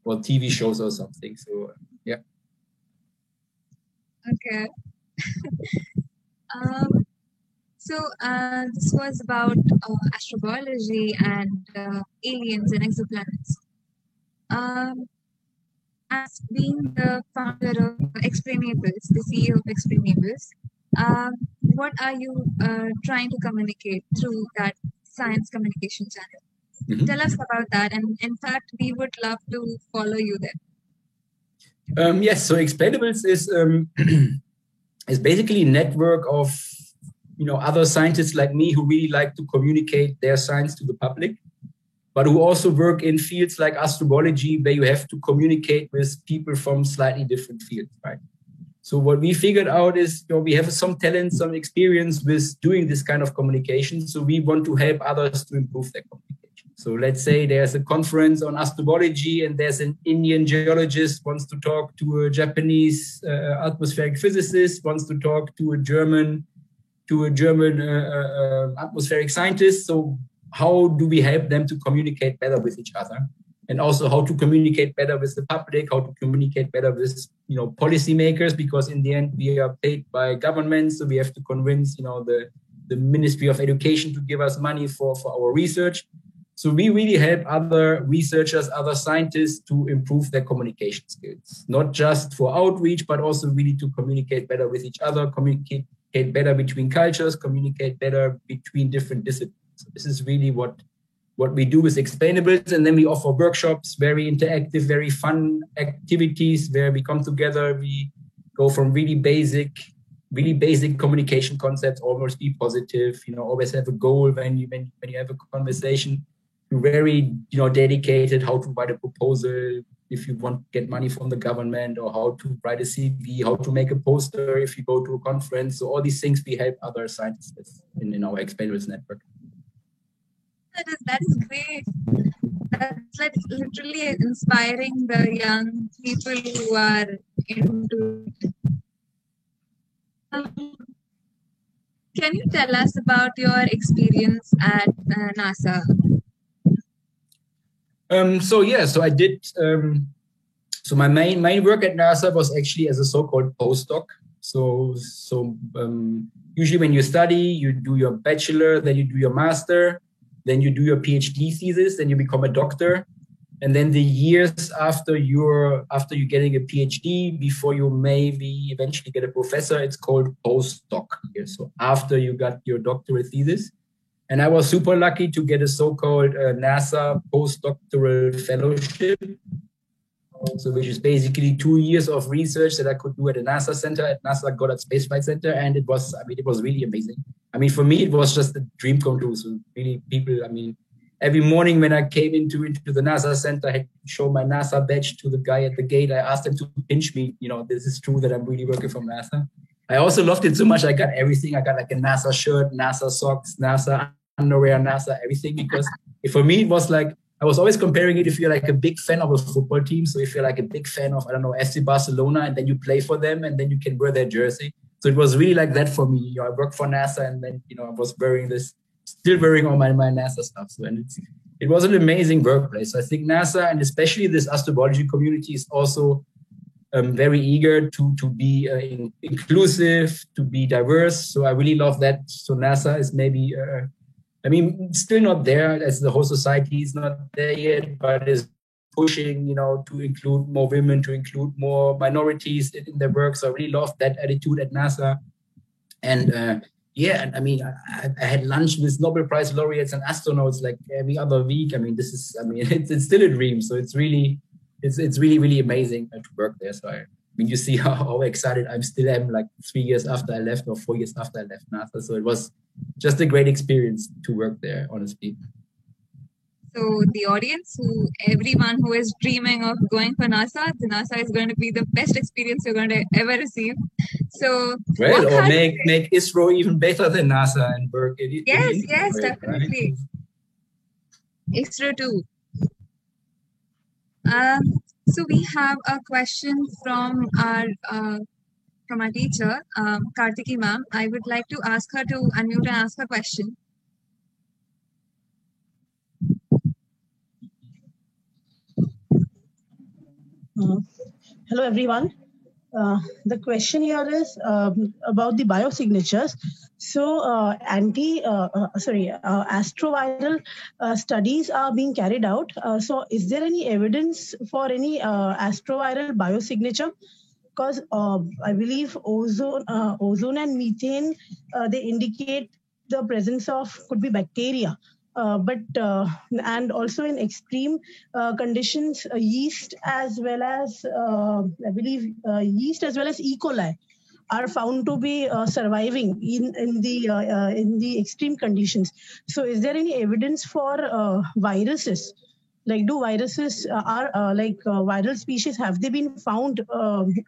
TV shows or something. So yeah. Okay. So this was about astrobiology and aliens and exoplanets. As being the founder of Explainables, the CEO of Explainables, what are you trying to communicate through that science communication channel? Mm-hmm. Tell us about that. And in fact, we would love to follow you there. Yes, so Explainables is basically a network of other scientists like me who really like to communicate their science to the public, but who also work in fields like astrobiology, where you have to communicate with people from slightly different fields, right? So what we figured out is, we have some talent, some experience with doing this kind of communication. So we want to help others to improve their communication. So let's say there's a conference on astrobiology and there's an Indian geologist wants to talk to a Japanese atmospheric physicist, wants to talk to a German atmospheric scientist. So how do we help them to communicate better with each other? And also how to communicate better with the public, how to communicate better with, policymakers, because in the end we are paid by governments. So we have to convince, the Ministry of Education to give us money for our research. So we really help other researchers, other scientists to improve their communication skills, not just for outreach, but also really to communicate better with each other, communicate better between cultures, communicate better between different disciplines. So this is really what we do with Explainables. And then we offer workshops, very interactive, very fun activities where we come together. We go from really basic communication concepts, always be positive, always have a goal when you have a conversation. You're very, dedicated, how to write a proposal if you want to get money from the government, or how to write a CV, how to make a poster if you go to a conference. So all these things we help other scientists in our Explainables network. That is great. That's like literally inspiring the young people who are into it. Can you tell us about your experience at NASA? So I did. So my main work at NASA was actually as a so-called postdoc. So usually when you study, you do your bachelor, then you do your master, then you do your PhD thesis, then you become a doctor, and then the years after you're getting a PhD, before you maybe eventually get a professor, it's called postdoc. So after you got your doctorate thesis. And I was super lucky to get a so-called NASA postdoctoral fellowship. So which is basically 2 years of research that I could do at the NASA Center, at NASA Goddard Space Flight Center. And it was really amazing. I mean, for me, it was just a dream come true. So really every morning when I came into the NASA Center, I had to show my NASA badge to the guy at the gate. I asked him to pinch me. This is true that I'm really working for NASA. I also loved it so much. I got everything. I got like a NASA shirt, NASA socks, NASA underwear, NASA everything. Because for me, it was like, I was always comparing it if you're like a big fan of a football team. So if you're like a big fan of, I don't know, FC Barcelona, and then you play for them and then you can wear their jersey. So it was really like that for me. I worked for NASA and then, I was still wearing all my NASA stuff. So, and it was an amazing workplace. So I think NASA, and especially this astrobiology community, is also very eager to be inclusive, to be diverse. So I really love that. So NASA is maybe, still not there, as the whole society is not there yet, but is pushing, to include more women, to include more minorities in their work. So I really love that attitude at NASA. And I had lunch with Nobel Prize laureates and astronauts like every other week. It's still a dream. So it's really amazing to work there. So you see how excited I still am, like 3 years after I left or 4 years after I left NASA. So it was just a great experience to work there, honestly. So the audience, everyone who is dreaming of going for NASA, the NASA is going to be the best experience you're going to ever receive. So make ISRO even better than NASA and work. Yes, definitely. Right? ISRO too. So we have a question from our teacher, Kartiki ma'am. I would like to ask her to unmute and ask her question. Hello, everyone. The question here is about the biosignatures. So, astroviral studies are being carried out. So, is there any evidence for any astroviral biosignature? Because I believe ozone and methane, they indicate the presence of could be bacteria. And also in extreme conditions, yeast as well as yeast as well as E. coli are found to be surviving in the extreme conditions. So, is there any evidence for viruses? Like, do viruses viral species, have they been found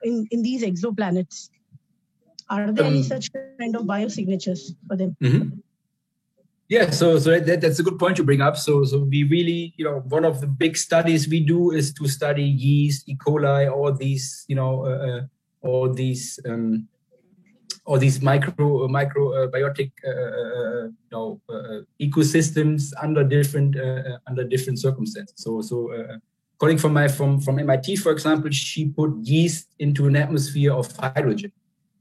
in these exoplanets? Are there any such kind of biosignatures for them? Mm-hmm. Yeah, so that's a good point to bring up. So we really, one of the big studies we do is to study yeast, E. coli, all these microbiotic ecosystems under different circumstances. So a colleague from MIT, for example, she put yeast into an atmosphere of hydrogen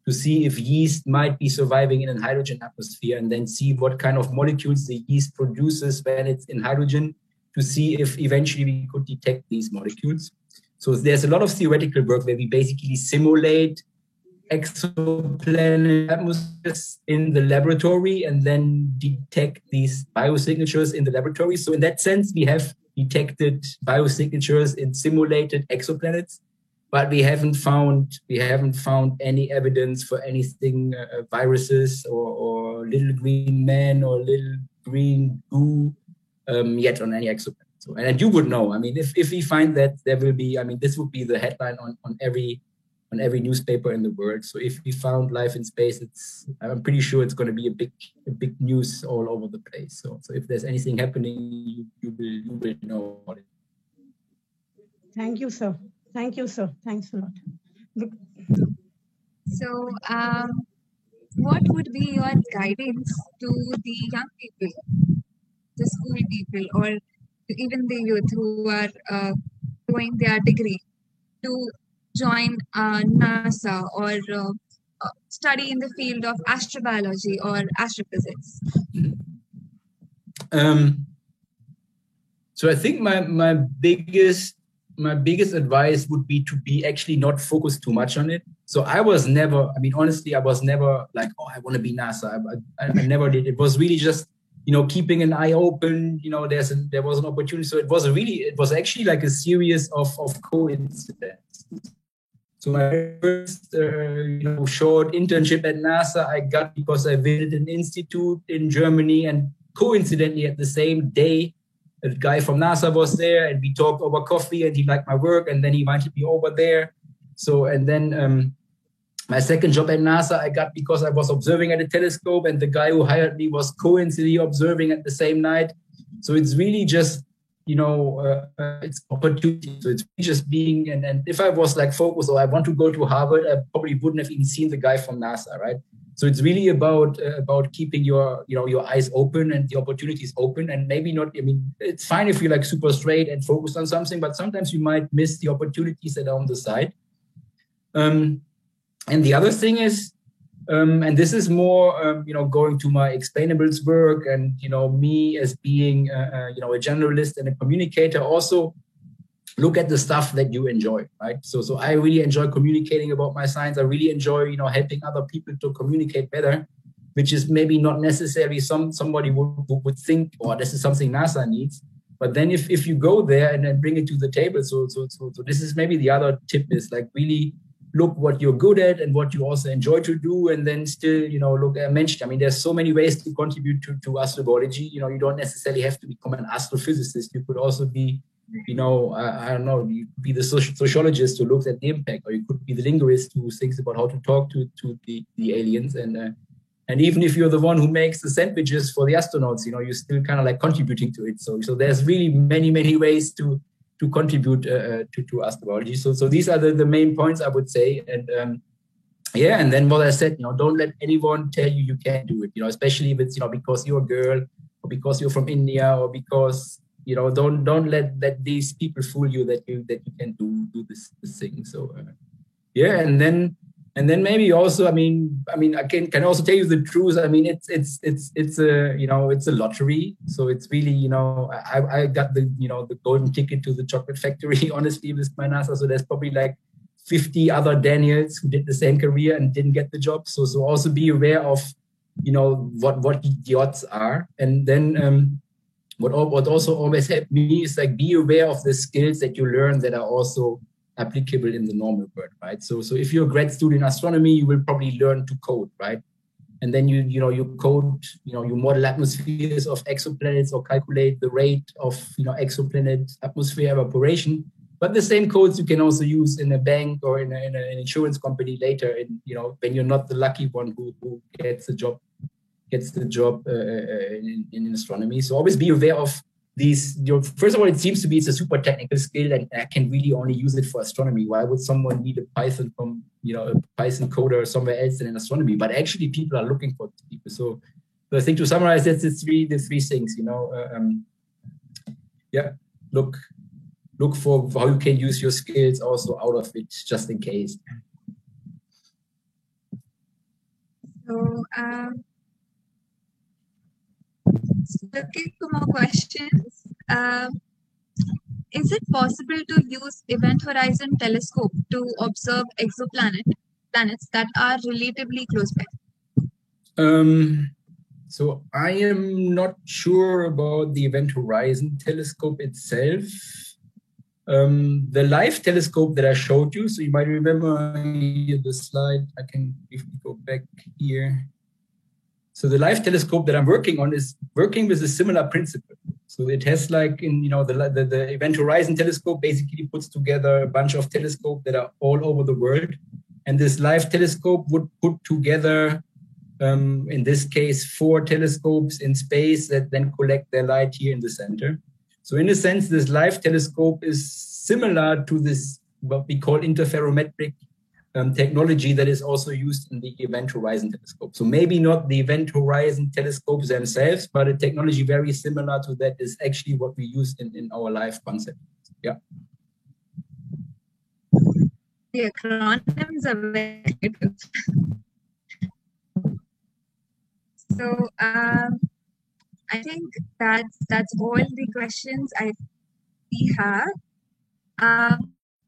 to see if yeast might be surviving in a hydrogen atmosphere, and then see what kind of molecules the yeast produces when it's in hydrogen, to see if eventually we could detect these molecules. So there's a lot of theoretical work where we basically simulate exoplanet atmospheres in the laboratory and then detect these biosignatures in the laboratory. So in that sense, we have detected biosignatures in simulated exoplanets, but we haven't found any evidence for anything, viruses or little green men or little green goo yet on any exoplanet. So, and you would know. If we find that, there will be. This would be the headline on every newspaper in the world. So if we found life in space, I'm pretty sure it's going to be a big news all over the place. So if there's anything happening, you will know about it. Thank you, sir. Thanks a lot. So what would be your guidance to the young people, the school people, or even the youth who are doing their degree to join NASA or study in the field of astrobiology or astrophysics? So I think my biggest advice would be to be actually not focused too much on it. So I was never, I mean, honestly, I was never like, oh, I want to be NASA. I never did. It was really just, keeping an eye open. There was an opportunity. So it was actually like a series of coincidences. So my first, short internship at NASA I got because I visited an institute in Germany, and coincidentally at the same day, a guy from NASA was there, and we talked over coffee, and he liked my work, and then he invited me over there. So, and then my second job at NASA I got because I was observing at a telescope, and the guy who hired me was coincidentally observing at the same night. So it's really just, it's opportunity. So it's just being, and if I was like focused, or I want to go to Harvard, I probably wouldn't have even seen the guy from NASA, right? So it's really about keeping your eyes open and the opportunities open, and maybe not. I mean, it's fine if you're like super straight and focused on something, but sometimes you might miss the opportunities that are on the side. And the other thing is, and this is more, going to my explainables work, and me as being a generalist and a communicator, also look at the stuff that you enjoy, right? So I really enjoy communicating about my science. I really enjoy, helping other people to communicate better, which is maybe not necessarily somebody would think, oh, this is something NASA needs. But then if you go there and then bring it to the table, so this is maybe the other tip, is like really look what you're good at and what you also enjoy to do, and then still, look, I mentioned, I mean, there's so many ways to contribute to astrobiology. You don't necessarily have to become an astrophysicist. You could also be, I don't know, you could be the sociologist who looks at the impact, or you could be the linguist who thinks about how to talk to the aliens. And even if you're the one who makes the sandwiches for the astronauts, you're still kind of like contributing to it. So there's really many, many ways to contribute to astrobiology. So these are the main points I would say. And and then what I said, don't let anyone tell you can't do it, especially if it's, because you're a girl, or because you're from India, or because, don't let these people fool you that you can do this thing. So and then maybe also, I mean, I can also tell you the truth. I mean, it's a, it's a lottery. So it's really, I got the golden ticket to the chocolate factory, honestly, with my NASA. So there's probably like 50 other Daniels who did the same career and didn't get the job. So also be aware of, what the odds are. And then what also always helped me is like, be aware of the skills that you learn that are also applicable in the normal world, right? So if you're a grad student in astronomy, you will probably learn to code, right? And then you code, you model atmospheres of exoplanets, or calculate the rate of exoplanet atmosphere evaporation. But the same codes you can also use in a bank or in an insurance company later, in when you're not the lucky one who gets the job in astronomy. So always be aware of these. First of all, it seems to be it's a super technical skill, and I can really only use it for astronomy. Why would someone need a Python from a Python coder somewhere else than in astronomy? But actually, people are looking for these people. So I think to summarize, that's the three things. Look for how you can use your skills also out of it, just in case. So, looking for more questions. Is it possible to use Event Horizon Telescope to observe planets that are relatively close by? So I am not sure about the Event Horizon Telescope itself. The LIFE telescope that I showed you, so you might remember the slide. I can briefly go back here. So the LIFE telescope that I'm working on is working with a similar principle. So it has like the Event Horizon Telescope basically puts together a bunch of telescopes that are all over the world. And this LIFE telescope would put together, in this case, 4 telescopes in space that then collect their light here in the center. So in a sense, this LIFE telescope is similar to this, what we call interferometric technology that is also used in the Event Horizon Telescope. So maybe not the Event Horizon telescopes themselves, but a technology very similar to that is actually what we use in our live concept. Yeah. The acronyms are very good. So I think that's all the questions we have.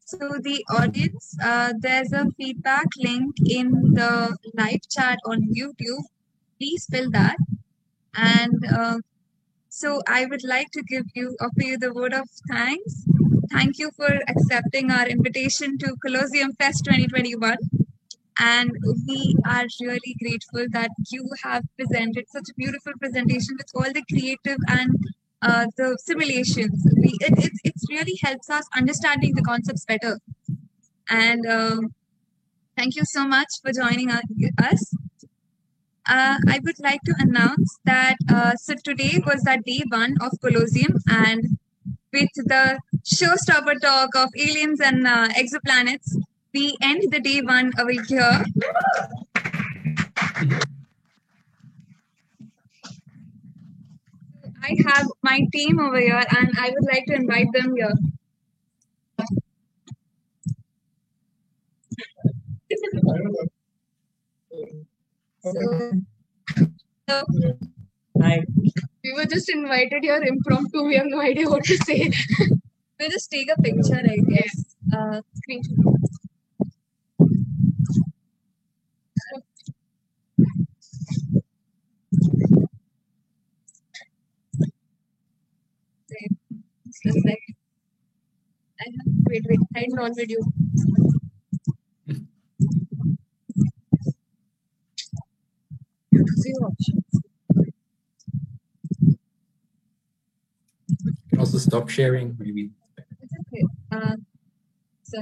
So the audience, there's a feedback link in the live chat on YouTube. Please fill that. And so I would like to offer you the word of thanks. Thank you for accepting our invitation to Colosseum Fest 2021. And we are really grateful that you have presented such a beautiful presentation with all the creative and the simulations. It really helps us understanding the concepts better. And thank you so much for joining us. I would like to announce that so today was that day 1 of Colosseum, and with the showstopper talk of aliens and exoplanets, we end the day 1 over here. I have my team over here, and I would like to invite them here. So, hi. We were just invited here impromptu. We have no idea what to say. We'll just take a picture, I guess. Screenshot. Wait, hide on video. Zero options. You can also stop sharing, maybe. It's okay. So,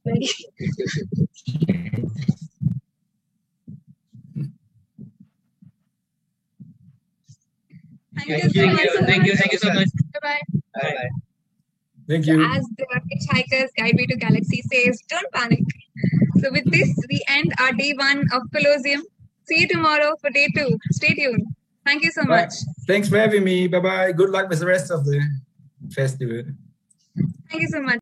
ready? Thank you so much. Bye-bye. Bye. Thank you. As the Hitchhiker's Guide to Galaxy says, don't panic. So with this, we end our day 1 of Colosseum. See you tomorrow for day 2. Stay tuned. Thank you so much. Thanks for having me. Bye-bye. Good luck with the rest of the festival. Thank you so much.